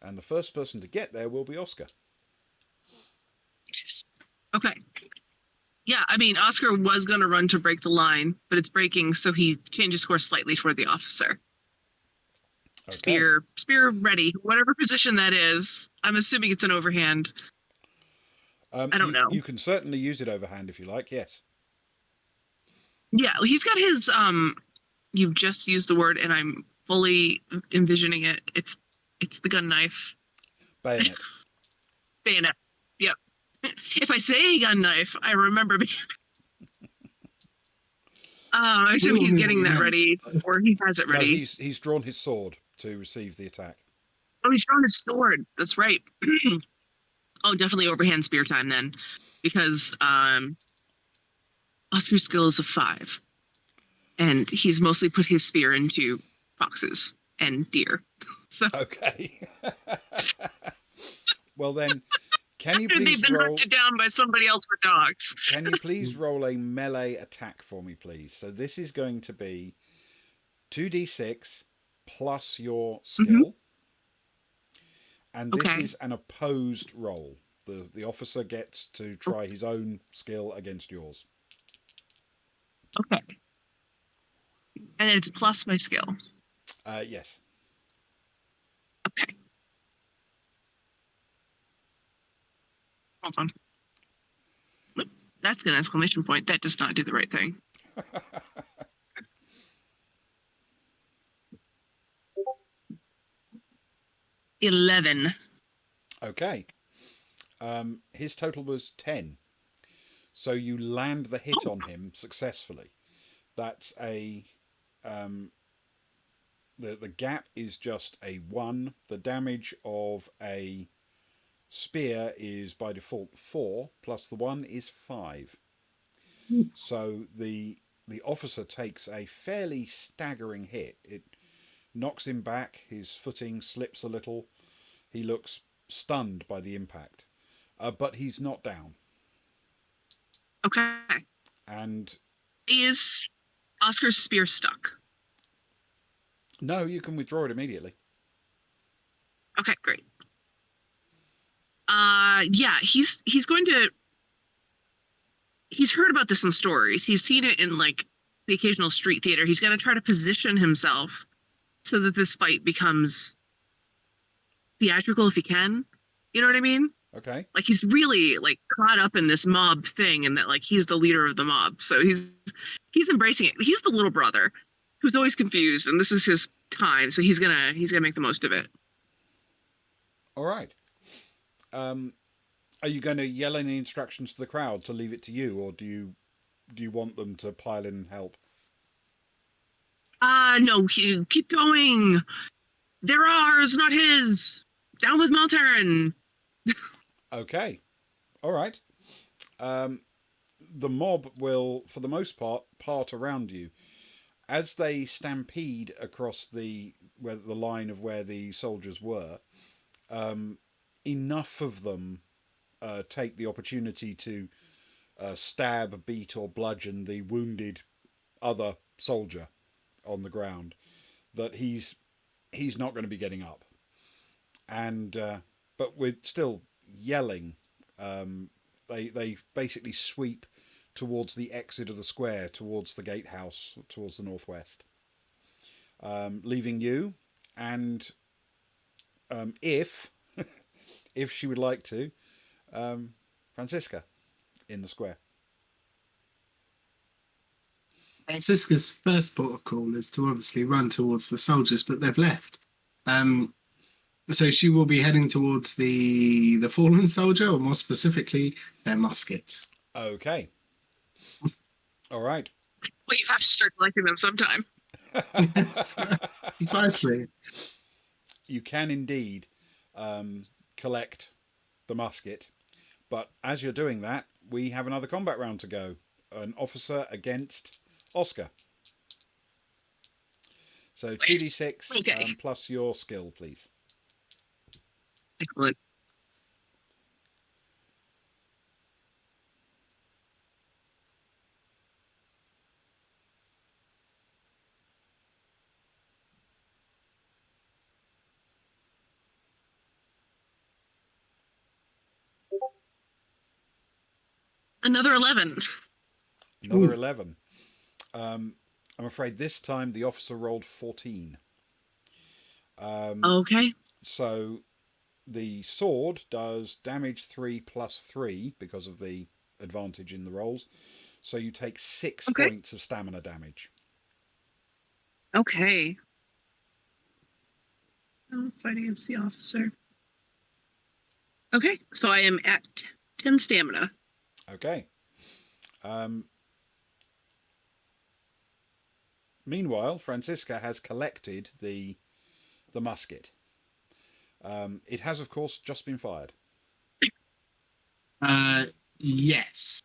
And the first person to get there will be Oscar. Okay. Yeah, I mean, Oscar was going to run to break the line, but it's breaking, so he changes course slightly toward the officer. Okay. Spear ready, whatever position that is. I'm assuming it's an overhand. I don't know. You can certainly use it overhand if you like, yes. Yeah, he's got his, you've just used the word, and I'm fully envisioning it. It's the gun knife. Bayonet. Bayonet. Yep. If I say gun knife, I remember. I assume he's getting that ready, or he has it ready. No, he's drawn his sword to receive the attack. Oh, he's drawn his sword. That's right. Oh, definitely overhand spear time then, because Oscar's skill is a 5, and he's mostly put his spear into foxes and deer. So Okay. Well then, can you they've please been roll? hunted down by somebody else for dogs. Can you please roll a melee attack for me, please? So this is going to be 2d6 plus your skill, and this Okay. is an opposed roll. The officer gets to try his own skill against yours. Okay. And it's plus my skill. Yes. Okay. Hold on. Nope. That's an exclamation point. That does not do the right thing. $11. Okay. His total was 10. So you land the hit on him successfully. That's a the gap is just a 1. The damage of a spear is by default 4, plus the 1 is 5. So the officer takes a fairly staggering hit. It knocks him back, his footing slips a little. He looks stunned by the impact. But he's not down. Okay. And Is Oscar's spear stuck? no, you can withdraw it immediately. Okay, great. Yeah, he's going to. He's heard about this in stories. He's seen it in like the occasional street theater. He's going to try to position himself so that this fight becomes theatrical if he can. You know what I mean? Okay. Like he's really like caught up in this mob thing, and that like he's the leader of the mob. So he's embracing it. He's the little brother who's always confused, and this is his time. So he's gonna make the most of it. All right. Are you going to yell any instructions to the crowd to leave it to you, or do you want them to pile in and help? No, keep going. They're ours, not his. Down with Maltern. Okay. All right. The mob will, for the most part around you. As they stampede across the line of where the soldiers were, enough of them take the opportunity to stab, beat, or bludgeon the wounded other soldier on the ground that he's not going to be getting up. And but we're still yelling. They basically sweep towards the exit of the square, towards the gatehouse, towards the northwest, leaving you and if she would like to, Francisca in the square. Francisca's first port of call is to obviously run towards the soldiers, but they've left. So she will be heading towards the fallen soldier, or more specifically, their musket. Okay. All right. Well, you have to start collecting them sometime. Precisely. You can indeed collect the musket, But as you're doing that, we have another combat round to go. An officer against Oscar. So 2d6 Okay. plus your skill, please. Excellent. Another 11. Another Ooh. 11. I'm afraid this time the officer rolled 14. Okay. So the sword does damage 3 plus 3 because of the advantage in the rolls. So you take 6 Okay. points of stamina damage. Okay. Fight against the officer. Okay, so I am at 10 stamina. Okay. Meanwhile, Francisca has collected the musket. It has, of course, just been fired. Yes.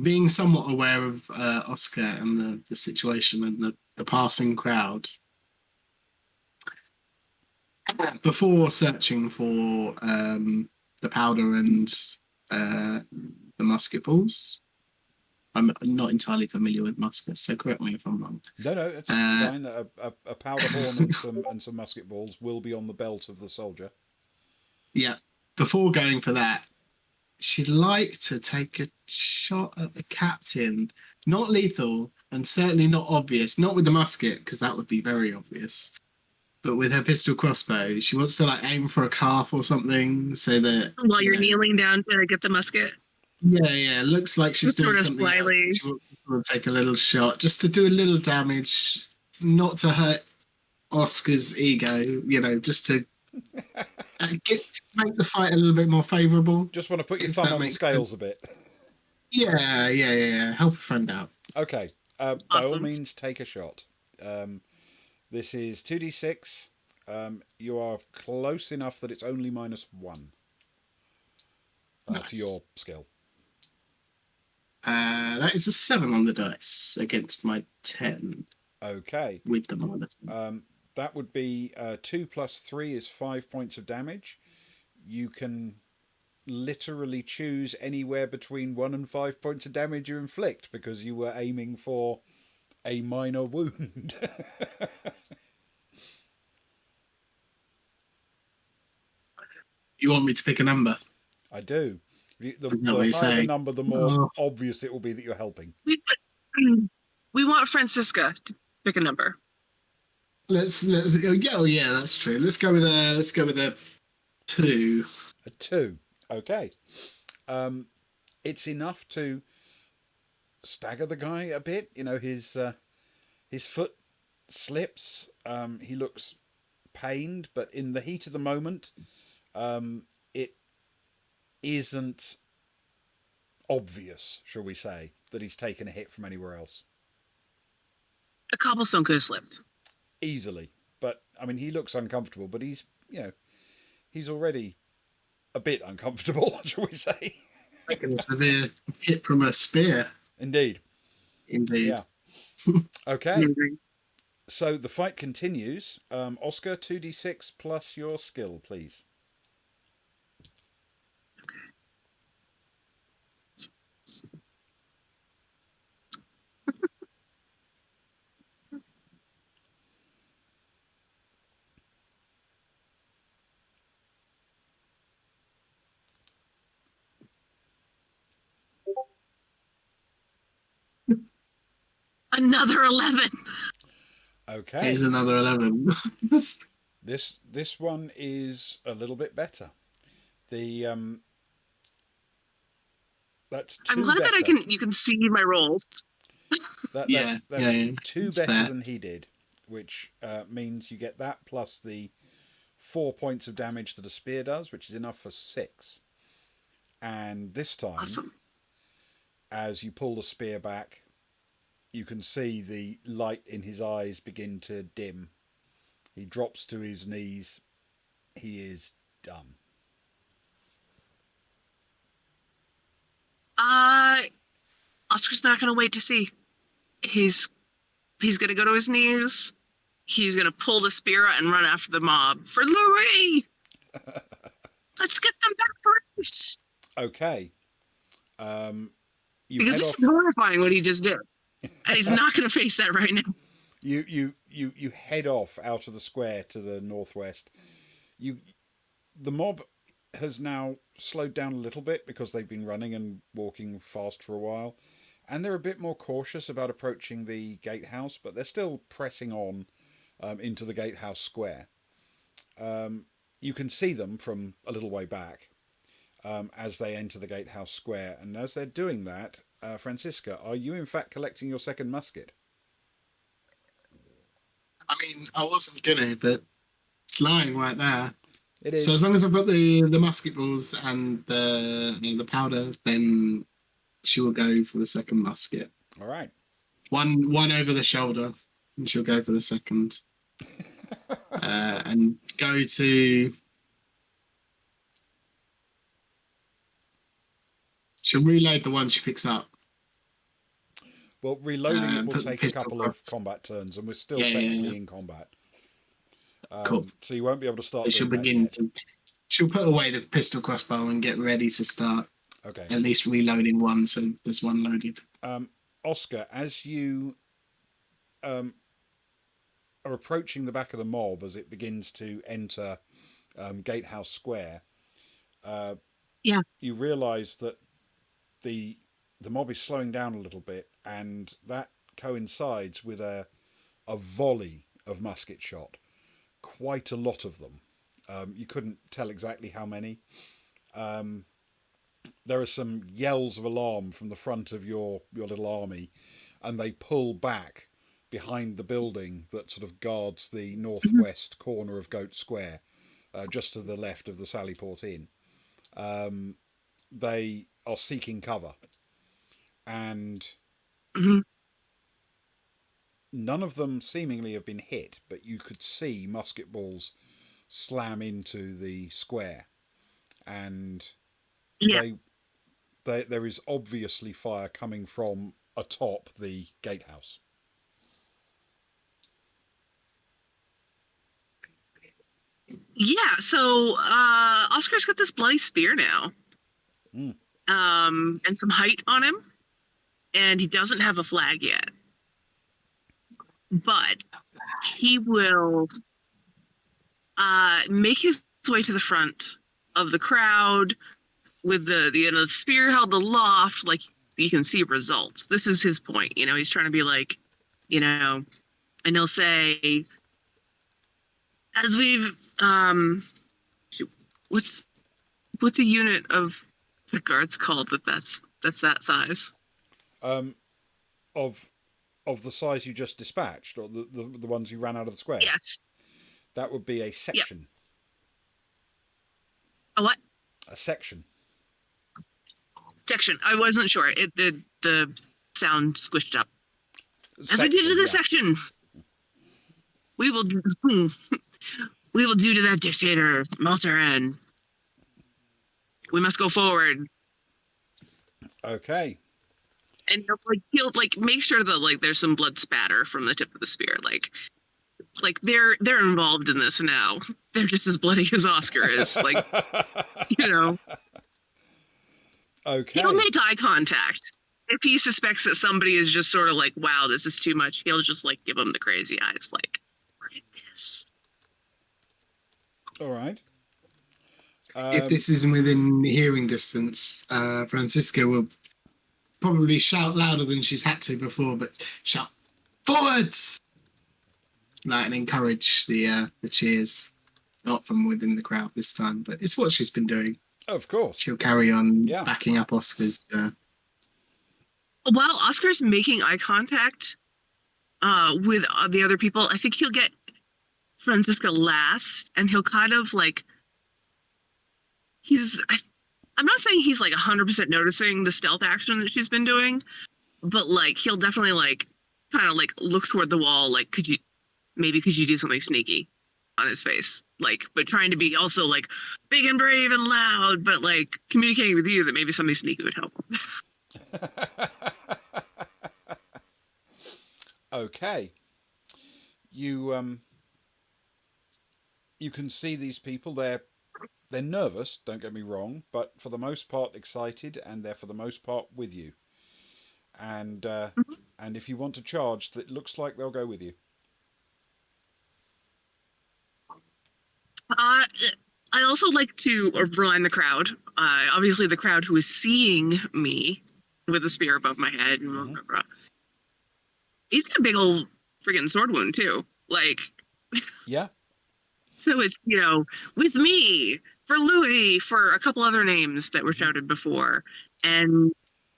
Being somewhat aware of Oscar and the situation and the passing crowd, before searching for the powder and the musket balls, I'm not entirely familiar with muskets, so correct me if I'm wrong. No, it's fine. A powder horn and some musket balls will be on the belt of the soldier. Yeah, before going for that, she'd like to take a shot at the captain. Not lethal, and certainly not obvious. Not with the musket, because that would be very obvious. But with her pistol crossbow, she wants to like aim for a calf or something, so that While you're kneeling down to get the musket. Yeah. Looks like she's Just doing sort of something else. slyly. She wants to sort of take a little shot, just to do a little damage, not to hurt Oscar's ego. Just to make the fight a little bit more favourable. Just want to put your If thumb that on the makes scales sense. a bit. Yeah. Help a friend out. Okay. By all Awesome. means, take a shot. This is 2d6. You are close enough that it's only -1 Nice. to your skill. That is a 7 on the dice against my 10 Okay. with the -1. That would be 2 plus 3 is 5 points of damage. You can literally choose anywhere between 1 and 5 points of damage you inflict because you were aiming for a minor wound. You want me to pick a number? I do. The Is that what you're higher the saying? number, the more Oh. obvious it will be that you're helping. We want Francisca to pick a number. Let's yeah, that's true. Let's go with a 2. A 2. Okay. It's enough to stagger the guy a bit. His foot slips. He looks pained, but in the heat of the moment, it isn't obvious, shall we say, that he's taken a hit from anywhere else. A cobblestone could have slipped. Easily. But, I mean, he looks uncomfortable, but he's already a bit uncomfortable, shall we say. Like a severe hit from a spear. Indeed. Indeed. Yeah. Okay. Mm-hmm. So the fight continues. Oscar, 2d6 plus your skill, please. Another 11. Okay. Here's another 11. This one is a little bit better. That's 2 I'm glad better. that you can see my rolls. That's Yeah. 2 It's better fair. than he did, which means you get that plus the 4 points of damage that a spear does, which is enough for 6. And this time, Awesome. as you pull the spear back, you can see the light in his eyes begin to dim. He drops to his knees. He is done. Uh, Oscar's not gonna wait to see. He's gonna go to his knees. He's gonna pull the spear out and run after the mob for Louis. Let's get them back for us. Okay. You Because head this off. is horrifying what he just did, and he's not gonna face that right now. You head off out of the square to the northwest. The mob has now slowed down a little bit because they've been running and walking fast for a while, and they're a bit more cautious about approaching the gatehouse, but they're still pressing on into the gatehouse square. You can see them from a little way back as they enter the gatehouse square, and as they're doing that, Francisca, are you in fact collecting your second musket? I mean, I wasn't gonna, but it's lying right there. It is. So as long as I've got the musket balls and the powder, then she will go for the second musket. All right. One over the shoulder, and she'll go for the second. And go to. She'll reload the one she picks up. Well, reloading it will put the take a pistol couple of across. combat turns, and we're still Yeah, technically in combat. Cool. So you won't be able to start. So she'll doing that begin yet. to. She'll put away the pistol crossbow and get ready to start Okay. at least reloading one, so there's one loaded. Oscar, as you are approaching the back of the mob as it begins to enter Gatehouse Square, Yeah. you realise that the mob is slowing down a little bit, and that coincides with a volley of musket shot. Quite a lot of them. You couldn't tell exactly how many. There are some yells of alarm from the front of your little army, and they pull back behind the building that sort of guards the northwest corner of Goat Square, just to the left of the Sallyport Inn. They are seeking cover, and Mhm. none of them seemingly have been hit, but you could see musket balls slam into the square, and Yeah. there is obviously fire coming from atop the gatehouse. Yeah, so Oscar's got this bloody spear now. Mm. And some height on him. And he doesn't have a flag yet. But he will make his way to the front of the crowd with the spear held aloft, like you can see results. This is his point, he's trying to be like, and he'll say, as we've what's a unit of the guards called that's that size? Of the size you just dispatched, or the ones you ran out of the square? Yes. That would be a section. Yep. A what? A section. Section. I wasn't sure. The sound squished up. Section, as we did to this yeah. section, we will do to that dictator, Malter, and we must go forward. Okay. And he'll make sure that there's some blood spatter from the tip of the spear. Like they're involved in this now. They're just as bloody as Oscar is. Okay. He'll make eye contact. If he suspects that somebody is just sort of like, wow, this is too much, he'll just give him the crazy eyes, we're in this. All right. If this isn't within hearing distance, Francisca will probably shout louder than she's had to before, but shout forwards, and encourage the cheers, not from within the crowd this time, but it's what she's been doing. Of course. She'll carry on Yeah. backing up Oscar's. While Oscar's making eye contact with the other people, I think he'll get Francisca last, and he'll kind of I'm not saying he's 100% noticing the stealth action that she's been doing, but he'll definitely kind of look toward the wall, could you do something sneaky on his face, but trying to be also big and brave and loud, but communicating with you that maybe something sneaky would help him. Okay. You you can see these people. They're nervous. Don't get me wrong, but for the most part excited, and they're for the most part with you. And and if you want to charge, it looks like they'll go with you. Uh, I also like to remind the crowd. Obviously, the crowd who is seeing me with a spear above my head, and Mhm. he's got a big old friggin' sword wound too. Like, Yeah. so it's with me for Louis for a couple other names that were Mhm. shouted before, and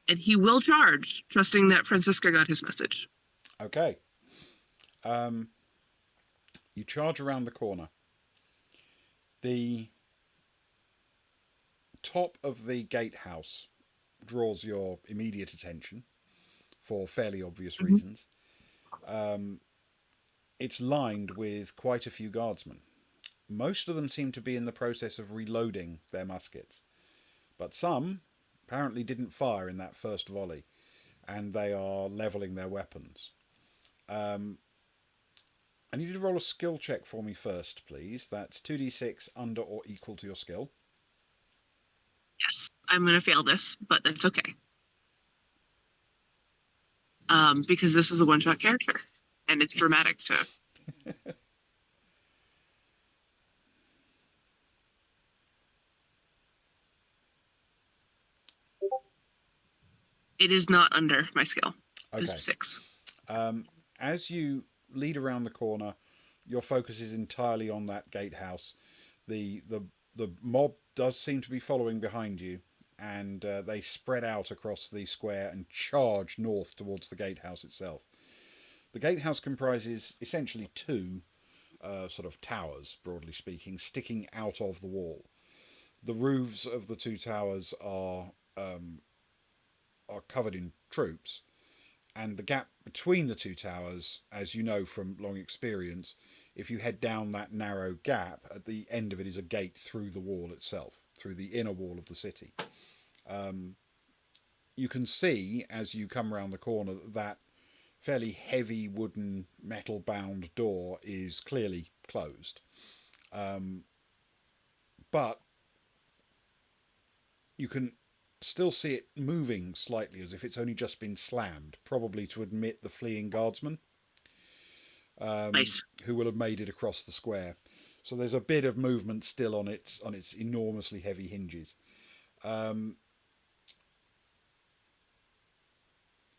he will charge, trusting that Francisca got his message. Okay. Um, you charge around the corner. The top of the gatehouse draws your immediate attention for fairly obvious Mhm. reasons. Um, it's lined with quite a few guardsmen. Most of them seem to be in the process of reloading their muskets, but some apparently didn't fire in that first volley, and they are levelling their weapons. Um, I need you to roll a skill check for me first, please. That's 2d6 under or equal to your skill. Yes, I'm gonna fail this, but that's okay. Because this is a one-shot character, and it's dramatic too. It is not under my skill. It's Okay. 6. Um, as you lead around the corner, your focus is entirely on that gatehouse. The mob does seem to be following behind you, and they spread out across the square and charge north towards the gatehouse itself. The gatehouse comprises essentially two sort of towers, broadly speaking, sticking out of the wall. The roofs of the two towers are covered in troops, and the gap between the two towers, as you know from long experience, if you head down that narrow gap, at the end of it is a gate through the wall itself, through the inner wall of the city. Um, you can see as you come around the corner that fairly heavy wooden metal bound door is clearly closed. Um, but you can still see it moving slightly as if it's only just been slammed, probably to admit the fleeing guardsmen, Nice. who will have made it across the square. So there's a bit of movement still on its enormously heavy hinges. Um,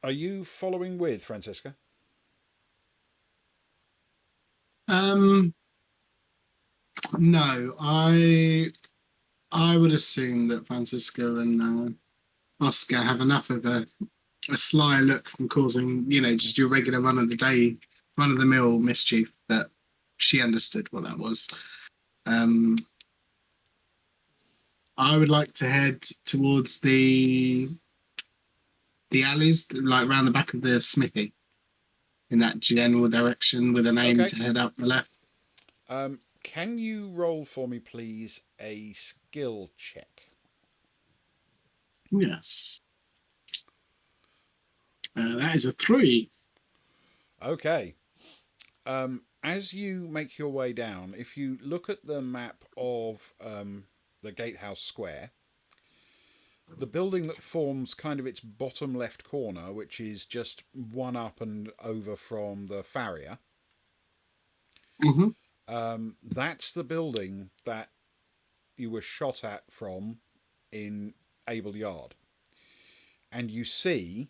are you following with Francisca? Um, no, I would assume that Francisco and Oscar have enough of a sly look from causing, just your regular run of the day, run of the mill mischief that she understood what that was. Um, I would like to head towards the alleys, like round the back of the smithy, in that general direction, with an aim Okay. to head up the left. Can you roll for me, please, a skill check? Yes, that is a 3. Okay. As you make your way down, if you look at the map of the Gatehouse Square, the building that forms kind of its bottom left corner, which is just one up and over from the farrier, Mm-hmm. that's the building that you were shot at from in Able Yard. And you see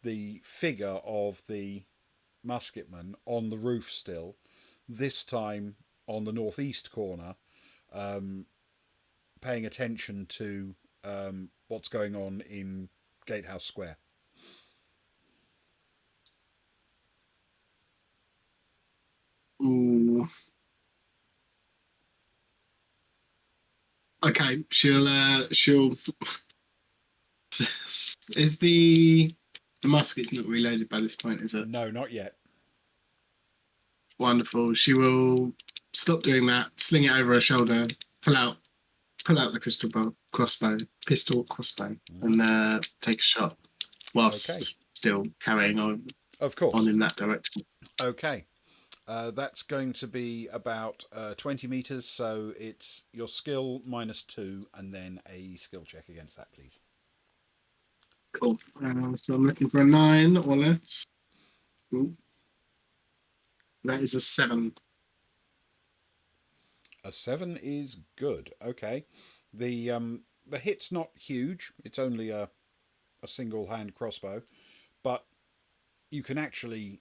the figure of the musketman on the roof still, this time on the northeast corner, um, paying attention to what's going on in Gatehouse Square. Ooh. Okay, she'll is the musket's not reloaded by this point, is it? No, not yet. Wonderful. She will stop doing that, sling it over her shoulder, pull out the crystal crossbow, pistol crossbow, Mm-hmm. and take a shot. whilst Okay. still carrying Of course. on in that direction. Okay. That's going to be about 20 meters, so it's your skill -2 and then a skill check against that, please. Cool. So I'm looking for a 9 or less. Ooh. That is a 7. A 7 is good. Okay. The hit's not huge. It's only a single hand crossbow, but you can actually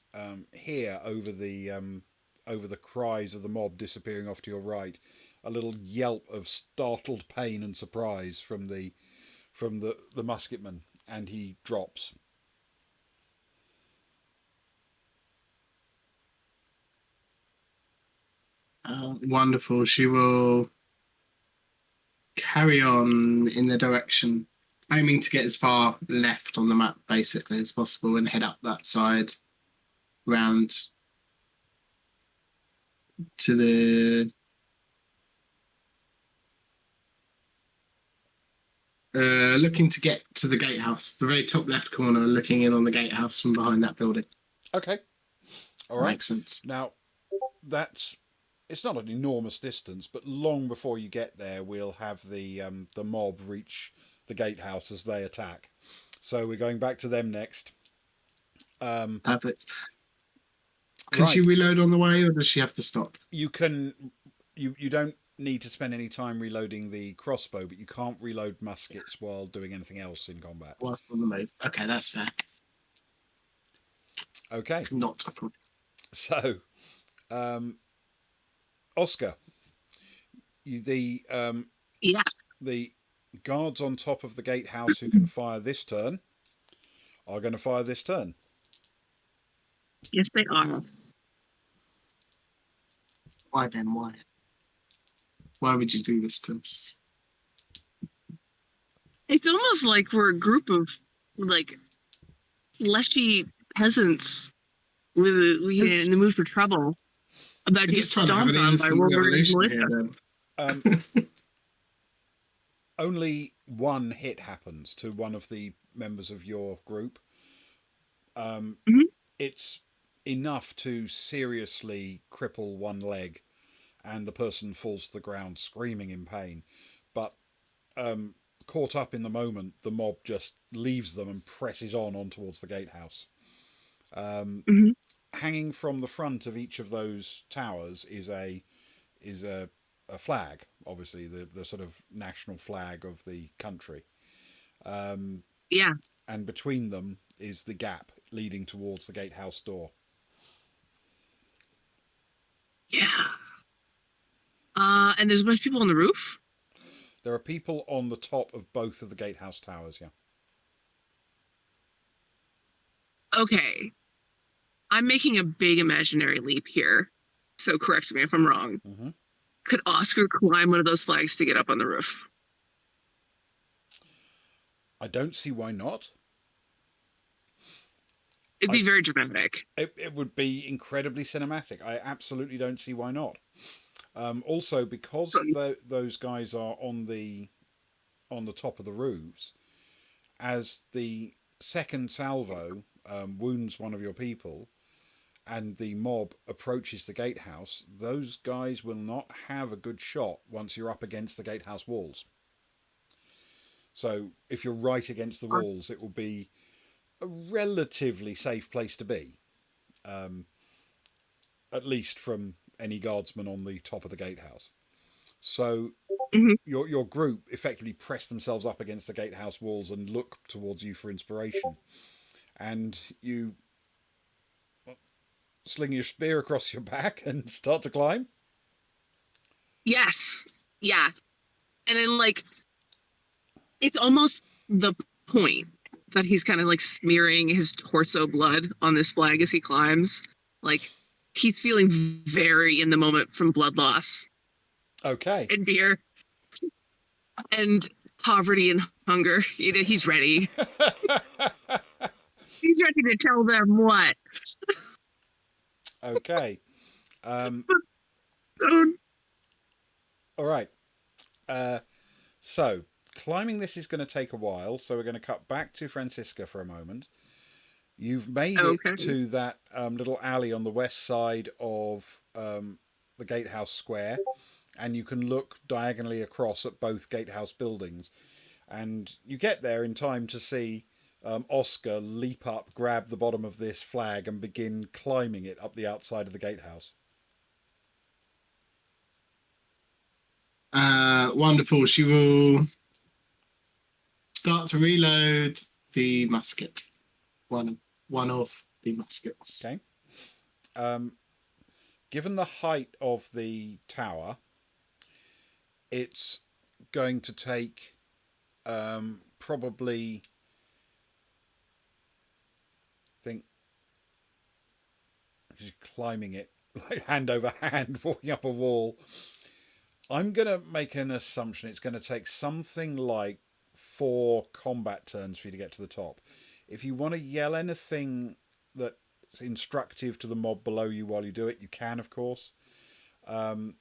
hear over the cries of the mob disappearing off to your right a little yelp of startled pain and surprise from the musketman, and he drops. Wonderful. She will carry on in the direction, aiming to get as far left on the map basically as possible, and head up that side round to the looking to get to the gatehouse, the very top left corner, looking in on the gatehouse from behind that building. Okay. All right. Makes sense. Now, it's not an enormous distance, but long before you get there, we'll have the mob reach the gatehouse as they attack. So we're going back to them next. Perfect. Can Right. she reload on the way, or does she have to stop? You can. You don't need to spend any time reloading the crossbow, but you can't reload muskets while doing anything else in combat. Whilst on the move. Okay, that's fair. Okay. Not a problem. So, Oscar, Yeah. the guards on top of the gatehouse who can fire this turn are going to fire this turn. Yes, they are. Why then? Why? Why would you do this to us? It's almost like we're a group of like fleshy peasants with in the mood for trouble. About to get stomped on by Wolverine's militia. Only one hit happens to one of the members of your group. It's enough to seriously cripple one leg, and the person falls to the ground screaming in pain. But caught up in the moment, the mob just leaves them and presses on towards the gatehouse. Hanging from the front of each of those towers is a flag, obviously the sort of national flag of the country. Yeah. And between them is the gap leading towards the gatehouse door. Yeah. And there's a bunch of people on the roof? There are people on the top of both of the gatehouse towers, yeah. Okay. I'm making a big imaginary leap here, so correct me if I'm wrong. Mm-hmm. Could Oscar climb one of those flags to get up on the roof? I don't see why not. It'd be very dramatic. It would be incredibly cinematic. I absolutely don't see why not. Also, because those guys are on the top of the roofs, as the second salvo wounds one of your people, and the mob approaches the gatehouse, those guys will not have a good shot once you're up against the gatehouse walls. So if you're right against the walls, it will be a relatively safe place to be, at least from any guardsman on the top of the gatehouse. So your group effectively press themselves up against the gatehouse walls and look towards you for inspiration, and you sling your spear across your back and start to climb. Yes. Yeah. And then, like, it's almost the point that he's kind of like smearing his torso blood on this flag as he climbs. Like, he's feeling very in the moment from blood loss. Okay. And beer. And poverty and hunger. He's ready. He's ready to tell them what. Okay. All right. So, climbing this is going to take a while, so we're going to cut back to Francisca for a moment. You've made Okay. it to that little alley on the west side of the Gatehouse Square, and you can look diagonally across at both Gatehouse buildings. And you get there in time to see Oscar leap up, grab the bottom of this flag, and begin climbing it up the outside of the gatehouse. Wonderful. She will start to reload the musket. One of the muskets. Okay. Given the height of the tower, it's going to take probably, I think, because you're climbing it like hand over hand, walking up a wall. I'm going to make an assumption it's going to take something like 4 combat turns for you to get to the top. If you want to yell anything that's instructive to the mob below you while you do it, you can, of course. About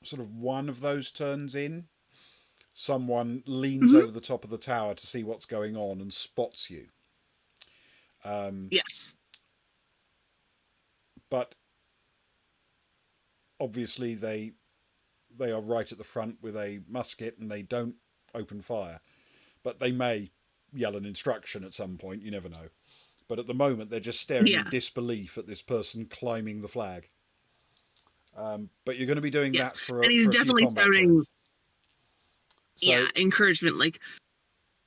sort of one of those turns in, someone leans over the top of the tower to see what's going on and spots you. Yes. But obviously they are right at the front with a musket and they don't open fire. But they may yell an instruction at some point, you never know. But at the moment they're just staring in disbelief at this person climbing the flag. But you're going to be doing that for and he's for a definitely few combat shouting, turns. So, encouragement, like,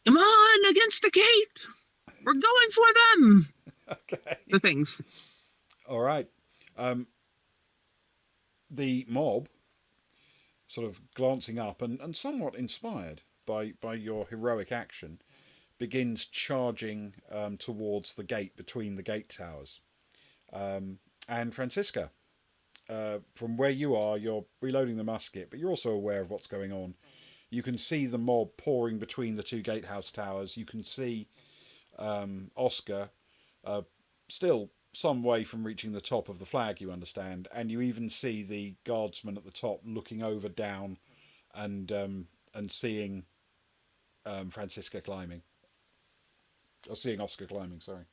come on, against the gate! We're going for them! okay. The things. All right. The mob, sort of glancing up and somewhat inspired by your heroic action, begins charging towards the gate between the gate towers. And Francisca, from where you are, you're reloading the musket, but you're also aware of what's going on. You can see the mob pouring between the 2 gatehouse towers. You can see Oscar still some way from reaching the top of the flag, you understand, and you even see the guardsman at the top looking over down and seeing Francisca climbing. Or seeing Oscar climbing, sorry.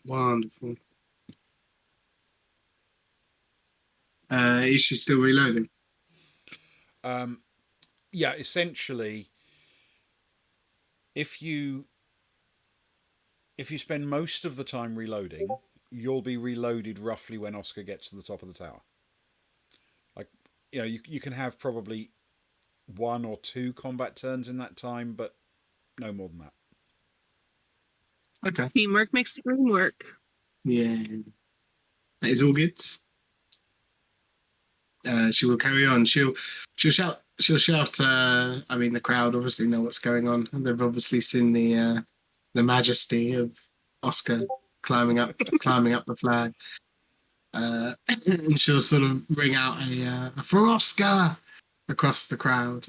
Wonderful. Is she still reloading? Yeah, essentially, if you spend most of the time reloading, you'll be reloaded roughly when Oscar gets to the top of the tower. Like, you can have probably 1 or 2 combat turns in that time, but no more than that. Okay. Teamwork makes the dream work. Yeah. That is all good. She will carry on. She'll shout. I mean, the crowd obviously know what's going on. They've obviously seen the majesty of Oscar climbing up the flag. And she'll sort of ring out a for Oscar across the crowd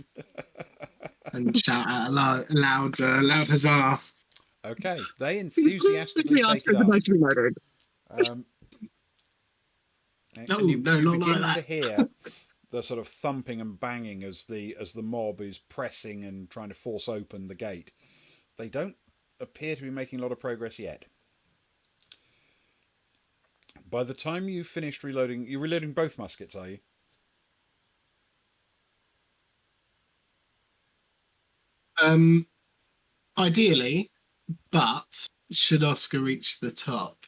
and shout out a loud huzzah. Okay, they enthusiastically take Oscar's it up. about to be murdered. And you not begin like to that. hear the sort of thumping and banging as the mob is pressing and trying to force open the gate. They don't appear to be making a lot of progress yet. By the time you've finished reloading, you're reloading both muskets, are you? Ideally, but should Oscar reach the top,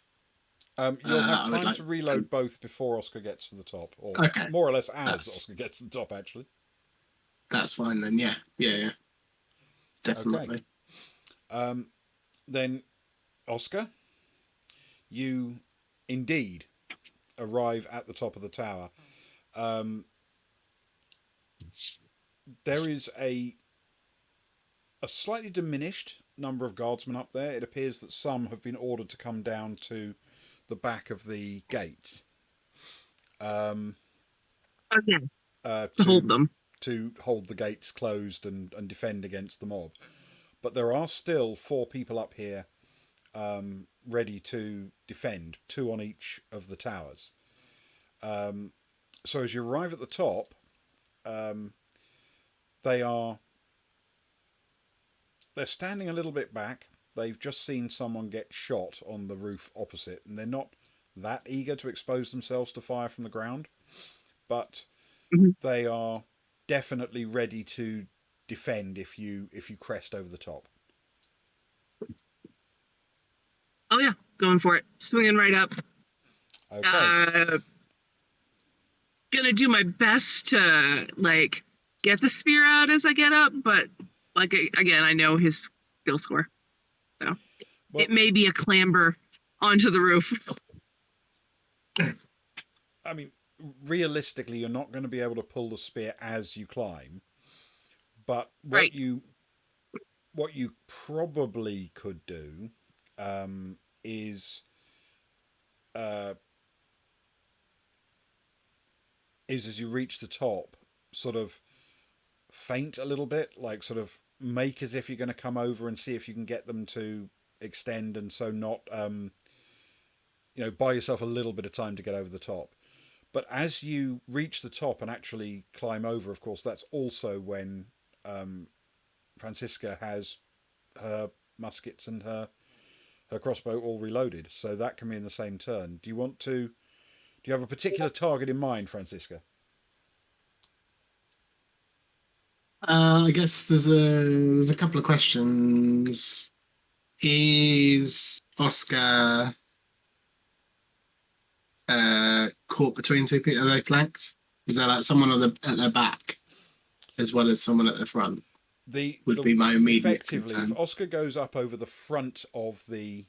You'll have I would time like to reload both before Oscar gets to the top, or Okay, more or less as that's- Oscar gets to the top, actually. that's fine then. Yeah, definitely. Then, Oscar, you indeed arrive at the top of the tower. There is a slightly diminished number of guardsmen up there. It appears that some have been ordered to come down to the back of the gates. Okay. To Hold them. to hold the gates closed and defend against the mob. but there are still 4 people up here ready to defend, 2 on each of the towers. So as you arrive at the top, they're standing a little bit back. They've just seen someone get shot on the roof opposite, and they're not that eager to expose themselves to fire from the ground, but Mhm. they are definitely ready to defend if you crest over the top. Oh yeah, going for it. Swinging right up. Okay. Gonna do my best to like get the spear out as I get up, but like again, I know his skill score, so Well, it may be a clamber onto the roof. I mean, realistically, you're not going to be able to pull the spear as you climb. But Right. what you probably could do is uh, as you reach the top, sort of faint a little bit, like sort of make as if you're going to come over and see if you can get them to extend, and so not buy yourself a little bit of time to get over the top. But as you reach the top and actually climb over, of course, that's also when Francisca has her muskets and her crossbow all reloaded. So that can be in the same turn. Do you have a particular target in mind, Francisca? I guess there's a couple of questions. Is Oscar caught between 2 people? Are they flanked? Is there like someone at their back as well as someone at the front? Would be my immediate Effectively, if concern. Oscar goes up over the front of the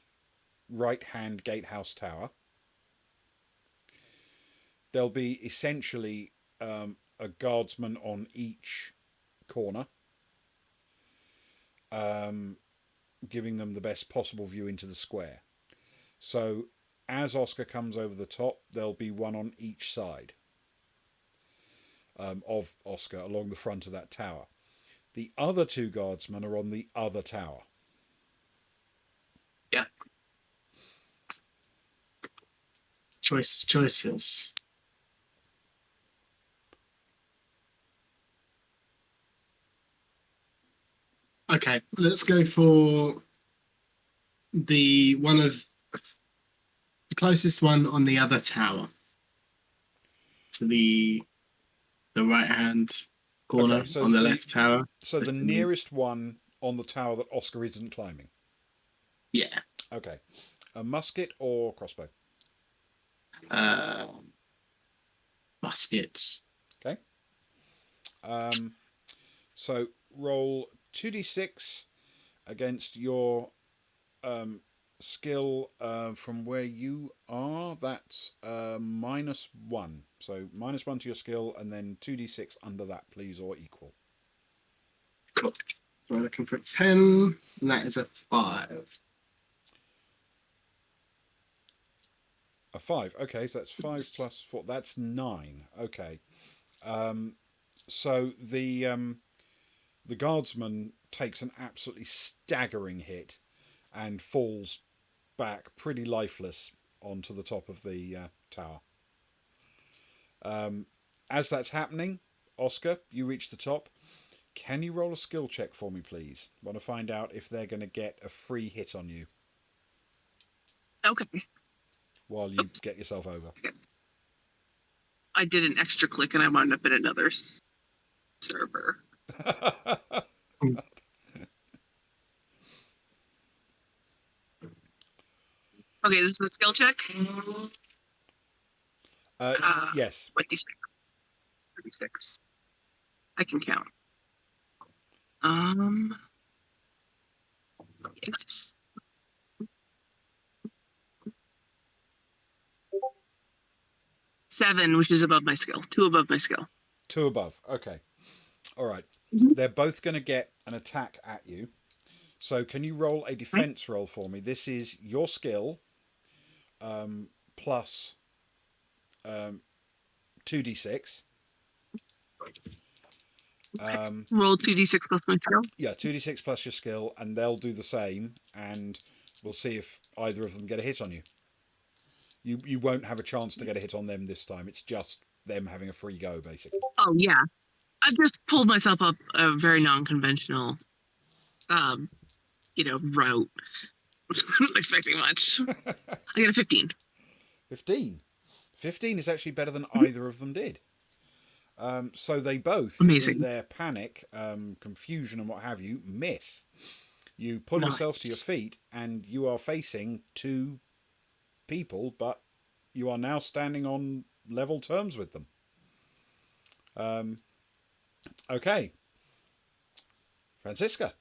right-hand gatehouse tower, there'll be essentially a guardsman on each corner, um, giving them the best possible view into the square. So as Oscar comes over the top, there'll be one on each side of Oscar along the front of that tower. The other 2 guardsmen are on the other tower. Yeah. Choices. Okay, let's go for the closest one on the other tower to the right hand corner Okay, so on the left tower. the nearest one on the tower that Oscar isn't climbing. Yeah. Okay, a musket or crossbow? Muskets. Okay. So roll 2d6 against your skill from where you are. That's -1. So -1 to your skill, and then 2d6 under that, please, or equal. Cool. So we're looking for 10, and that is a 5. A 5. Okay, so that's 5 plus 4. That's 9. Okay. So the guardsman takes an absolutely staggering hit and falls back pretty lifeless onto the top of the tower. As that's happening, Oscar, you reach the top. Can you roll a skill check for me, please? I want to find out if they're going to get a free hit on you Okay. while you get yourself over. I did an extra click and I wound up in another server. Okay, this is the skill check. Yes. 26. 36. I can count. Yes. Seven, which is above my skill. 2 above my skill. 2 above. Okay. All right. Mhm. They're both going to get an attack at you. So can you roll a defense roll for me? This is your skill plus 2d6. Roll 2d6 plus my skill. Yeah, 2d6 plus your skill, and they'll do the same, and we'll see if either of them get a hit on you. You won't have a chance to get a hit on them this time. It's just them having a free go, basically. Oh yeah, I just pulled myself up a very non-conventional, route. Not expecting much. I got a 15. 15. 15 is actually better than either of them did. So they both, Amazing. in their panic, confusion, and what have you, miss. You pull yourself to your feet, and you are facing two people, but you are now standing on level terms with them. Okay. Franziska.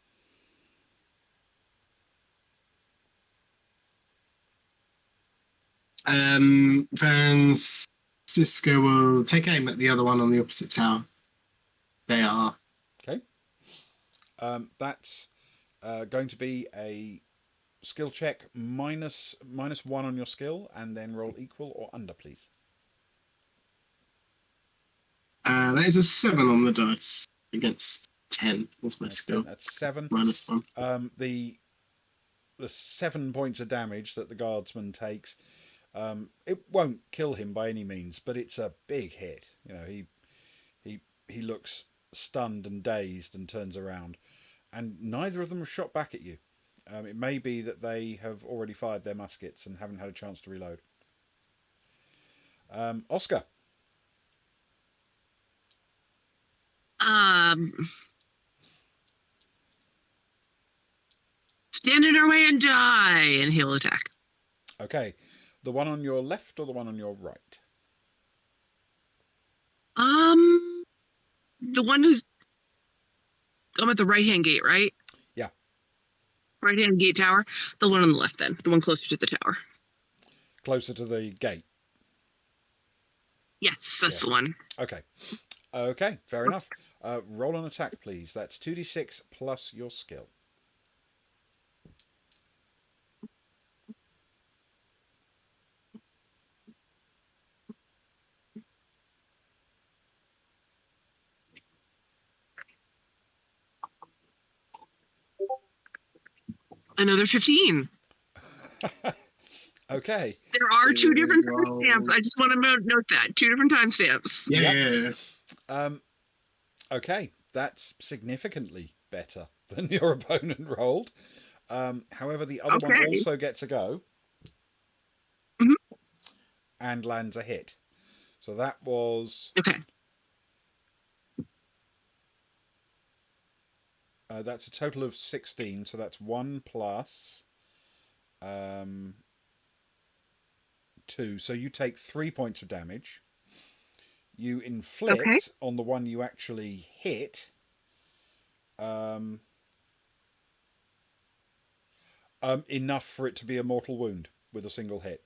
Francisco will take aim at the other one on the opposite tower. They are. Okay. That's going to be a skill check minus 1 on your skill, and then roll equal or under, please. That is a 7 on the dice against 10. What's my skill? That's 7. Minus 1. The 7 points of damage that the guardsman takes, it won't kill him by any means, but it's a big hit. You know, he looks stunned and dazed and turns around, and neither of them have shot back at you. It may be that they have already fired their muskets and haven't had a chance to reload. Oscar. Stand in our way and die, and he'll attack. Okay. The one on your left or the one on your right? The one who's... I'm at the right-hand gate, right? Yeah. Right-hand gate tower. The one on the left, then. The one closer to the tower. Closer to the gate? Yes, that's the one. Okay. Okay, fair enough. Roll an attack, please. That's 2d6 plus your skill. Another 15. Okay. There are 2 different timestamps. I just want to note that. 2 different timestamps. Yeah. Okay, that's significantly better than your opponent rolled. However, the other one also gets a go. Mm-hmm. And lands a hit. So that was... Okay. That's a total of 16, so that's 1 plus 2. So you take 3 points of damage. You inflict on the one you actually hit enough for it to be a mortal wound with a single hit.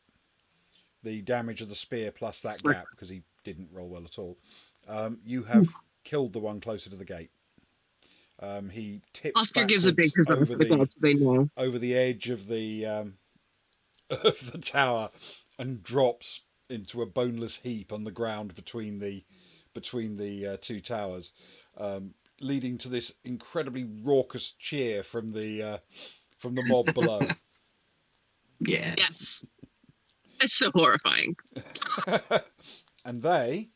The damage of the spear plus that gap, because he didn't roll well at all. You have killed the one closer to the gate. He tips Oscar gives a big over the edge of the tower and drops into a boneless heap on the ground between the 2 towers, leading to this incredibly raucous cheer from the mob below. Yeah. Yes. It's so horrifying. And they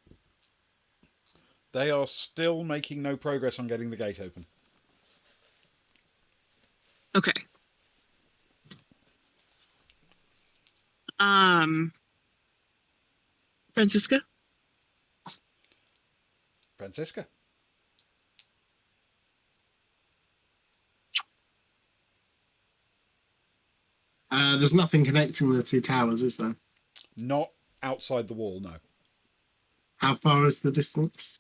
are still making no progress on getting the gate open. Okay. Franziska? There's nothing connecting the 2 towers, is there? Not outside the wall, no. How far is the distance?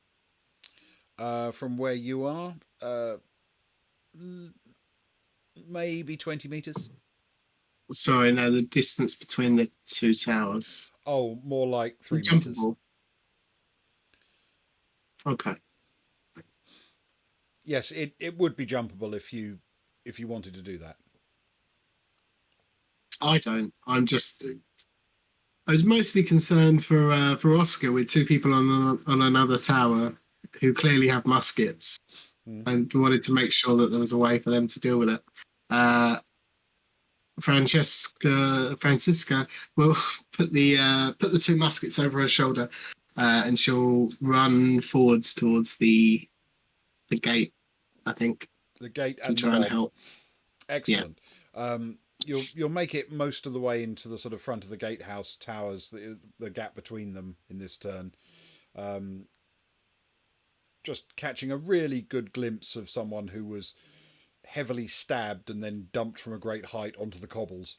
From where you are, maybe 20 meters. Sorry, no, the distance between the 2 towers. Oh, more like 3 meters. Okay. Yes, it would be jumpable if you wanted to do that. I don't. I was mostly concerned for Oscar with 2 people on another tower. who clearly have muskets, and wanted to make sure that there was a way for them to deal with it. Francisca will put the two muskets over her shoulder, and she'll run forwards towards the gate, I think, The gate to and try the and mob. help. Excellent. You'll make it most of the way into the sort of front of the gatehouse towers, the gap between them in this turn. Just catching a really good glimpse of someone who was heavily stabbed and then dumped from a great height onto the cobbles.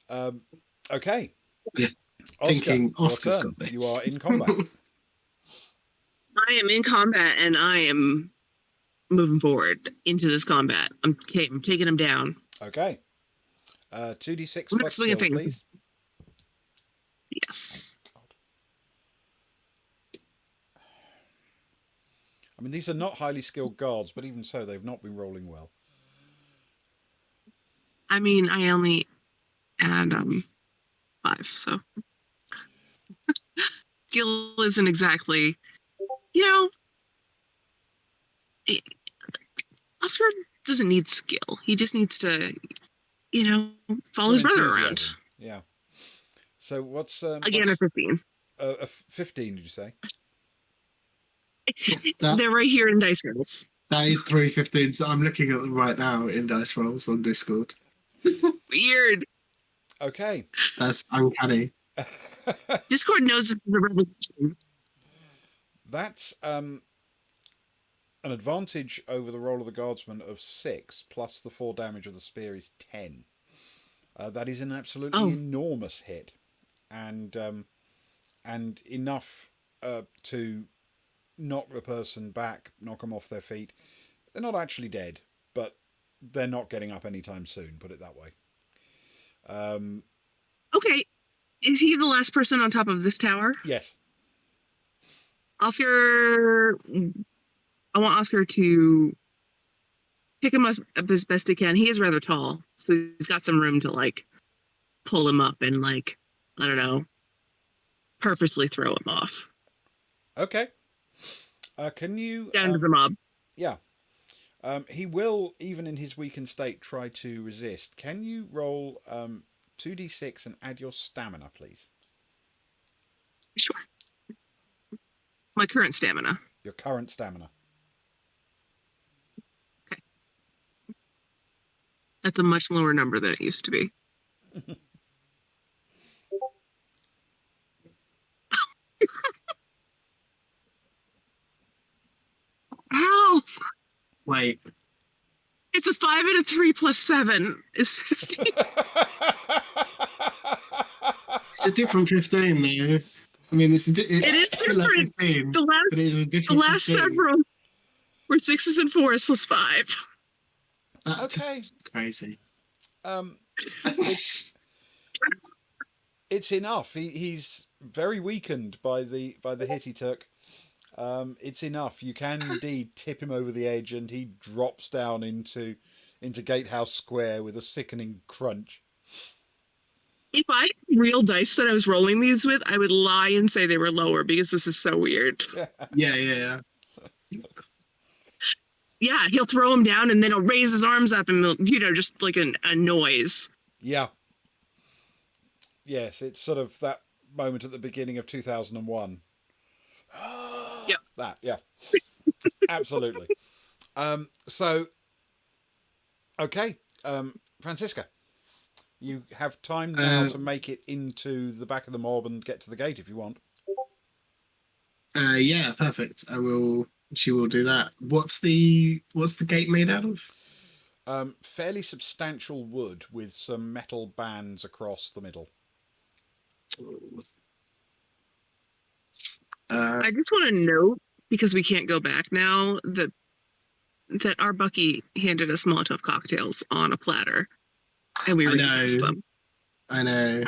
Okay. Yeah. Oscar, Thinking your Oscar's turn. got this. You are in combat. I am in combat and I am moving forward into this combat. I'm taking him down. Okay. 2d6 I'm plus swinging skill, fingers. please. Yes. I mean, these are not highly skilled guards, but even so, they've not been rolling well. I mean, I only had 5, so skill isn't exactly, Oscar doesn't need skill. He just needs to, follow his Some brother around. enthusiasm. Yeah. So what's Again, a 15. a 15? Did you say? They're right here in dice rolls. That is 315. So I'm looking at them right now in dice rolls on Discord. Weird. Okay. That's uncanny. Discord knows this is a revolution. That's an advantage over the roll of the guardsman of 6, plus the 4 damage of the spear is 10. That is an absolutely enormous hit, and enough to knock the person back, knock them off their feet. They're not actually dead, but they're not getting up anytime soon, put it that way. Okay. Is he the last person on top of this tower? Yes. Oscar, I want Oscar to pick him up as best he can. He is rather tall, so he's got some room to pull him up and I don't know, purposely throw him off. Okay. Can you down to the mob? Yeah. He will, even in his weakened state, try to resist. Can you roll 2d6 and add your stamina, please? Sure. My current stamina. Your current stamina. Okay. That's a much lower number than it used to be. How? Wait. It's a 5 and a 3 plus 7 is 15. It's a different 15, though. I mean, it is still a different. 15, The but it is a different last 15. several were 6s and 4s plus 5. Okay. That's crazy. It's enough. He's very weakened by the hit he took. It's enough. You can indeed tip him over the edge, and he drops down into Gatehouse Square with a sickening crunch. If I had real dice that I was rolling these with, I would lie and say they were lower because this is so weird. Yeah. Yeah, he'll throw him down and then he'll raise his arms up and just like a noise. Yeah. Yes, it's sort of that moment at the beginning of 2001. Yep. That, yeah. Absolutely. So, okay, Francisca, you have time now to make it into the back of the mob and get to the gate if you want. Yeah, perfect. She will do that. What's the gate made out of? Fairly substantial wood with some metal bands across the middle. I just want to note, because we can't go back now, that our Bucky handed us Molotov cocktails on a platter, and we reused them. I know.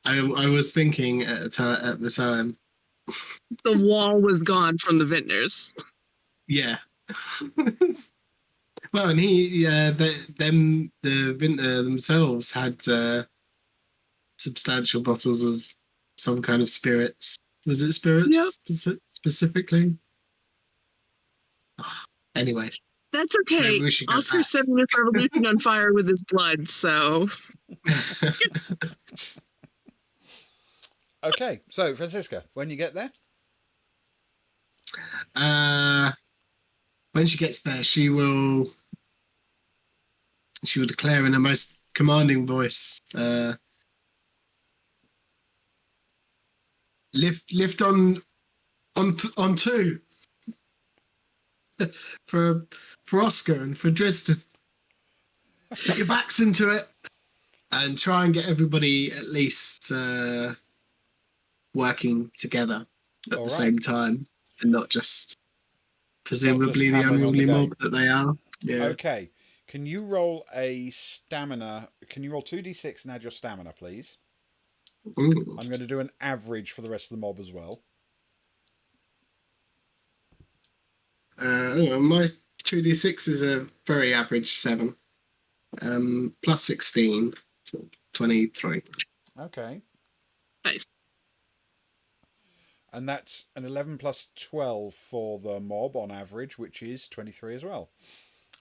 I was thinking at the time. The wall was gone from the vintners. Yeah. Well, and the vintner themselves had substantial bottles of some kind of spirits Was it Yep. spirits specifically? Ah, anyway, That's okay. maybe we should go Oscar's setting this revolution on fire with his blood, so back. Okay, so Francisca, when you get there, When she gets there, she will declare in a most commanding voice, lift on two for Oscar and for Dresden. Put your backs into it and try and get everybody at least working together at All the right. same time, and not just presumably the hammering on the unruly mob gate. that they are. Yeah. Okay. Can you roll a stamina? Can you roll 2d6 and add your stamina, please? Ooh. I'm going to do an average for the rest of the mob as well. My 2d6 is a very average 7. Plus 16, so 23. Okay. nice. And that's an 11 plus 12 for the mob on average, which is 23 as well.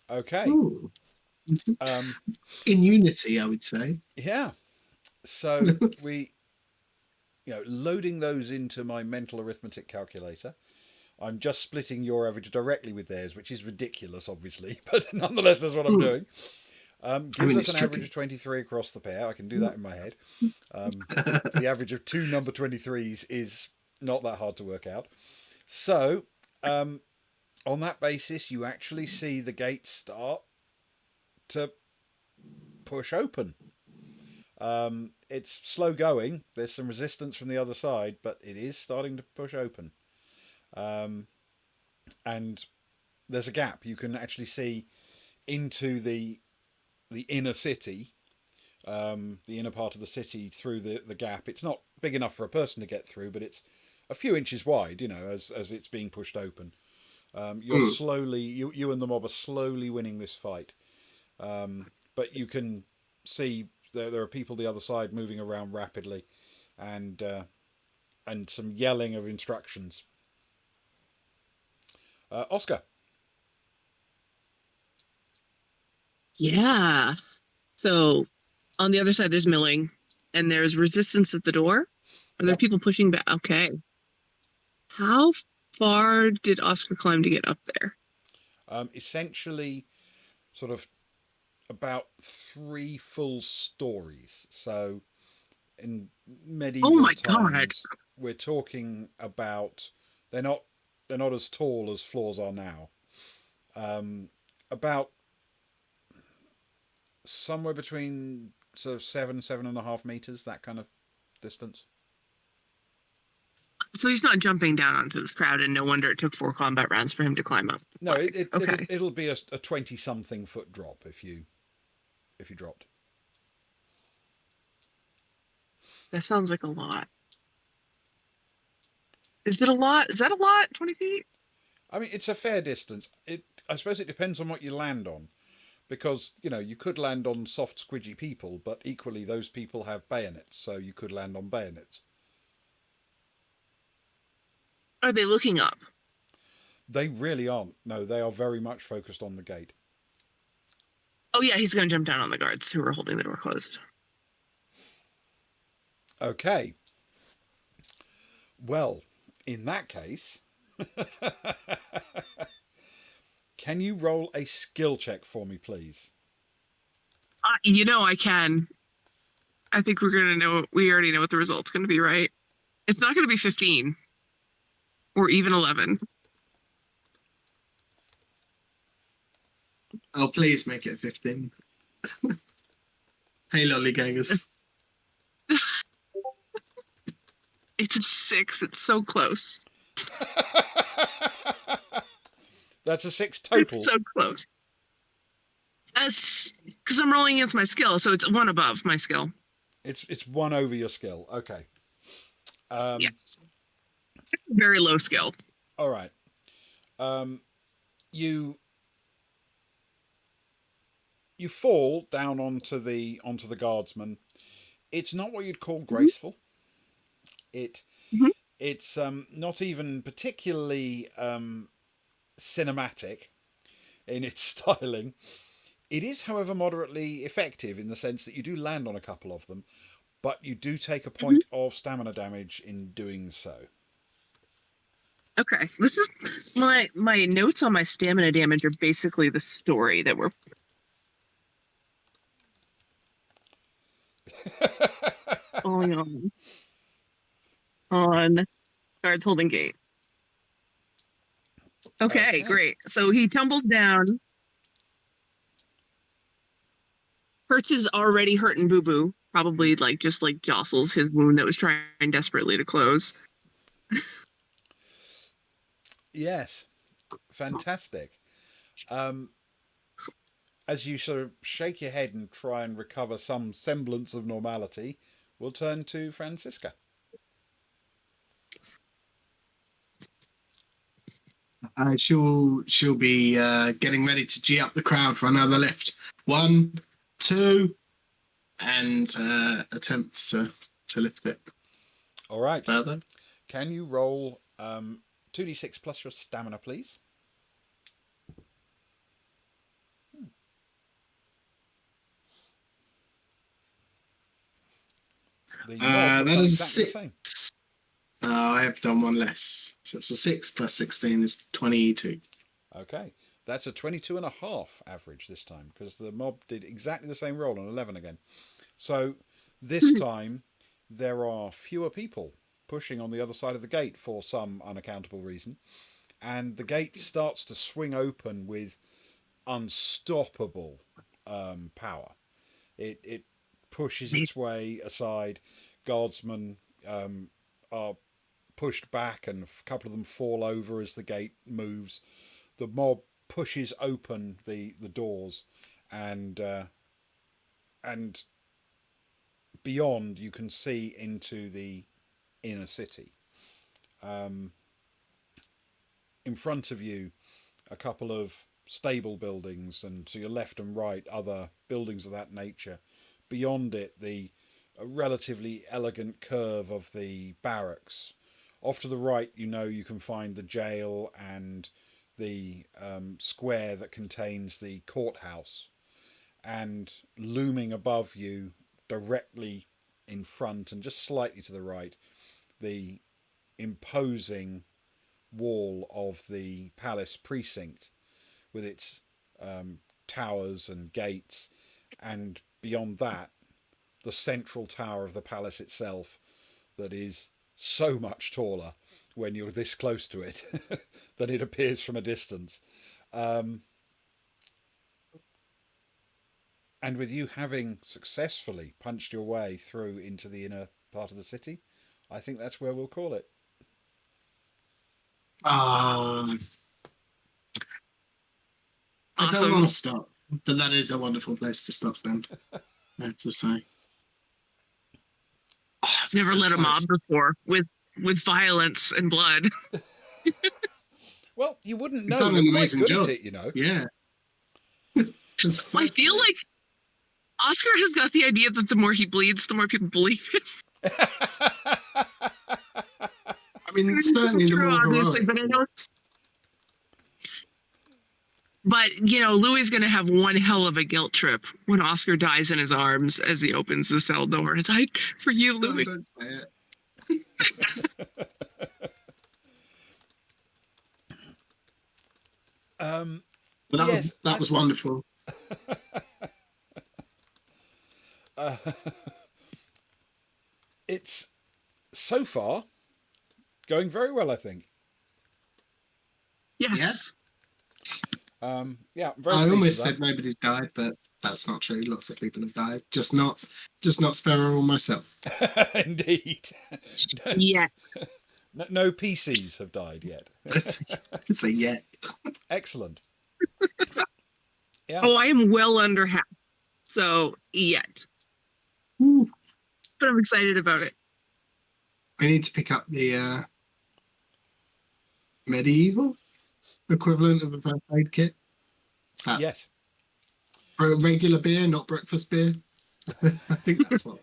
Okay. Ooh. In unity, I would say. Yeah. So we, loading those into my mental arithmetic calculator. I'm just splitting your average directly with theirs, which is ridiculous, obviously, but nonetheless, that's what I'm doing. Gives us an average of 23 across the pair. I can do that in my head. The average of 2 number 23s is not that hard to work out. So, on that basis, you actually see the gate start to push open. It's slow going. There's some resistance from the other side, but it is starting to push open. And there's a gap. You can actually see into the inner city, the inner part of the city through the gap. It's not big enough for a person to get through, but it's a few inches wide, as it's being pushed open. You're slowly, you and the mob are slowly winning this fight. But you can see there are people the other side moving around rapidly, and some yelling of instructions. Oscar. Yeah. So on the other side, there's milling, and there's resistance at the door. Are there Yep. people pushing back? Okay. How far did Oscar climb to get up there? Essentially, sort of about 3 full stories. So, in medieval Oh my times, God. we're talking about they're not as tall as floors are now. About somewhere between sort of 7.5 meters, that kind of distance. So he's not jumping down onto this crowd, and no wonder it took 4 combat rounds for him to climb up. No, Okay. it'll be a 20-something foot drop if you dropped. That sounds like a lot. Is it a lot? Is that a lot? 20 feet? I mean, it's a fair distance. I suppose it depends on what you land on, because you could land on soft, squidgy people, but equally those people have bayonets, so you could land on bayonets. Are they looking up? They really aren't. No, they are very much focused on the gate. Oh yeah, he's going to jump down on the guards who are holding the door closed. Okay. Well, in that case, can you roll a skill check for me, please? I can. I think we're gonna know. We already know what the result's going to be, right? It's not going to be 15 or even 11. Oh, please make it 15. Hey, lollygangers. It's a 6. It's so close. That's a 6 total. It's so close. Because I'm rolling against my skill, so it's 1 above my skill. It's 1 over your skill. Okay. Yes. Very low skill. All right. You fall down onto the guardsman. It's not what you'd call graceful. It Mhm. It's not even particularly cinematic in its styling. It is, however, moderately effective in the sense that you do land on a couple of them, but you do take a point of stamina damage in doing so. Okay, this is my notes on my stamina damage are basically the story that we're going on guards holding gate. Okay, great. So he tumbled down. Hurts is already hurting Boo Boo. Probably just jostles his wound that was trying desperately to close. Yes, fantastic. As you sort of shake your head and try and recover some semblance of normality, we'll turn to Francisca. She'll be getting ready to G up the crowd for another lift. 1, 2, and attempt to lift it. All right. Further. Can you roll 2d6 plus your stamina, please? The mob that is exactly 6. the same. I have done one less. So it's a 6 plus 16 is 22. Okay. That's a 22.5 average this time, because the mob did exactly the same roll on 11 again. So this time there are fewer people pushing on the other side of the gate for some unaccountable reason, and the gate starts to swing open with unstoppable power. It pushes its way aside. Guardsmen are pushed back, and a couple of them fall over as the gate moves. The mob pushes open the doors, and beyond you can see into the inner city. In front of you, a couple of stable buildings, and to your left and right, other buildings of that nature. Beyond it, the relatively elegant curve of the barracks. Off to the right, you can find the jail and the square that contains the courthouse. And looming above you, directly in front and just slightly to the right, the imposing wall of the palace precinct with its towers and gates, and beyond that, the central tower of the palace itself, that is so much taller when you're this close to it than it appears from a distance. And with you having successfully punched your way through into the inner part of the city, I think that's where we'll call it. I don't want to stop, but that is a wonderful place to stop, then. I have to say. I've never led a mob before with violence and blood. Well, you wouldn't You've know. done an You're quite amazing good job. at it, you know. Yeah. I feel like Oscar has got the idea that the more he bleeds, the more people believe it. I mean, certainly the more heroic. But I know. But Louis is going to have one hell of a guilt trip when Oscar dies in his arms as he opens the cell door. It's like, for you, Louis. No, don't say it. That was wonderful. It's so far going very well, I think. Yes. Yeah, very I pleased almost with said nobody's died, but that's not true. Lots of people have died. Just not Sparrow or myself. that. Indeed. Yeah. No PCs have died yet. Say yet. Excellent. Yeah. Oh, I am well under half. So, yet. Ooh. But I'm excited about it. I need to pick up the medieval equivalent of a first aid kit. Yes. Regular beer, not breakfast beer. I think that's what.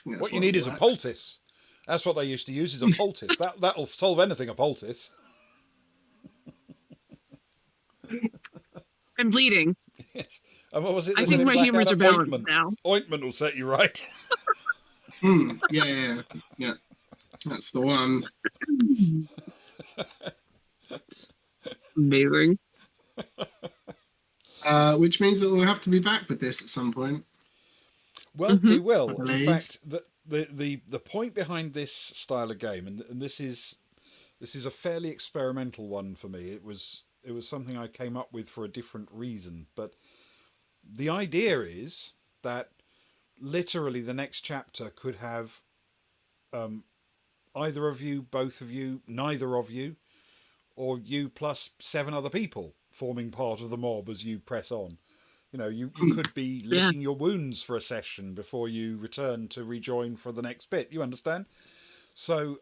What you need is a poultice, That's what they used to use, is a poultice. That'll solve anything, a poultice. I'm bleeding. Yes. And what was it? I There's think an my humors Blackadder are balanced ointment. now. Ointment will set you right. Yeah. That's the one. Amazing. Which means that we'll have to be back with this at some point. Well, Mhm. we will. I In believe. fact, the point behind this style of game, and this is a fairly experimental one for me. It was something I came up with for a different reason, but the idea is that literally the next chapter could have either of you, both of you, neither of you, or you plus 7 other people forming part of the mob as you press on. You know, you could be Yeah. licking your wounds for a session before you return to rejoin for the next bit. You understand? So,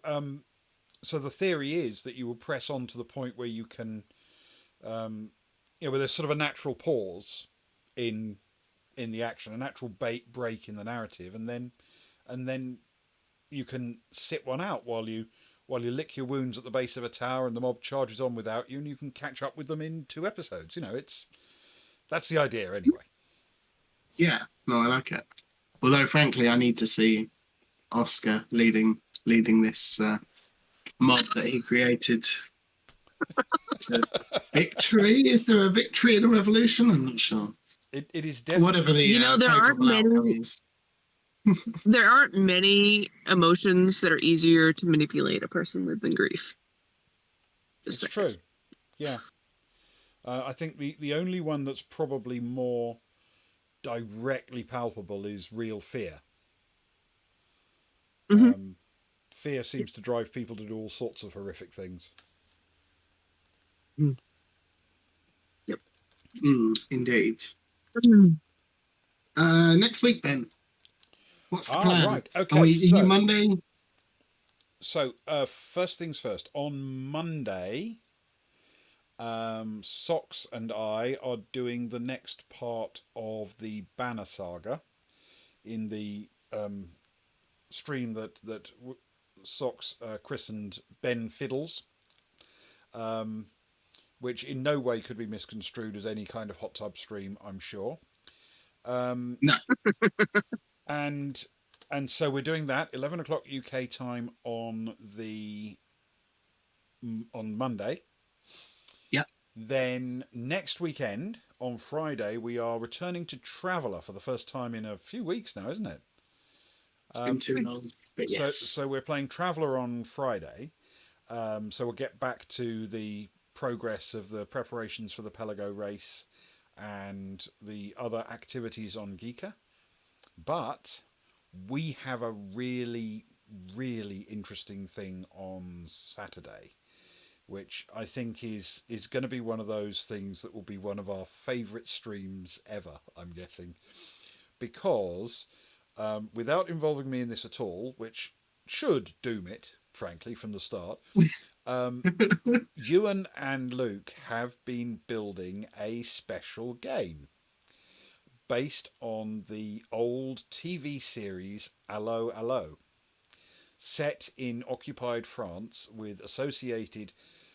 so the theory is that you will press on to the point where you can, where there's sort of a natural pause in the action, a natural break in the narrative, and then you can sit one out while you lick your wounds at the base of a tower and the mob charges on without you, and you can catch up with them in 2 episodes. You know, that's the idea anyway. Yeah, no, I like it. Although, frankly, I need to see Oscar leading this mob that he created. To victory? Is there a victory in a revolution? I'm not sure. It is definitely Whatever the there aren't favourable outcome many. is. There aren't many emotions that are easier to manipulate a person with than grief. It's Just true. saying. Yeah. I think the only one that's probably more directly palpable is real fear. Mhm. Fear seems to drive people to do all sorts of horrific things. Yep. Indeed. Mm. Next week, Ben. What's the plan? Right. Okay. Are you Monday? So, first things first. On Monday, Socks and I are doing the next part of the Banner Saga in the stream that Socks christened Ben Fiddles, which in no way could be misconstrued as any kind of hot tub stream, I'm sure. No. And so we're doing that 11 o'clock UK time on Monday. Yep. Then next weekend on Friday we are returning to Traveller for the first time in a few weeks now, isn't it? It's been too long, but yes. So we're playing Traveller on Friday. So we'll get back to the progress of the preparations for the Pelago race and the other activities on Geeka. But we have a really, really interesting thing on Saturday, which I think is going to be one of those things that will be one of our favourite streams ever, I'm guessing. Because without involving me in this at all, which should doom it, frankly, from the start, Ewan and Luke have been building a special game based on the old TV series Allo Allo, set in occupied France with associated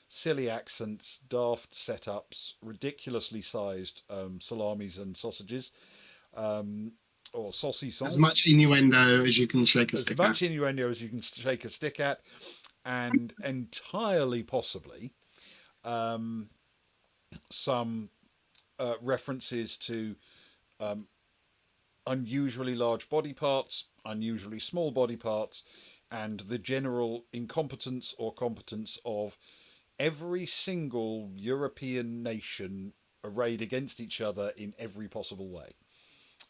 silly accents, daft setups, ridiculously sized salamis and sausages, or saucissons. As much innuendo as you can shake a stick at. As much innuendo as you can shake a stick at, and entirely possibly some references to unusually large body parts, unusually small body parts, and the general incompetence or competence of every single European nation arrayed against each other in every possible way.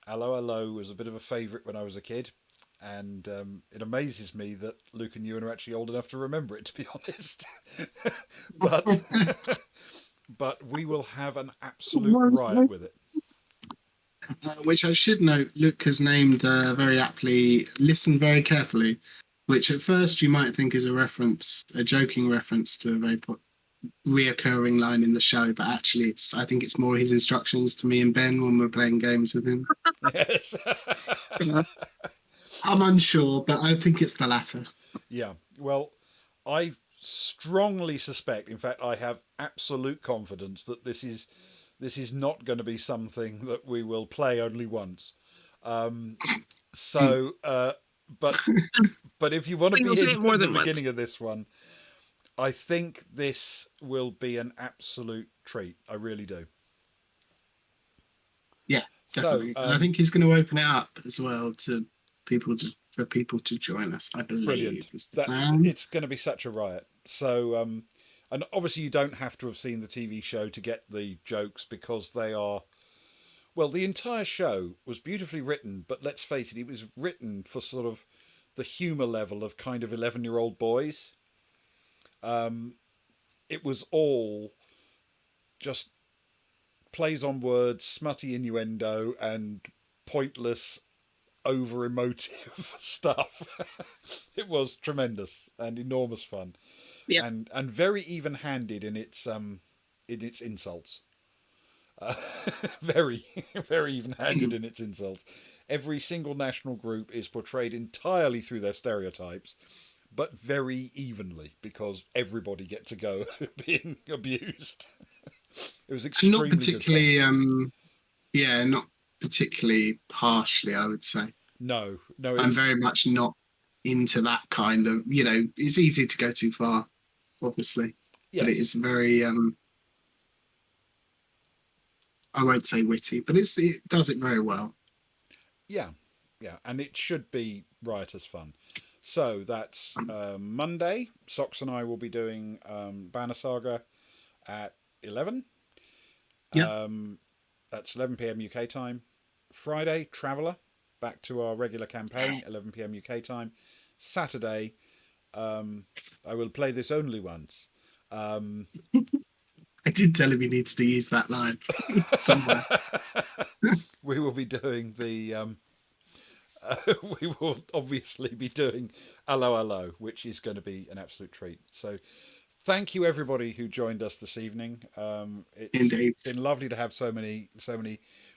Allo Allo was a bit of a favourite when I was a kid, and it amazes me that Luke and Ewan are actually old enough to remember it, to be honest. but we will have an absolute riot with it. Which I should note, Luke has named very aptly, listen very carefully, which at first you might think is a joking reference to a very reoccurring line in the show, but actually I think it's more his instructions to me and Ben when we're playing games with him. Yes. I'm unsure, but I think it's the latter. Yeah. Well, I strongly suspect, in fact, I have absolute confidence that this is not going to be something that we will play only once. Um, so, but but if you want So to you'll be say in it more at the than once. beginning of this one, I think this will be an absolute treat. I really do. Yeah, So, definitely. And I think he's going to open it up as well to people to join us. I believe brilliant. is the That plan. it's going to be such a riot. So, and obviously you don't have to have seen the TV show to get the jokes because they are. Well, the entire show was beautifully written, but let's face it was written for sort of the humour level of kind of 11-year-old boys. Um, it was all just plays on words, smutty innuendo, and pointless, over emotive stuff. It was tremendous and enormous fun, Yep. and very even handed in its insults. Uh, very very even handed in its insults. Every single national group is portrayed entirely through their stereotypes, but very evenly because everybody gets to go being abused. It was And not extremely good fun. particularly, yeah, not particularly harshly, I would say. No, no, I'm it's very much not into that kind of, it's easy to go too far, obviously, but it yes, is very, I won't say witty, but it does it very well. yeah, yeah, and it should be riotous fun. So that's Monday. Socks and I will be doing Banner Saga at 11. Yeah, Um, that's 11 p.m. UK time. Friday, Traveller, back to our regular campaign, 11 p.m. UK time. Saturday, I will play this only once. Um, I did tell him he needs to use that line somewhere. we will be doing the. We will obviously be doing Hello Hello, which is going to be an absolute treat. So, thank you everybody who joined us this evening. It's Indeed. been lovely to have so many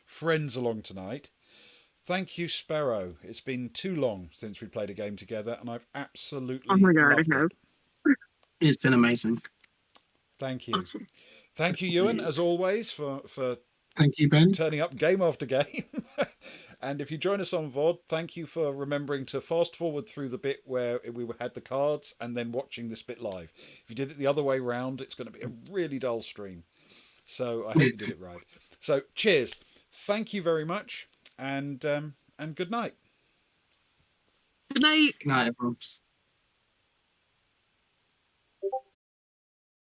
friends along tonight. Thank you, Sparrow. It's been too long since we played a game together, and I've Oh absolutely my god, loved I it. have. It's been amazing. Thank you. Awesome. Thank you, Ewan, as always, for Thank you, Ben. turning up game after game. And if you join us on VOD, thank you for remembering to fast forward through the bit where we had the cards and then watching this bit live. If you did it the other way round, it's going to be a really dull stream. So I hope you did it right. So cheers. Thank you very much, and good night. Good night. Good night, everyone.